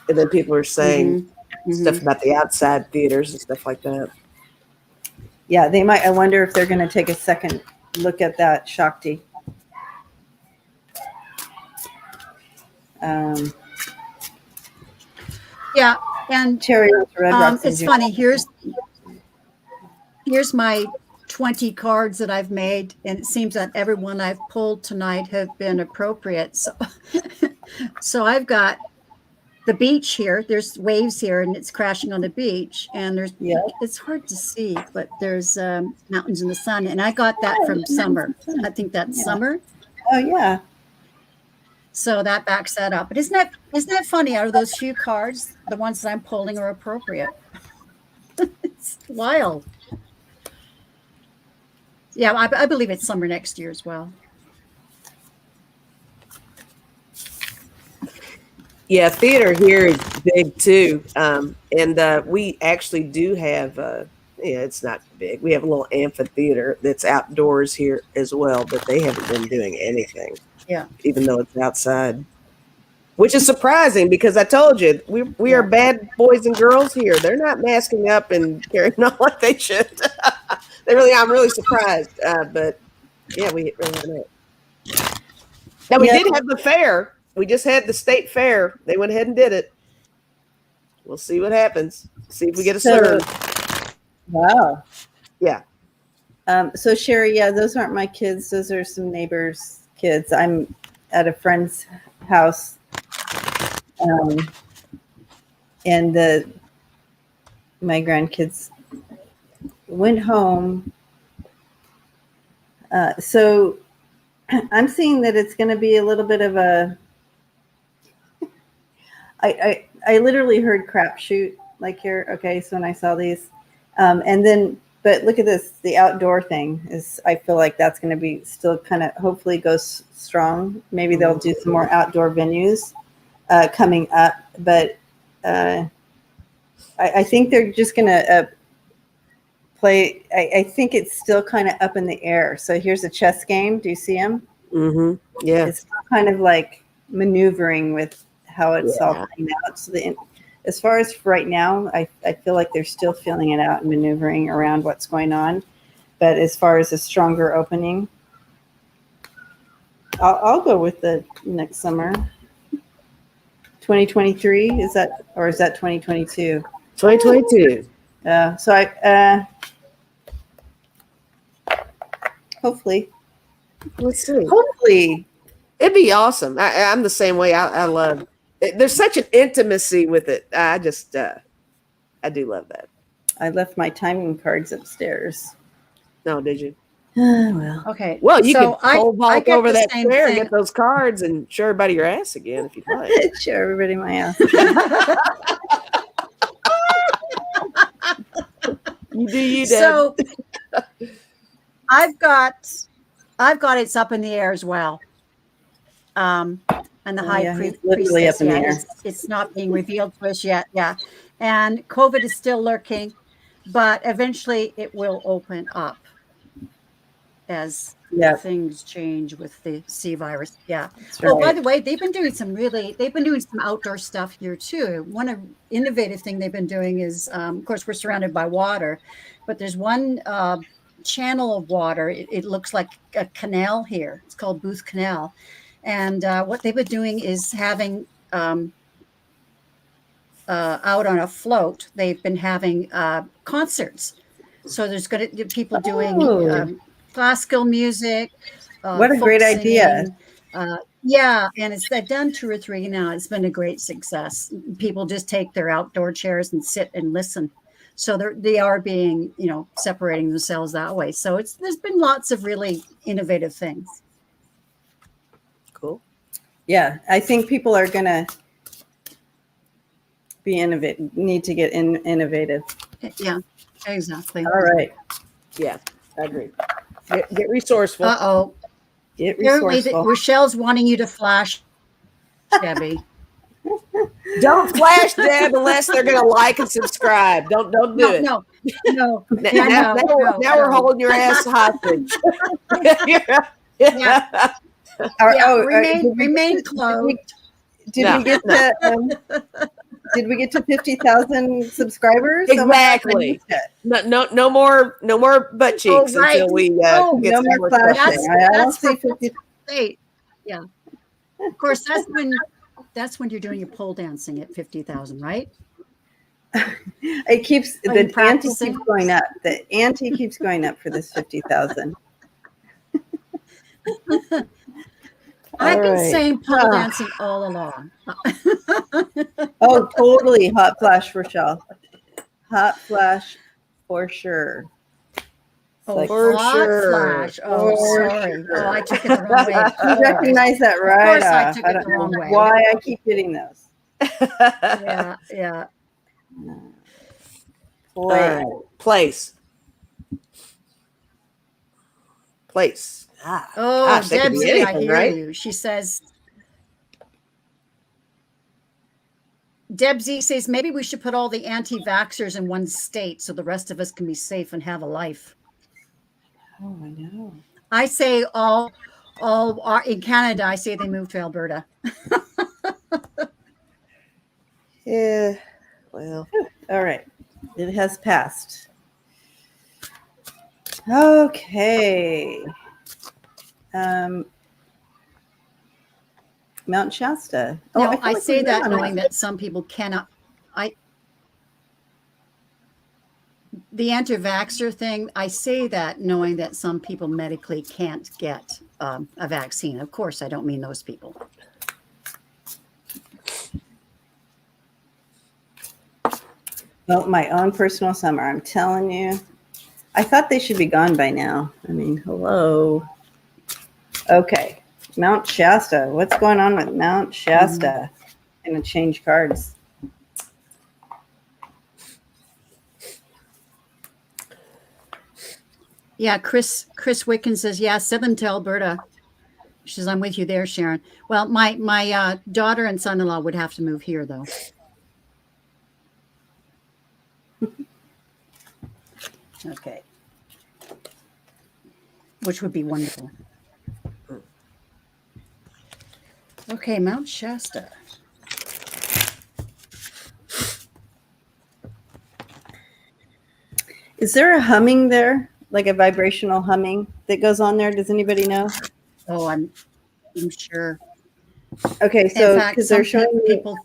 Speaker 2: then people are saying stuff about the outside theaters and stuff like that.
Speaker 1: Yeah, they might. I wonder if they're going to take a second look at that Shakti.
Speaker 3: Yeah, and
Speaker 1: Cherry Red Rocks.
Speaker 3: it's funny. Here's my 20 cards that I've made, and it seems that everyone I've pulled tonight have been appropriate. So, so I've got the beach here. There's waves here, and it's crashing on the beach. And there's it's hard to see, but there's mountains in the sun. And I got that from summer. I think that's summer.
Speaker 1: Oh yeah.
Speaker 3: So that backs that up. But isn't that funny? Out of those few cards, the ones that I'm pulling are appropriate. It's wild. Yeah, I believe it's summer next year as well.
Speaker 2: Yeah, theater here is big too. And we actually do have, it's not big. We have a little amphitheater that's outdoors here as well, but they haven't been doing anything.
Speaker 3: Yeah.
Speaker 2: Even though it's outside, which is surprising because I told you, we are bad boys and girls here. They're not masking up and carrying on like they should. I'm really surprised. But yeah, we really have it. Now we did have the fair. We just had the state fair. They went ahead and did it. We'll see what happens. See if we get a serve.
Speaker 1: Wow.
Speaker 2: Yeah.
Speaker 1: So Sherry, those aren't my kids. Those are some neighbors' kids. I'm at a friend's house. And my grandkids went home. So I'm seeing that it's going to be a little bit of a. I literally heard crapshoot like here. Okay, so when I saw these, and then but look at this. The outdoor thing is. I feel like that's going to be still kind of hopefully goes strong. Maybe they'll do some more outdoor venues coming up, but I think they're just going to play. I think it's still kind of up in the air. So here's a chess game. Do you see them?
Speaker 2: Mm-hmm. Yeah.
Speaker 1: It's kind of like maneuvering with how it's all playing out. So as far as right now, I feel like they're still feeling it out and maneuvering around what's going on. But as far as a stronger opening, I'll go with the next summer. 2023, is that 2022?
Speaker 2: 2022.
Speaker 1: So I hopefully.
Speaker 2: Let's see.
Speaker 1: Hopefully.
Speaker 2: It'd be awesome. I'm the same way. I love it. There's such an intimacy with it. I just, I do love that.
Speaker 1: I left my timing cards upstairs.
Speaker 2: No, did you?
Speaker 1: Well.
Speaker 3: Okay.
Speaker 2: Well, you
Speaker 3: so
Speaker 2: can pole vault
Speaker 3: get
Speaker 2: over
Speaker 3: the
Speaker 2: that
Speaker 3: same
Speaker 2: chair and
Speaker 3: thing.
Speaker 2: get those cards and show everybody your ass again if you'd like.
Speaker 1: Show everybody my ass.
Speaker 2: You do you, Dad.
Speaker 3: So I've got it's up in the air as well. And the
Speaker 1: he's literally
Speaker 3: priestess,
Speaker 1: up in the air.
Speaker 3: it's not being revealed to us yet. Yeah. And COVID is still lurking, but eventually it will open up as things change with the C virus. Yeah.
Speaker 1: Right.
Speaker 3: By the way, they've been doing some outdoor stuff here too. One innovative thing they've been doing is, of course, we're surrounded by water, but there's one channel of water. It looks like a canal here. It's called Booth Canal. And what they've been doing is having out on a float, they've been having concerts. So there's going to be people doing classical music.
Speaker 1: What a great idea.
Speaker 3: Yeah, and they've done 2 or 3 now. It's been a great success. People just take their outdoor chairs and sit and listen. So they are being, separating themselves that way. So there's been lots of really innovative things.
Speaker 2: Cool.
Speaker 1: Yeah, I think people are going to be need to get innovative.
Speaker 3: Yeah, exactly.
Speaker 1: All right.
Speaker 2: Yeah, I agree. Get resourceful.
Speaker 3: Uh-oh.
Speaker 1: Get resourceful.
Speaker 3: Rochelle's wanting you to flash, Debbie.
Speaker 2: Don't flash Deb unless they're going to like and subscribe. Don't do it.
Speaker 3: No.
Speaker 2: Now,
Speaker 3: No,
Speaker 2: now we're holding your ass hostage.
Speaker 3: Yeah. Remain closed.
Speaker 1: Did we get to 50,000 subscribers?
Speaker 2: Exactly. No more butt cheeks until we get
Speaker 1: no more flashing. I don't see 50.
Speaker 3: Yeah. Of course, that's when you're doing your pole dancing at 50,000, right?
Speaker 1: It keeps the ante keeps going up. The ante keeps going up for this 50,000.
Speaker 3: I've been saying pole dancing all along.
Speaker 1: Oh, totally. Hot flash, Rochelle. Hot flash for sure.
Speaker 3: Oh, for sure. Flash. Oh, sorry.
Speaker 1: Sure.
Speaker 3: Oh, I took it the wrong way.
Speaker 1: You recognize that, right?
Speaker 3: Of course, I took it the wrong way.
Speaker 1: Why I keep getting those?
Speaker 3: Yeah.
Speaker 2: Place.
Speaker 3: Gosh, Debsy, I hear you. She says, Debsy says, maybe we should put all the anti-vaxxers in one state so the rest of us can be safe and have a life.
Speaker 1: Oh, I know.
Speaker 3: I say all are in Canada. I say they moved to Alberta.
Speaker 2: Yeah. Well,
Speaker 1: all right. It has passed. Okay. Mount Shasta.
Speaker 3: No, I say that knowing that some people cannot. The anti-vaxxer thing, I say that knowing that some people medically can't get a vaccine. Of course, I don't mean those people.
Speaker 1: Well, my own personal summer, I'm telling you. I thought they should be gone by now. I mean, hello. Okay. Mount Shasta. What's going on with Mount Shasta? I'm going to change cards.
Speaker 3: Yeah, Chris Wicken says, yeah, send them to Alberta. She says, I'm with you there, Sharon. Well, my daughter and son-in-law would have to move here, though. Okay. Which would be wonderful. Okay, Mount Shasta.
Speaker 1: Is there a humming there? Like a vibrational humming that goes on there? Does anybody know?
Speaker 3: Oh, I'm sure.
Speaker 1: Okay, so because they're showing
Speaker 3: people,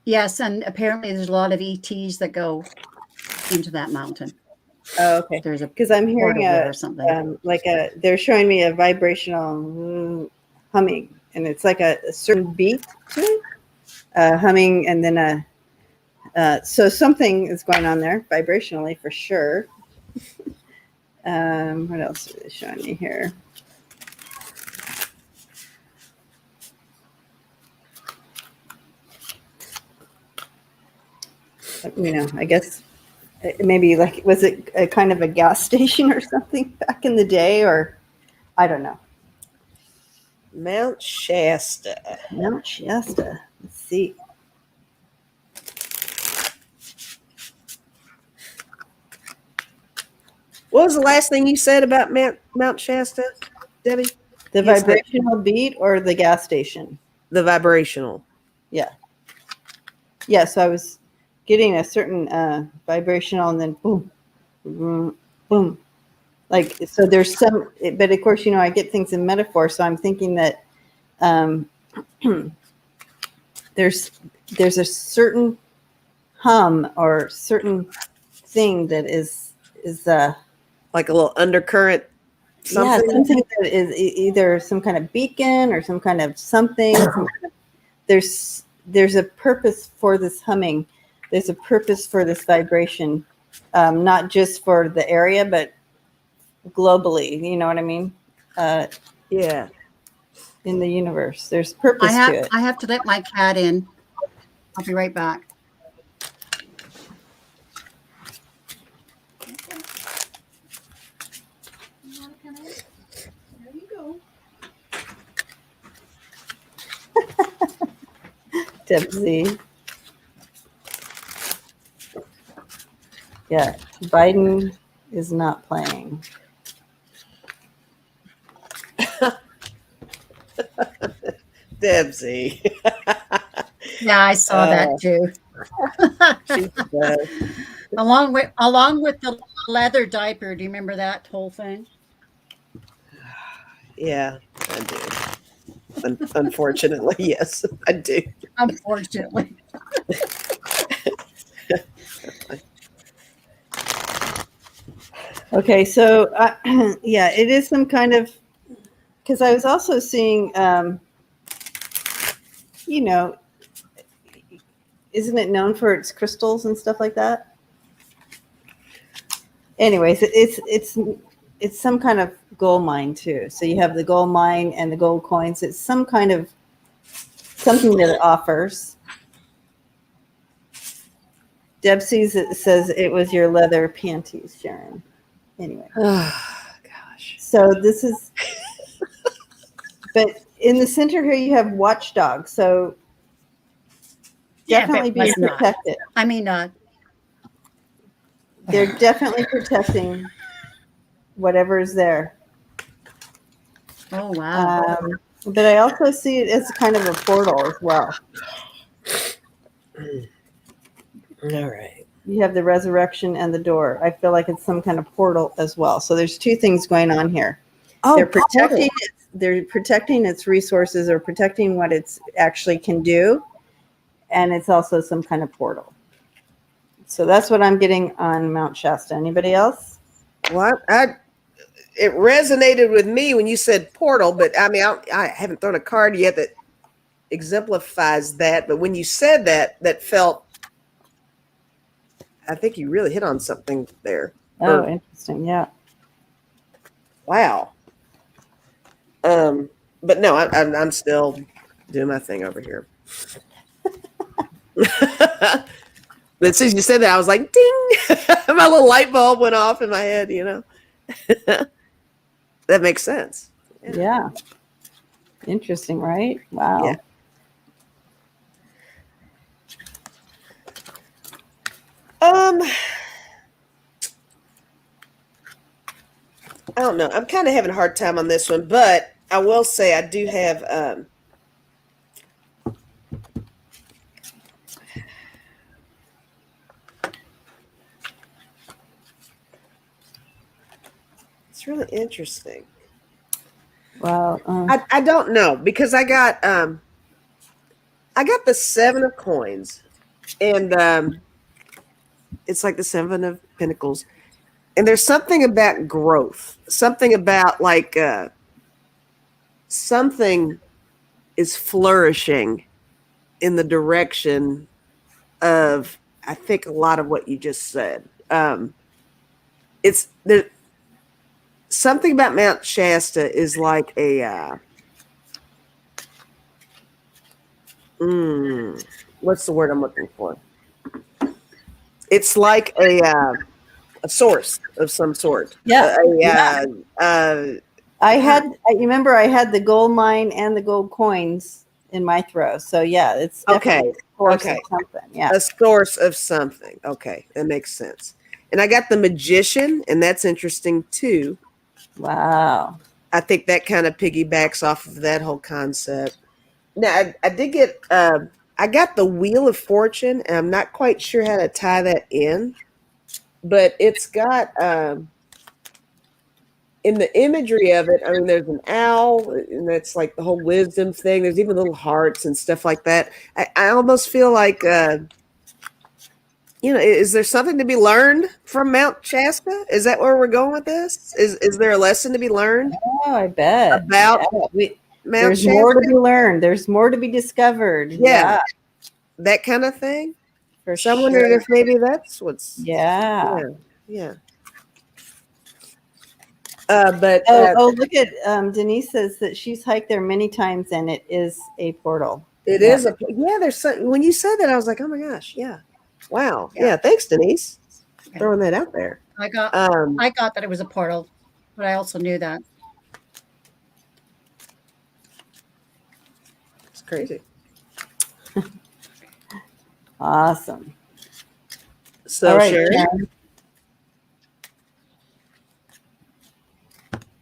Speaker 3: yes, and apparently there's a lot of ETs that go into that mountain.
Speaker 1: Oh, okay.
Speaker 3: There's a
Speaker 1: because I'm hearing
Speaker 3: or something
Speaker 1: they're showing me a vibrational humming, and it's like a certain beat to it, humming, and then so something is going on there vibrationally for sure. What else are they showing me here? I guess maybe like, was it a kind of a gas station or something back in the day, or I don't know.
Speaker 2: Mount Shasta.
Speaker 1: Let's see.
Speaker 2: What was the last thing you said about Mount Shasta, Debbie?
Speaker 1: The vibrational beat or the gas station?
Speaker 2: The vibrational.
Speaker 1: Yeah. Yeah, so I was getting a certain vibrational, and then boom, boom, boom. Like, so there's some, but of course, I get things in metaphor, so I'm thinking that there's a certain hum or certain thing that is
Speaker 2: like a little undercurrent.
Speaker 1: Something that is either some kind of beacon or some kind of something. There's a purpose for this humming. There's a purpose for this vibration, not just for the area, but globally. You know what I mean?
Speaker 2: Yeah.
Speaker 1: In the universe, there's purpose to it.
Speaker 3: I have to let my cat in. I'll be right back.
Speaker 1: Debsy. Yeah, Biden is not playing.
Speaker 2: Debsy.
Speaker 3: Yeah, I saw that too.
Speaker 2: She's the best.
Speaker 3: along with the leather diaper. Do you remember that whole thing?
Speaker 2: Yeah, I do. Unfortunately, yes, I do.
Speaker 3: Unfortunately.
Speaker 1: Okay, so yeah, it is some kind of, because I was also seeing, you know, isn't it known for its crystals and stuff like that? Anyways, it's some kind of gold mine too. So you have the gold mine and the gold coins. It's some kind of something that it offers. Debsy's says it was your leather panties, Sharon. Anyway.
Speaker 2: Oh, gosh.
Speaker 1: So this is, but in the center here you have watchdog. So definitely being protected.
Speaker 3: I mean,
Speaker 1: they're definitely protecting whatever is there.
Speaker 3: Oh, wow.
Speaker 1: But I also see it as kind of a portal as well.
Speaker 2: All right.
Speaker 1: You have the resurrection and the door. I feel like it's some kind of portal as well. So there's two things going on here.
Speaker 2: Oh,
Speaker 1: they're protecting its resources or protecting what it's actually can do. And it's also some kind of portal. So that's what I'm getting on Mount Shasta. Anybody else?
Speaker 2: Well, it resonated with me when you said portal, but I mean, I haven't thrown a card yet that exemplifies that. But when you said that, that felt, I think you really hit on something there.
Speaker 1: Oh, interesting. Yeah.
Speaker 2: Wow. But no, I'm still doing my thing over here. But as soon as you said that, I was like, ding! My little light bulb went off in my head, you know. That makes sense.
Speaker 1: Yeah. Interesting, right? Wow.
Speaker 2: Yeah. I don't know. I'm kind of having a hard time on this one, but I will say I do have it's really interesting.
Speaker 1: Wow.
Speaker 2: I don't know, because I got the 7 of coins, and it's like the 7 of pentacles, and there's something about growth, something about like something is flourishing in the direction of, I think, a lot of what you just said. It's there. Something about Mount Shasta is like a what's the word I'm looking for? It's like a source of some sort.
Speaker 1: Yeah. You remember I had the gold mine and the gold coins in my throw. So yeah, it's definitely a source of something. Yeah.
Speaker 2: A source of something. Okay, that makes sense. And I got the Magician, and that's interesting too.
Speaker 1: Wow.
Speaker 2: I think that kind of piggybacks off of that whole concept. Now, I did get, I got the Wheel of Fortune, and I'm not quite sure how to tie that in, but it's got, in the imagery of it, I mean, there's an owl, and that's like the whole wisdom thing. There's even little hearts and stuff like that. I almost feel like, is there something to be learned from Mount Shasta? Is that where we're going with this? Is there a lesson to be learned?
Speaker 1: Oh, I bet.
Speaker 2: About Mount
Speaker 1: There's
Speaker 2: Shasta?
Speaker 1: more to be learned. There's more to be discovered.
Speaker 2: Yeah. That kind of thing.
Speaker 1: For
Speaker 2: So I
Speaker 1: sure.
Speaker 2: wondered if maybe that's what's.
Speaker 1: Yeah.
Speaker 2: But
Speaker 1: look at Denise says that she's hiked there many times, and it is a portal.
Speaker 2: It is there's some, when you said that, I was like, oh my gosh, yeah. Wow. Yeah, thanks, Denise.
Speaker 3: Okay.
Speaker 2: Throwing that out there.
Speaker 3: I got that it was a portal, but I also knew that.
Speaker 2: It's crazy.
Speaker 1: Awesome.
Speaker 2: So,
Speaker 1: All right,
Speaker 2: Sharon.
Speaker 1: Sharon.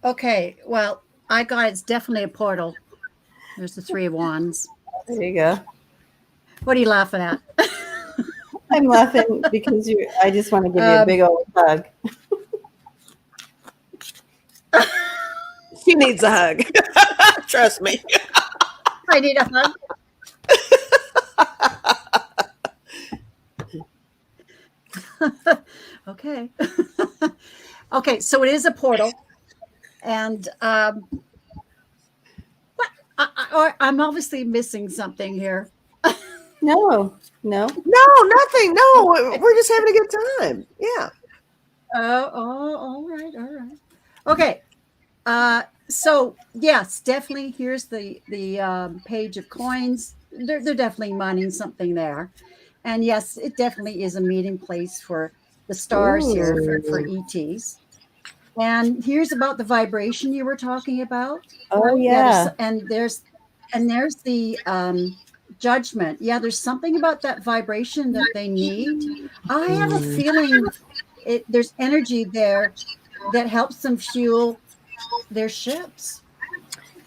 Speaker 3: Okay, well, I got it's definitely a portal. There's the Three of Wands.
Speaker 1: There you go.
Speaker 3: What are you laughing at?
Speaker 1: I'm laughing because I just want to give you a big old hug.
Speaker 2: She needs a hug. Trust me.
Speaker 3: I need a hug. Okay. Okay, so it is a portal. And I'm obviously missing something here.
Speaker 1: No.
Speaker 2: No, nothing. No, we're just having a good time. Yeah.
Speaker 3: All right. Okay. So yes, definitely. Here's the page of coins. They're definitely mining something there, and yes, it definitely is a meeting place for the stars here for ETs. And here's about the vibration you were talking about.
Speaker 1: Oh yeah.
Speaker 3: There's the judgment. Yeah, there's something about that vibration that they need. I have a feeling there's energy there that helps them fuel their ships.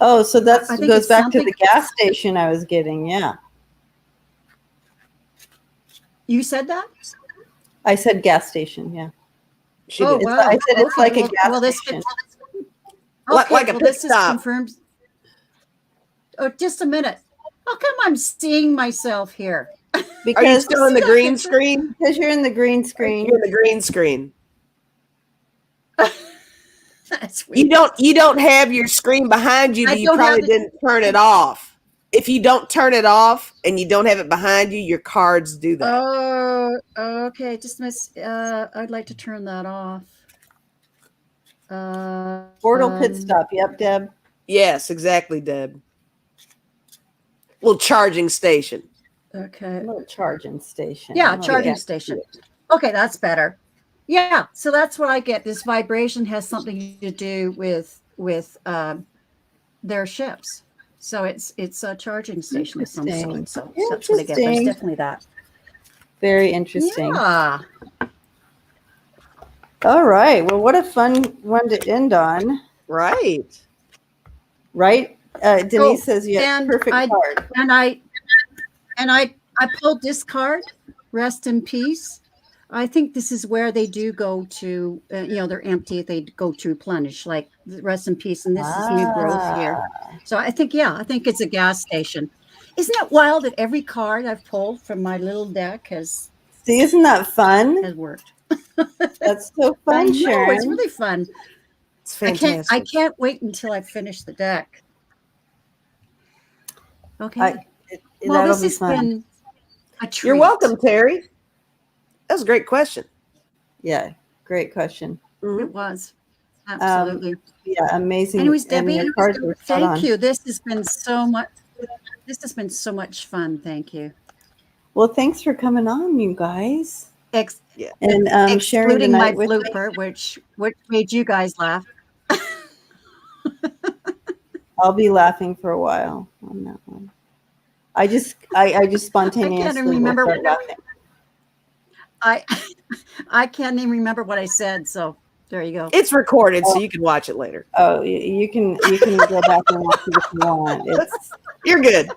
Speaker 1: Oh, so that
Speaker 3: I think
Speaker 1: goes
Speaker 3: it's
Speaker 1: back to
Speaker 3: something-
Speaker 1: the gas station I was getting. Yeah.
Speaker 3: You said that?
Speaker 1: I said gas station. Yeah.
Speaker 2: She did.
Speaker 3: Wow.
Speaker 1: I said it's like a gas station.
Speaker 2: Like a pit
Speaker 3: this
Speaker 2: stop.
Speaker 3: is confirmed. Oh, just a minute. How come I'm seeing myself here?
Speaker 1: Because
Speaker 2: Are you still in the green screen?
Speaker 1: Because you're in the green screen.
Speaker 2: You're in the green screen.
Speaker 3: That's weird.
Speaker 2: You don't have your screen behind you, but you probably didn't turn it off. If you don't turn it off and you don't have it behind you, your cards do that.
Speaker 3: Oh, okay. Just miss. I'd like to turn that off.
Speaker 1: Portal pit stop. Yep, Deb.
Speaker 2: Yes, exactly, Deb. Little charging station.
Speaker 3: Okay.
Speaker 1: A little charging station.
Speaker 3: Yeah, charging station. Okay, that's better. Yeah, so that's what I get. This vibration has something to do with their ships. So it's a charging station of some sort. So that's what I get. There's definitely that.
Speaker 1: Very interesting.
Speaker 3: Yeah.
Speaker 1: All right. Well, what a fun one to end on.
Speaker 2: Right.
Speaker 1: Right? Denise says you have perfect card.
Speaker 3: And I pulled this card, Rest in Peace. I think this is where they do go to, they're empty. They go to replenish, like Rest in Peace. And this is new growth here. So I think it's a gas station. Isn't it wild that every card I've pulled from my little deck has...
Speaker 1: See, isn't that fun?
Speaker 3: Has worked.
Speaker 1: That's so fun, Sharon.
Speaker 3: It's really fun.
Speaker 2: It's fantastic.
Speaker 3: I can't wait until I finish the deck. Okay. Well, this has been a treat.
Speaker 2: You're welcome, Terry. That was a great question.
Speaker 1: Yeah, great question.
Speaker 3: Mm-hmm. It was. Absolutely.
Speaker 1: Yeah, amazing.
Speaker 3: Anyways, Debbie, thank you.
Speaker 1: This has been so much fun. Thank you. Well, thanks for coming on, you guys. And
Speaker 3: excluding my blooper, which made you guys laugh.
Speaker 1: I'll be laughing for a while on that one. I just spontaneously
Speaker 3: I can't remember
Speaker 1: start laughing.
Speaker 3: I can't even remember what I said, so there you go.
Speaker 2: It's recorded, so you can watch it later.
Speaker 1: Oh, you can go back and watch it if you want.
Speaker 2: You're good.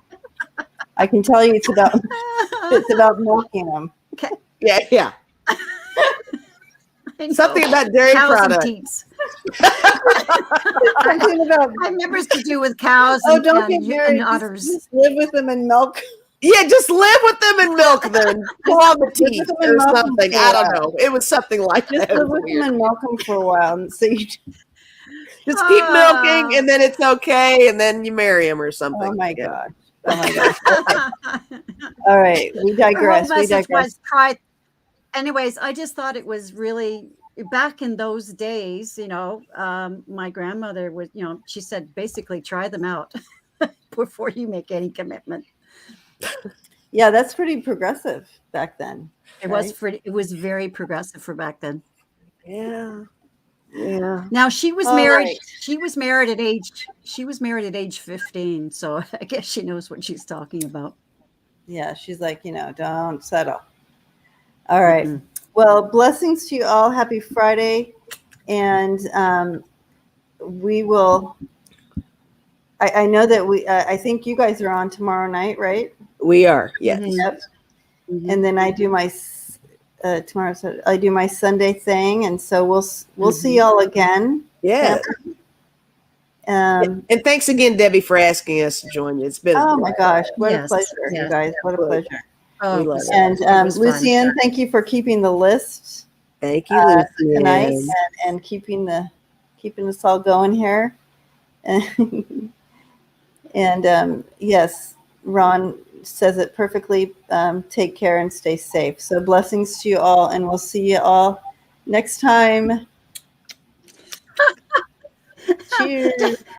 Speaker 1: I can tell you it's about milking them.
Speaker 3: Okay.
Speaker 2: Yeah. Something about dairy products.
Speaker 1: Something about
Speaker 3: I remember it's to do with cows
Speaker 1: don't get married.
Speaker 3: Otters.
Speaker 1: Just live with them and milk.
Speaker 2: Yeah, just live with them and milk them. Pull on the teeth or something. I don't know. It was something like
Speaker 1: that. Just live with them and milk them for a while and see.
Speaker 2: Just keep milking, and then it's okay, and then you marry him or something.
Speaker 1: Oh my god. Okay. All right, we digress.
Speaker 3: Anyways, I just thought it was really back in those days. My grandmother was. She said basically try them out before you make any commitment.
Speaker 1: Yeah, that's pretty progressive back then.
Speaker 3: It was pretty. It was very progressive for back then.
Speaker 2: Yeah.
Speaker 3: Now she was married. Right. She was married at age 15. So I guess she knows what she's talking about.
Speaker 1: Yeah, she's like, don't settle. All right. Mm-hmm. Well, blessings to you all. Happy Friday. And we will, I know that I think you guys are on tomorrow night, right?
Speaker 2: We are, yes.
Speaker 1: Mm-hmm. Yep. Mm-hmm. And then I do my, I do my Sunday thing. And so we'll see y'all again.
Speaker 2: Yeah. And thanks again, Debbie, for asking us to join you. It's been
Speaker 1: my gosh, what a pleasure, you guys. What a pleasure.
Speaker 2: We love it.
Speaker 1: And Lucienne, thank you for keeping the list.
Speaker 2: Thank you, Lucienne.
Speaker 1: Tonight and keeping us all going here. And yes, Ron says it perfectly. Take care and stay safe. So blessings to you all, and we'll see you all next time. Cheers.